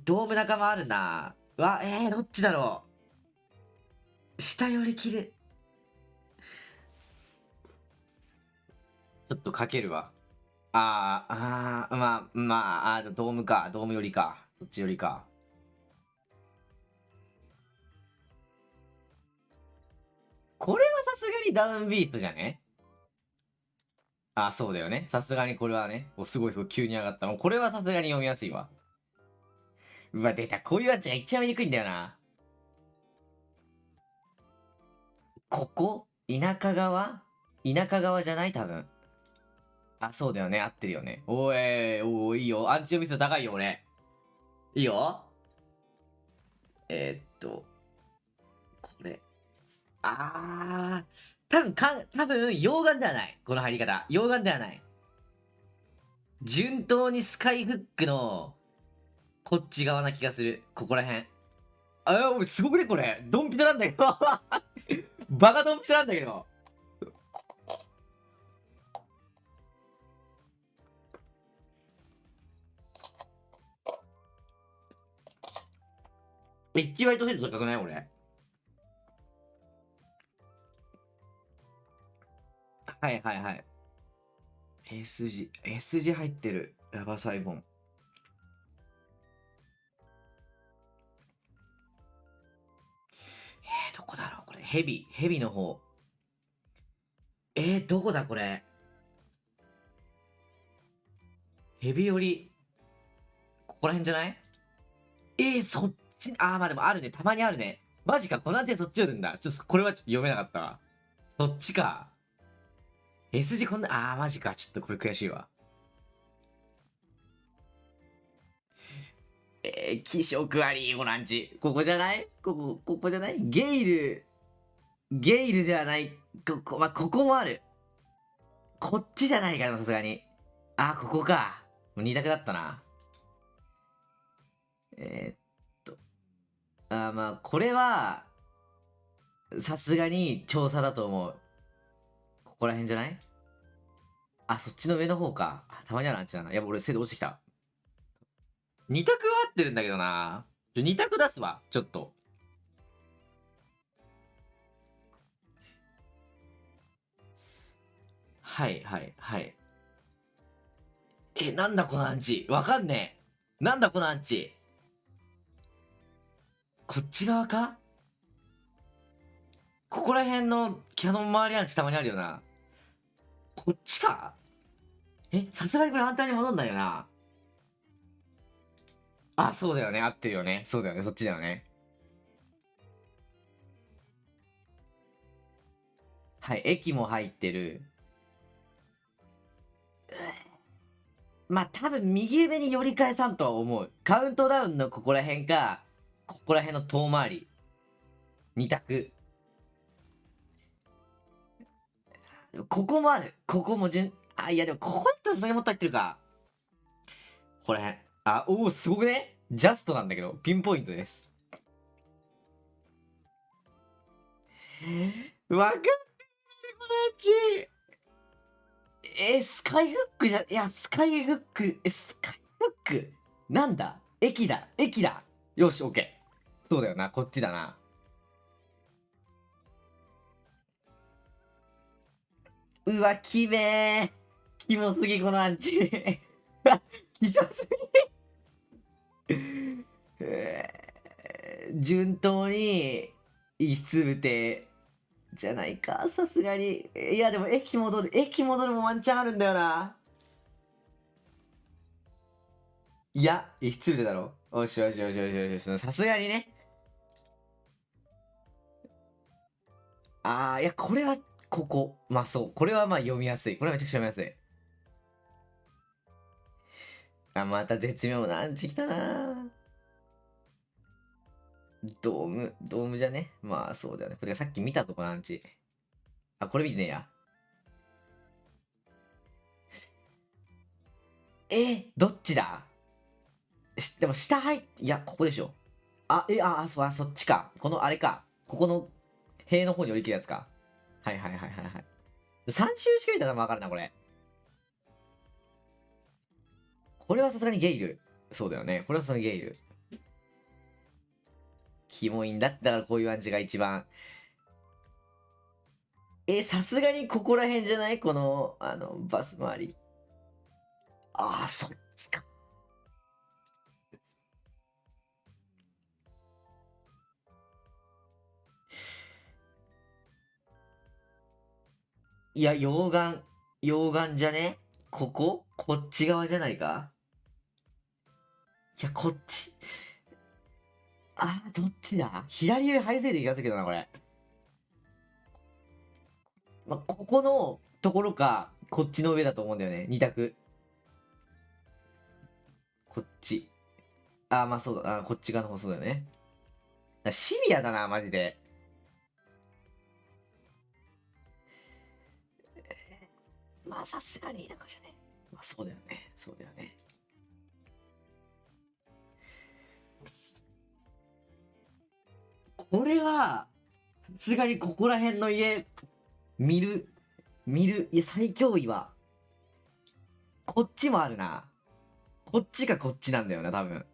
ドーム仲間あるな。どっちだろう。下寄り切る。ちょっとかけるわ。まあ、ドームか。ドーム寄りか。そっち寄りか。これはさすがにダウンビーストじゃね？あ、そうだよね。さすがにこれはね。すごい急に上がった。もうこれはさすがに読みやすいわ。うわ、出た。こういうやつが一番見にくいんだよな。ここ？田舎側じゃない？多分。あ、そうだよね。合ってるよね。おい、いいよ。アンチ読み数高いよ、俺。いいよ。これ。多分、溶岩ではない。この入り方。溶岩ではない。順当にスカイフックの、こっち側な気がする。ここら辺。すごくね、これ。ドンピシャなんだけど。バカドンピシャなんだけど。1割と精度高くない？俺。はいはいはい。S 字入ってる。ラバーサイボン。どこだろうこれ。ヘビの方。どこだこれ。ヘビ寄り。ここら辺じゃない？そっち。まあでもあるね。たまにあるね。マジか。このアンチでそっち寄るんだ。これはちょっと読めなかったわ。そっちか。S 字こんな、マジか。ちょっとこれ悔しいわ。気色悪い、このアンチ。ここじゃない？ここじゃない？ゲイルではない。ここもある。こっちじゃないかな、さすがに。ここか。もう2択だったな。まあ、これは、さすがに調査だと思う。ここら辺じゃない？そっちの上の方か。たまにあるアンチだな。やっぱ俺、精度落ちてきた。2択は合ってるんだけどな。2択出すわ。ちょっと。はいはいはい。なんだこのアンチ。わかんねえ。なんだこのアンチ。こっち側か？ここら辺のキャノン周りアンチたまにあるよな。こっちか？さすがにこれ反対に戻んないよな。あ、そうだよね。合ってるよね。そうだよね。そっちだよね。はい、駅も入ってる。まあ、多分右上に寄り返さんとは思う。カウントダウンのここら辺か、ここら辺の遠回り。2択。ここもある。ここもいやでもここだったらさすがにもっと入ってるか。ここら辺。おお、すごくね？ジャストなんだけど、ピンポイントです。わかってるマジ。スカイフックいや、スカイフック、スカイフックなんだ？駅だ。よし、オッケー。そうだよな、こっちだな。うわ、きめー。キモすぎ、このアンチ。希少すぎ。順当に、遺失部て、じゃないか、さすがに。いや、でも駅戻るもワンチャンあるんだよな。いや、遺失部てだろ。よしよしよしよしよし。さすがにね。いや、これは、ここ。まあそう。これはまあ読みやすい。これはめちゃくちゃ読みやすい。また絶妙なアンチきたな。ドームじゃね？まあそうだよね。これがさっき見たとこのアンチ。これ見てねえや。どっちだ？でも下入って、いや、ここでしょ。そっちか。このあれか。ここの塀の方に降り切るやつか。はいはいはいはいはい。3周しか見たらわかるな、これ。これはさすがにゲイル。そうだよね。これはさすがにゲイル。キモいんだって、だからこういうアンチが一番。さすがにここら辺じゃない？この、バス周り。そっちか。いや、溶岩じゃね？こっち側じゃないか？いや、こっち。どっちだ？左上入りすぎて気がするけどな、これ。ここのところか、こっちの上だと思うんだよね。2択。こっち。まあそうだ。こっち側の方そうだよね。シビアだな、マジで。まあさすがになんかじゃね。まあそうだよね。そうだよね。これは、さすがにここら辺の家、見る。いや、最強位は、こっちもあるな。こっちかこっちなんだよな、多分。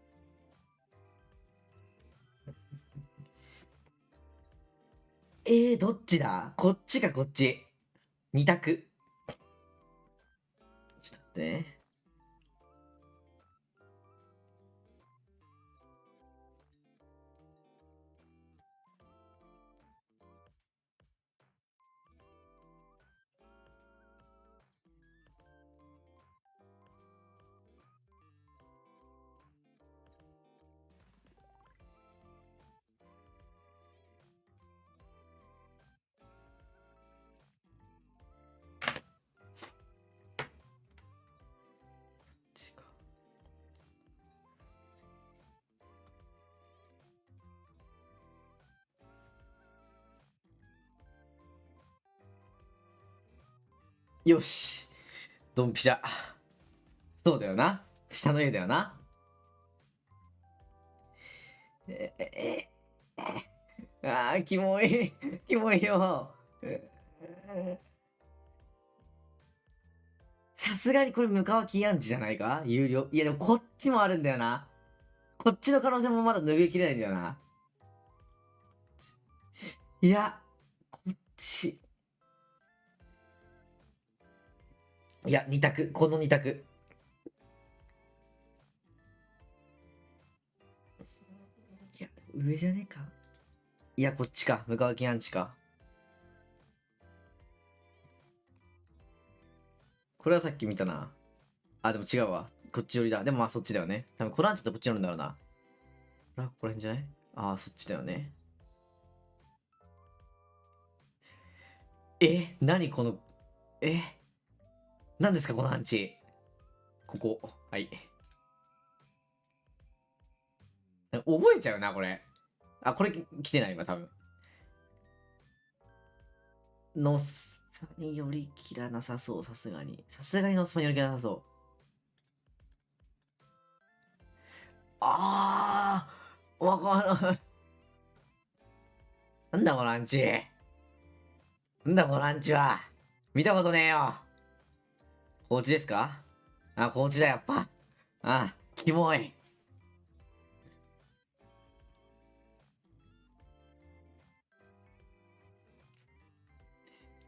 どっちだ？こっちかこっち。2択。ちょっと待ってね。よし。ドンピシャ。そうだよな。下の絵だよな。キモい。キモいよ。さすがにこれ向川キアンチじゃないか？有料。いやでもこっちもあるんだよな。こっちの可能性もまだ拭いきれないんだよな。いや、こっち。いや、2択。この2択。いや、上じゃねえか。いや、こっちか。向川家アンチか。これはさっき見たな。あ、でも違うわ。こっち寄りだ。でもまあそっちだよね。多分このアンチとこっち寄るんだろうな。これはここら辺じゃない？ああ、そっちだよね。何この、何ですかこのアンチ。ここ。はい。覚えちゃうな、これ。あ、これ来てないわ、多分。ノスパに寄り切らなさそう、さすがに。さすがにノスパに寄り切らなさそう。わかんない。なんだこのアンチ。なんだこのアンチは。見たことねえよ。コーチですか？あ、コーチだ、やっぱ。あ、キモい。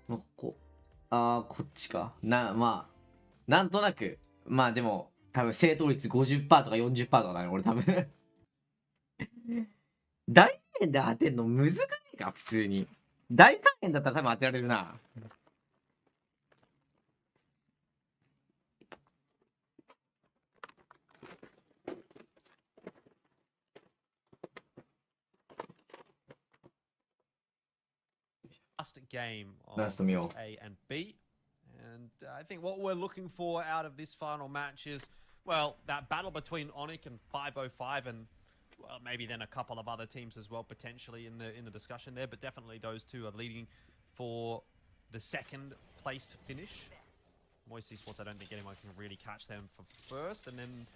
もうここ。こっちか。まあ、なんとなく。まあでも、多分正答率 50% とか 40% とかだね、俺多分。大円で当てんのむずくねえか、普通に。大三円だったら多分当てられるな。Last game of A and B. And I think what we're looking for out of this final match is, well, that battle between Onic and 505 and, well, maybe then a couple of other teams as well, potentially in the discussion there, but definitely those two are leading for the second placed finish. Moist Esports, I don't think anyone can really catch them for first. And then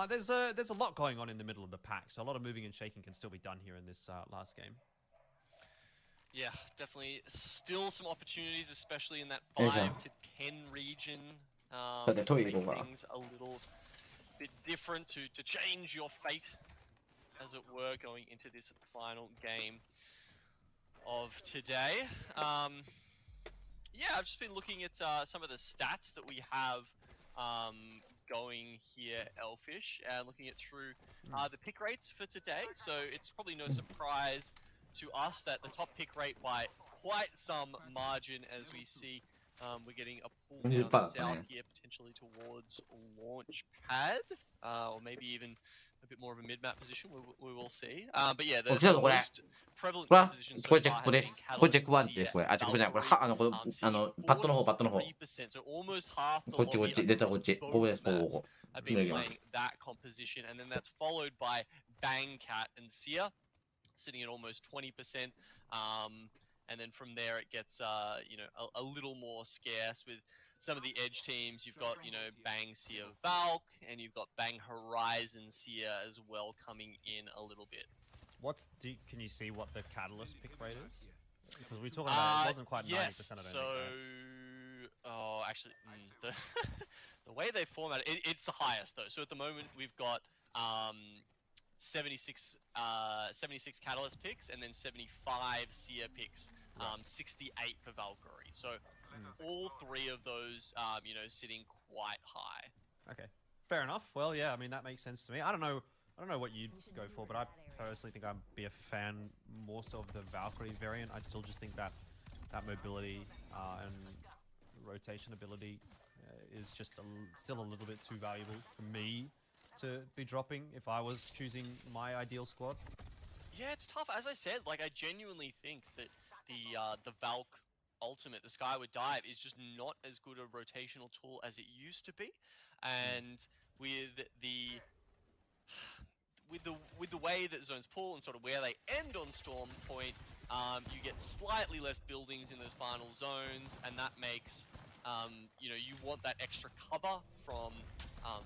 there's a lot going on in the middle of the pack, so a lot of moving and shaking can still be done here in this last game. Yeah, definitely still some opportunities, especially in that 5 to 10 region. Make things a little bit different to change your fate, as it were, going into this final game of today. Yeah, I've just been looking at some of the stats that we have going here, Elfish, and looking at through the pick rates for today. So it's probably no surprise to us that the top pick rate by quite some margin, as we see we're getting a pull down south here, potentially towards launch pad, or maybe even a bit more of a mid-map position. We will see. But yeah, the most prevalent positions so far has been Catalyst, so almost half the lobby have been playing that composition, and then that's followed by Bang, Cat, and Seer, sitting at almost 20%, and then from there it gets you know, a little more scarce with some of the edge teams. You've got, you know, Bang, Seer, Valk, and you've got Bang, Horizon, Seer as well coming in a little bit. Can you see what the Catalyst pick rate is? Because we talking about it wasn't quite 90%. Yes, I don't think, oh, actually, the way they format it, it's the highest though. So at the moment we've got 76 Catalyst picks, and then 75 Seer picks, 68 for Valkyrie. So all three of those, you know, sitting quite high. Okay, fair enough. Well, yeah, I mean that makes sense to me. I don't know what you'd go for, but I personally think I'd be a fan more so of the Valkyrie variant. I still just think that mobility and rotation ability is just still a little bit too valuable for me to be dropping if I was choosing my ideal squad. Yeah, it's tough. As I said, like, I genuinely think that the Valk ultimate, the Skyward Dive, is just not as good a rotational tool as it used to be, and with the way that zones pull and sort of where they end on Storm Point, you get slightly less buildings in those final zones, and that makes you know, you want that extra cover from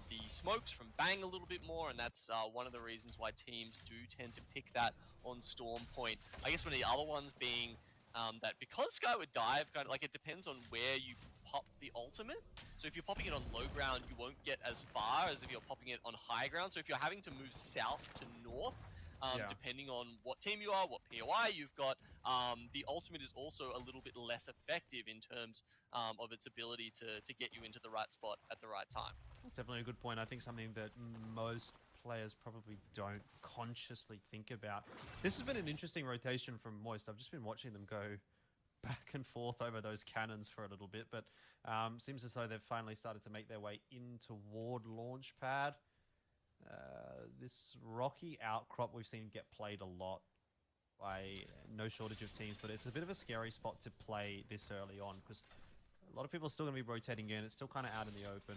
the smokes from Bang a little bit more, and that's one of the reasons why teams do tend to pick that on Storm Point. I guess one of the other ones being that because Skyward Dive, kind of, like, it depends on where you pop the ultimate. So if you're popping it on low ground, you won't get as far as if you're popping it on high ground. So if you're having to move south to north, depending on what team you are, what POI you've got. The ultimate is also a little bit less effective in terms of its ability to get you into the right spot at the right time. That's definitely a good point. I think something that most players probably don't consciously think about. This has been an interesting rotation from Moist. I've just been watching them go back and forth over those cannons for a little bit, but seems as though they've finally started to make their way in toward Launchpad. This rocky outcrop we've seen get played a lot by no shortage of teams, but it's a bit of a scary spot to play this early on because a lot of people are still going to be rotating in. It's still kind of out in the open.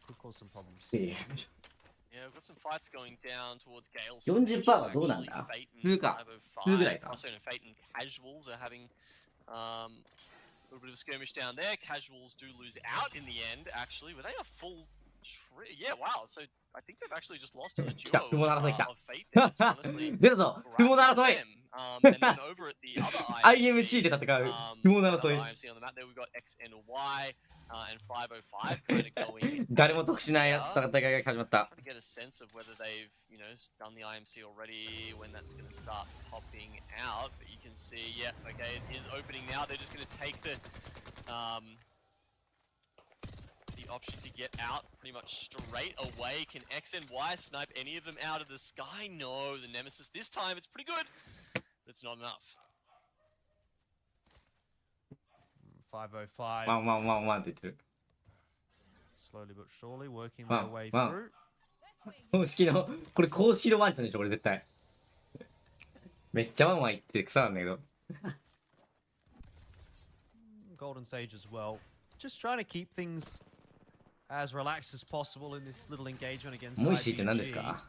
Could cause some problems. Yeah, we've got some fights going down towards Gale's. 40% はどうなんだ？風か。風ぐらいか。Also, Fate and Casuals are having a little bit of a skirmish down there. Casuals do lose out in the end, actually, but they are full. Yeah, wow. So I think they've actually just lost to the duo of Fate there. So honestly, 出たぞ。雲の争い。and then over at the other IMC で戦う。雲の争い。IMC on the map there, we've got XNY and 505 kind of going. 誰も得しない戦いが始まった。Trying to get a sense of whether they've, you know, done the IMC already, when that's going to start popping out. But you can see, yeah, okay, it is opening now. They're just going to take the option to get out pretty much straight away. Can XNY snipe any of them out of the sky? No, the Nemesis this time, it's pretty good, but it's not enough. 505. ワンワンワンワンって言ってる。 Slowly but surely working their way through. 公式の、これ公式のワンちゃんでしょ、これ絶対。めっちゃワンワン言って草なんだけど。Golden Sage as well. Just trying to keep things as relaxed as possible in this little engagement against Moishi って何です IBG. か？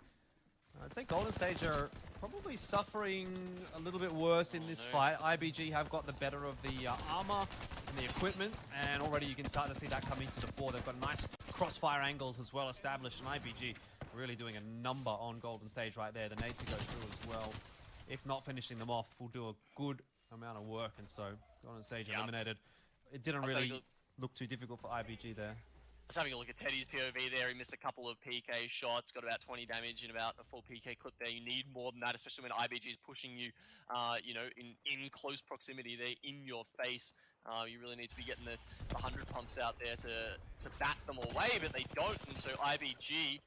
I'd say Golden Sage are probably suffering a little bit worse in this fight. IBG have got the better of the armor and the equipment, and already you can start to see that coming to the fore. They've got nice crossfire angles as well established, and IBG really doing a number on Golden Sage right there. The nade to go through as well. If not finishing them off, will do a good amount of work, and so Golden Sage eliminated. It didn't really look too difficult for IBG there. I was having a look at Teddy's POV there. He missed a couple of PK shots, got about 20 damage in about a full PK clip there. You need more than that, especially when IBG is pushing you, you know, in close proximity. They're in your face. You really need to be getting the 100 pumps out there to bat them away, but they don't. And so IBG,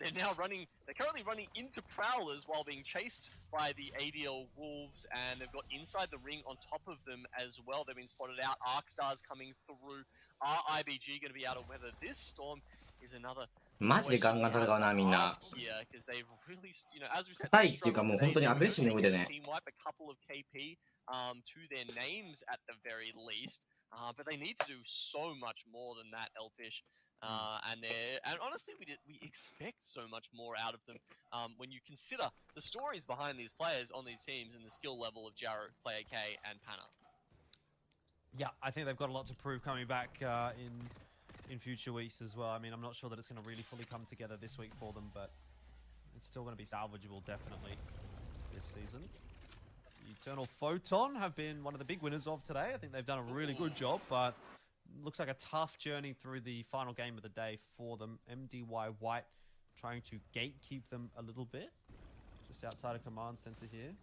they're currently running into Prowlers while being chased by the ADL Wolves, and they've got inside the ring on top of them as well. They've been spotted out. Arcstars coming through. Are IBG going to be able to weather this storm? Is another マジでガンガン戦うなみんな。硬いっていうかもう本当にアグレッシブに動いてね。to their names at the very least, but they need to do so much more than that, Elfish. And honestly, we expect so much more out of them when you consider the stories behind these players on these teams and the skill level of Jaro, Player K, and Panna. Yeah, I think they've got a lot to prove coming back in future weeks as well. I mean, I'm not sure that it's going to really fully come together this week for them, but it's still going to be salvageable definitely this season. Eternal Photon have been one of the big winners of today. I think they've done a really good job, but looks like a tough journey through the final game of the day for them. MDY White trying to gatekeep them a little bit, just outside of command center here.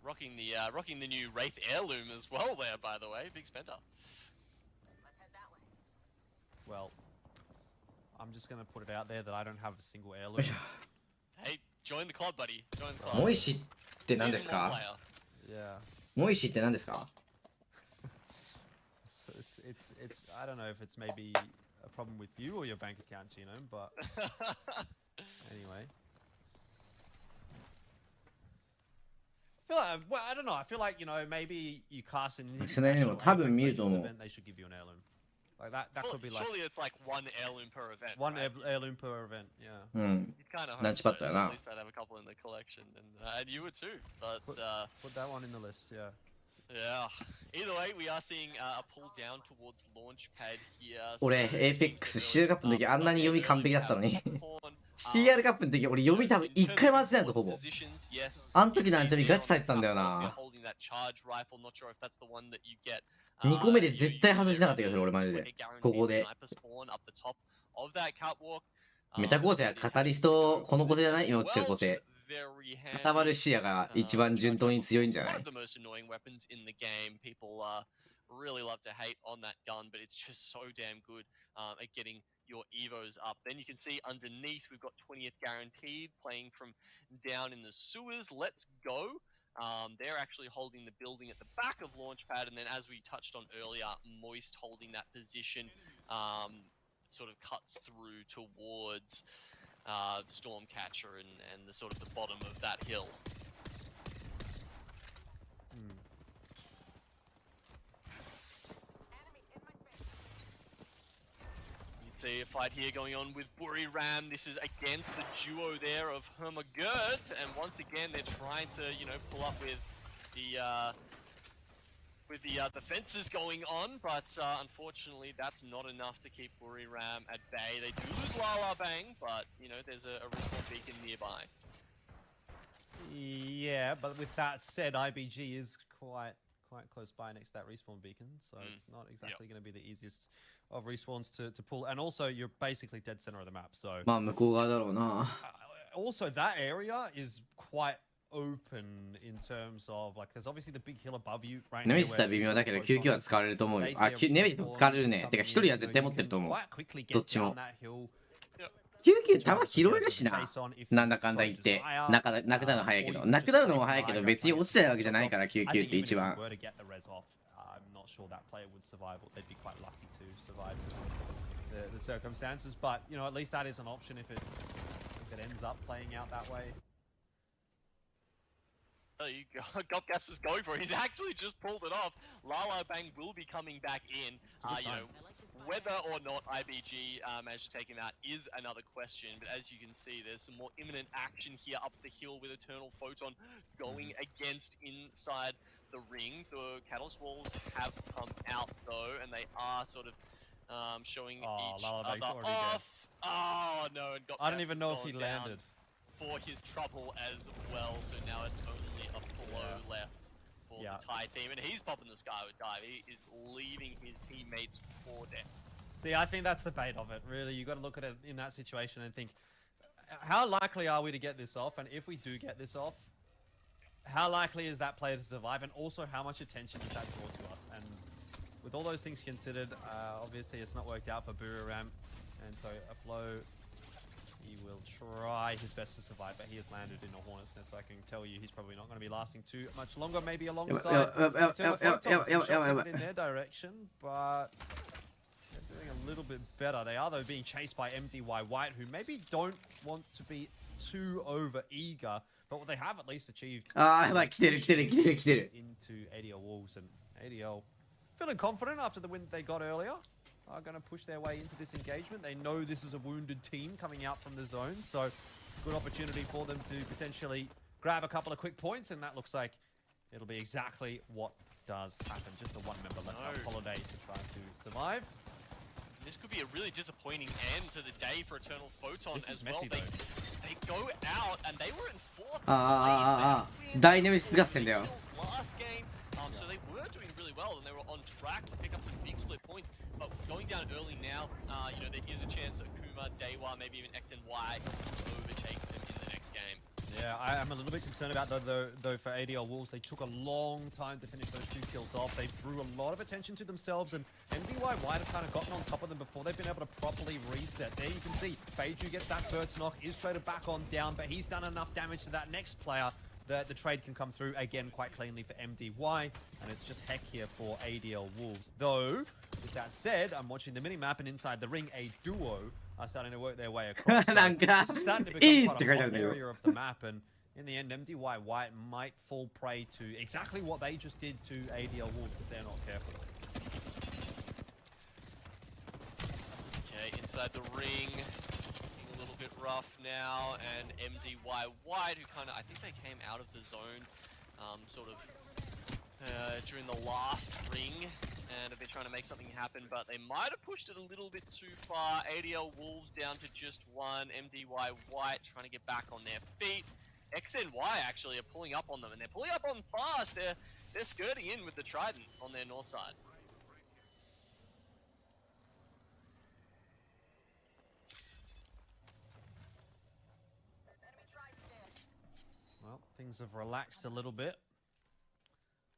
Rocking the new Wraith heirloom as well there, by the way. Big spender. Well, I'm just gonna put it out there that I don't have a single heirloom. Hey, join the club, buddy. Join the club. モイシって何ですか？ Yeah. モイシって何ですか？ It's I don't know if it's maybe a problem with you or your bank account, Gino, but anyway. I feel like, well, I don't know. I feel like, you know, maybe you cast an international event, they should give you an heirloom. Like that could be like. Surely it's like one heirloom per event. One right? heirloom per event, yeah. You'd kind of hope so. At least I'd have a couple in the collection, and you would too. But put that one in the list, yeah. Yeah. Either way, we are seeing a pull down towards Launchpad here. 俺、APEX、CR カップの時あんなに読み完璧だったのにCR カップの時俺読み多分1回も外せないとほぼあん時のアンチャミガチされてたんだよな2個目で絶対外しなかった気がする俺マジでここでメタ構成はカタリストこの構成じゃない今映ってる構成 pretty handy. 固まる視野が一番順当に強いんじゃない One of the most annoying weapons in the game. People really love to hate on that gun, but it's just so damn good at getting your evos up. Then you can see underneath we've got 20th guaranteed playing from down in the sewers. Let's go. They're actually holding the building at the back of Launchpad, and then as we touched on earlier, Moist holding that position sort of cuts through towards Stormcatcher and the sort of the bottom of that hill. See a fight here going on with Buri Ram. This is against the duo there of Hermagurt, and once again they're trying to, you know, pull up with the fences going on, but unfortunately that's not enough to keep Buri Ram at bay. They do lose Lala Bang, but you know there's a respawn beacon nearby. Yeah, but with that said, IBG is quite close by next to that respawn beacon, so it's not exactly going to be the easiest of respawns to pull, and also you're basically dead center of the map, so まあ向こう側だろうな。 also that area is quite open in terms of like there's obviously the big hill above you right ネメシスは微妙だけど救急は使われると思うよ。あ、ネメシス使われるね。てか一人は絶対持ってると思う。どっちも。救急弾拾えるしな。なんだかんだ言ってなくなるの早いけど、なくなるのも早いけど別に落ちてるわけじゃないから救急って一番。Sure that player would survive, or they'd be quite lucky to survive the circumstances. But you know, at least that is an option if it ends up playing out that way. Oh, you Gopgaps is going for it. He's actually just pulled it off. Lala Bang will be coming back in. You know, whether or not IBG managed to take him out is another question. But as you can see, there's some more imminent action here up the hill with Eternal Photon going against inside the ring. The Catalyst walls have come out though, and they are sort of showing each other off. Oh no, and I don't even know if he landed for his trouble as well. So now it's only a blow left for the Thai team, and he's popping the Skyward Dive. He is leaving his teammates for death. See, I think that's the bait of it. Really, you got to look at it in that situation and think, how likely are we to get this off? And if we do get this off, how likely is that player to survive, and also how much attention does that draw to us? And with all those things considered, obviously it's not worked out for Buriram, and so Aflo, he will try his best to survive, but he has landed in a Hornet's Nest, so I can tell you he's probably not going to be lasting too much longer, maybe alongside shots in their direction, but they're doing a little bit better. They are though being chased by MDY White, who maybe don't want to be too over eager, but what they have at least achieved into ADL Wolves, and ADL feeling confident after the win they got earlier, are going to push their way into this engagement. They know this is a wounded team coming out from the zone, so good opportunity for them to potentially grab a couple of quick points, and that looks like it'll be exactly what does happen. Just the one member left on Holiday to try to survive. This could be a really disappointing end to the day for Eternal Photon as well. Messy, they go out and they were in 4th place. They win last game. So they were doing really well and they were on track to pick up some big split points. But going down early now, you know, there is a chance that Kuma, Dewa, maybe even X and Y overtake them in the next game. Yeah, I'm a little bit concerned about that though for ADL Wolves. They took a long time to finish those 2 kills off. They drew a lot of attention to themselves, and MDY White have kind of gotten on top of them before they've been able to properly reset. There you can see Beiju gets that first knock, is traded back on down, but he's done enough damage to that next player that the trade can come through again quite cleanly for MDY, and it's just heck here for ADL Wolves. Though, with that said, I'm watching the mini-map, and inside the ring, a duo are starting to work their way across. So this is starting to become quite a hot area of the map, and in the end, MDY White might fall prey to exactly what they just did to ADL Wolves if they're not careful. Okay, inside the ring, a little bit rough now, and MDY White, who kind of, I think they came out of the zone, sort of during the last ring, and have been trying to make something happen, but they might have pushed it a little bit too far. ADL Wolves down to just 1, MDY White trying to get back on their feet. XNY actually are pulling up on them, and they're pulling up on fast. They're skirting in with the Trident on their north side. things have relaxed a little bit.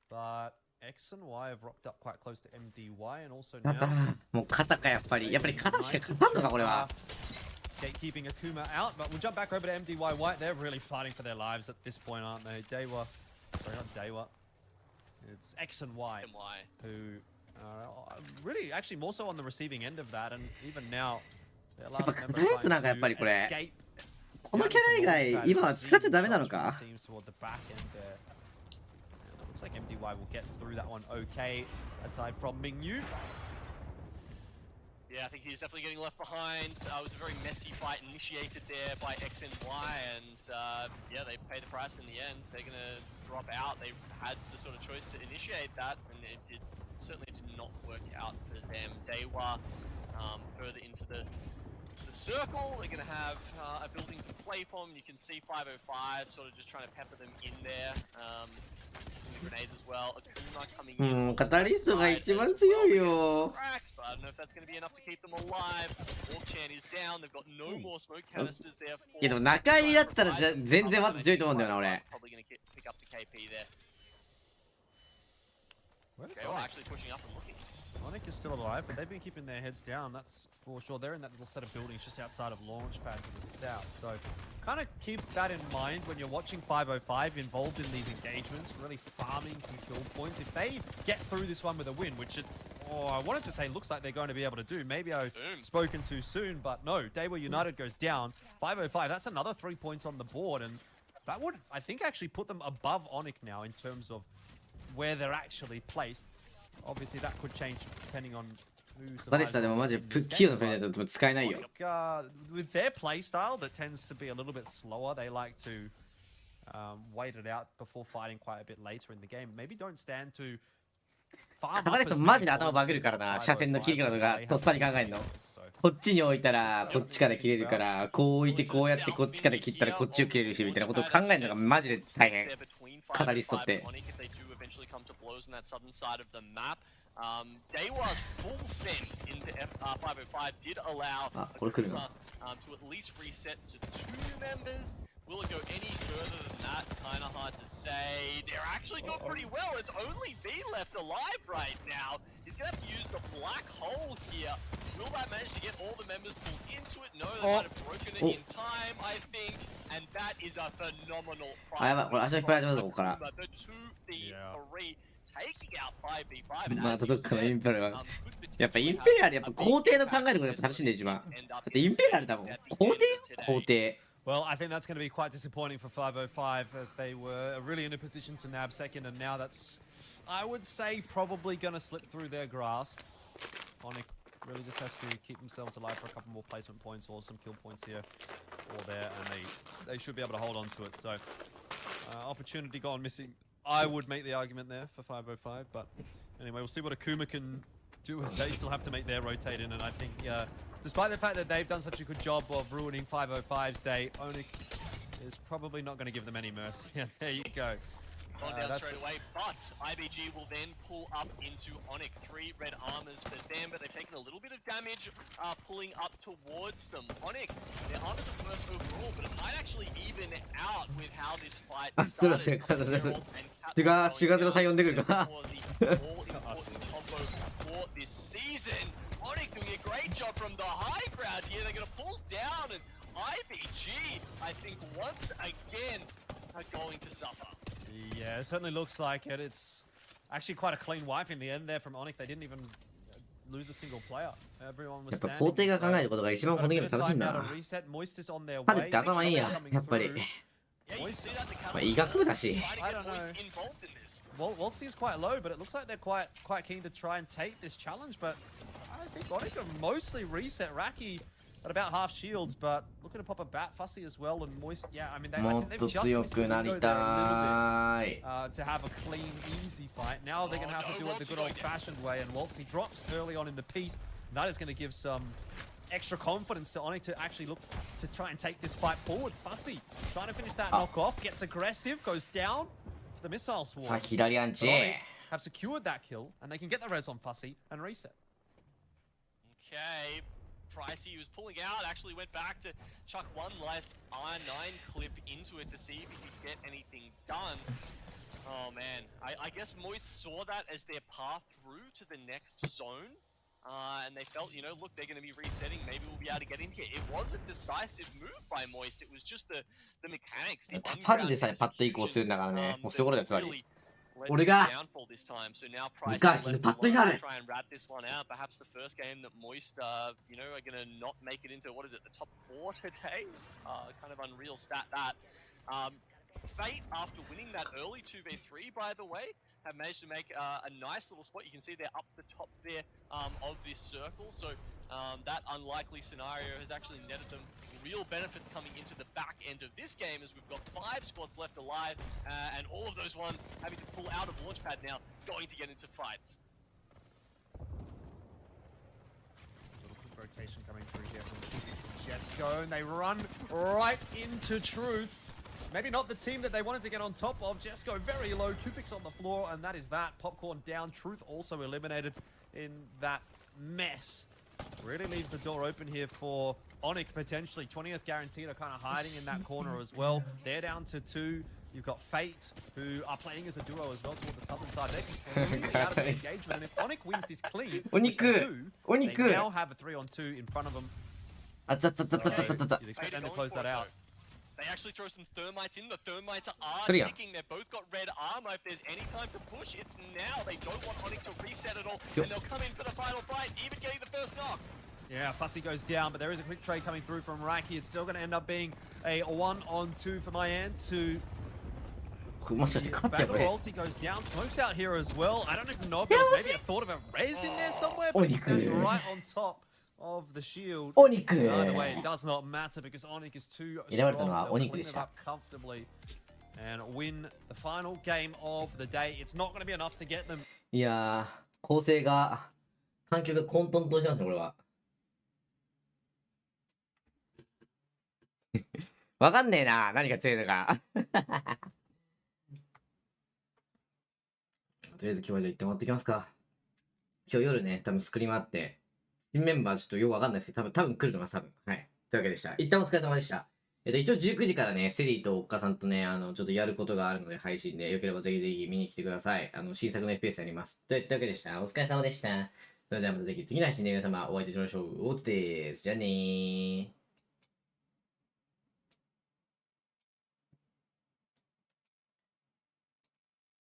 But X and Y have rocked up quite close to MDY and also now. もう肩かやっぱり肩しか勝たんのかこれは。Gatekeeping Akuma out, but we'll jump back over to MDY White. They're really fighting for their lives at this point, aren't they? Dewa, sorry, not Dewa. It's X and Y who are really actually more so on the receiving end of that, and even now, their last member trying to escape. このキャラ以外今は使っちゃダメなのか？ Looks like MDY will get through that one okay, aside from Mingyu. Yeah, I think he's definitely getting left behind. It was a very messy fight initiated there by X and Y, and yeah, they paid the price in the end. They're going to drop out. They had the sort of choice to initiate that, and it certainly did not work out for them. Dewa further into the circle. They're going to have a building to play from. You can see 505 sort of just trying to pepper them in there. Using the grenades as well. Akuma coming in. カタリストが一番強いよ。 But I don't know if that's going to be enough to keep them alive. Orchan is down. They've got no more smoke canisters there. いやでも中入りだったら全然まだ強いと思うんだよな俺。 Probably going to pick up the KP there. Where's Okay, well, actually pushing up and looking. Onic is still alive, but they've been keeping their heads down, that's for sure. They're in that little set of buildings just outside of Launchpad to the south. So kind of keep that in mind when you're watching 505 involved in these engagements, really farming some kill points. If they get through this one with a win, which I wanted to say looks like they're going to be able to do. Maybe I've spoken too soon, but no. Dewa United goes down. 505, that's another 3 points on the board, and that would, I think, actually put them above Onic now in terms of where they're actually placed. Obviously, that could change depending on who survives. カタリストでもマジ器用なプレイだと使えないよ。 With their playstyle that tends to be a little bit slower, they like to wait it out before fighting quite a bit later in the game. Maybe don't stand to farm up カタリストマジで頭バグるからな。車線の切り方とかとっさに考えるの。こっちに置いたらこっちから切れるから、こう置いてこうやってこっちから切ったらこっちを切れるしみたいなことを考えるのがマジで大変。カタリストって。 come to blows on that southern side of the map. Dewa's full send into 505 did allow Akuma to at least reset to 2 members. Will it go any further than that? Kind of hard to say. They're actually going pretty well. It's only B left alive right now. He's going to have to use the black hole here. Will that manage to get all the members pulled into it? No, they might have broken it in time, I think. And that is a phenomenal prize. The 2v3 taking out 5v5. まあ届くかなインペリアルは。やっぱインペリアルやっぱ皇帝の考えることやっぱ楽しいんだよ一番。だってインペリアルだもん。皇帝。 Well, I think that's going to be quite disappointing for 505 as they were really in a position to nab second, and now that's, I would say, probably going to slip through their grasp. Onic really just has to keep themselves alive for a couple more placement points or some kill points here or there, and they should be able to hold on to it. So, opportunity gone missing. I would make the argument there for 505, but anyway, we'll see what Akuma can do as they still have to make their rotate in, and I think, despite the fact that they've done such a good job of ruining 505's day, Onic is probably not going to give them any mercy. There you go. Gone down straight away, but IBG will then pull up into Onic. 3 red armors for them, but they've taken a little bit of damage pulling up towards them. Onic, their armors are worse overall, but it might actually even out with how this fight started. For this season. Onic doing a great job from the high ground here. They're going to pull down, and IBG, I think, once again, are going to suffer. Yeah, it certainly looks like it. It's actually quite a clean wipe in the end there from Onic. They didn't even lose a single player. Everyone was standing. 皇帝が考えることが一番このゲーム楽しいんだな。パルって頭いいや、やっぱり。まあ医学部だし。Wolsey is quite low, but it looks like they're quite keen to try and take this challenge. But I think Onic are mostly reset Raki at about half shields, but looking to pop a bat Fussy as well and Moist. Yeah, I mean they've just missed the window there a little bit to have a clean, easy fight. Now they're going to have to do it the good old-fashioned way, and Wolsey drops early on in the piece. That is going to give some extra confidence to Onic to actually look to try and take this fight forward. Fussy trying to finish that knockoff, gets aggressive, goes down to the missile swarm. Onic have secured that kill, and they can get the res on Fussy and reset. Okay. Pricey, who was pulling out, actually went back to chuck one last R9 clip into it to see if he could get anything done. Oh man, I guess Moist saw that as their path through to the next zone. And they felt, you know, look, they're going to be resetting. Maybe we'll be able to get in here. It was a decisive move by Moist. It was just the mechanics, the underground execution that really led to the downfall this time. So now Price left alone to try and rat this one out. Perhaps the first game that Moist, you know, are going to not make it into, what is it, the top 4 today? Kind of unreal stat that. Fate, after winning that early 2v3, by the way, have managed to make a nice little spot. You can see they're up the top there of this circle. So that unlikely scenario has actually netted them real benefits coming into the back end of this game, as we've got 5 squads left alive, and all of those ones having to pull out of Launchpad now, going to get into fights. Little quick rotation coming through here from Jesco, and they run right into Truth. Maybe not the team that they wanted to get on top of. Jesco very low, Kizik's on the floor, and that is that. Popcorn down, Truth also eliminated in that mess. Really leaves the door open here for Onyx potentially. 20th guaranteed are kind of hiding in that corner as well. They're down to 2. You've got Fate, who are playing as a duo as well toward the southern side. They're completely out of the engagement, and if Onyx wins this clean, which they do, they now have a 3-on-2 in front of them. So you'd expect them to close that out. They actually throw some thermites in. The thermites are ticking. They've both got red armor. If there's any time to push, it's now. They don't want Onyx to reset at all, and they'll come in for the final fight, even getting the first knock. Yeah, Fussy goes down, but there is a quick trade coming through from Raki. It's still going to end up being a 1-on-2 for Mayan to... Ulti goes down. Smoke's out here as well. I don't even know if there was maybe a thought of a res in there somewhere, but he's standing right on top of the shield. Either way, it does not matter because Onyx is too strong. They'll clean it up comfortably and win the final game of the day. It's not going to be enough to get them. いやー、構成が、環境が混沌としてますね、これは。わかんねえな、何が強いのか。とりあえず今日はじゃあ行ってもらってきますか。今日夜ね、多分スクリームあって、新メンバーちょっとよくわかんないですけど、多分来ると思います、多分。はい。というわけでした。一旦お疲れ様でした。一応19時からね、セリーとおっかさんとね、ちょっとやることがあるので、配信で、よければぜひぜひ見に来てください。新作の FPS やります。といったわけでした。お疲れ様でした。それではまたぜひ次の配信で皆様お会いいたしましょう。おつです。じゃあねー。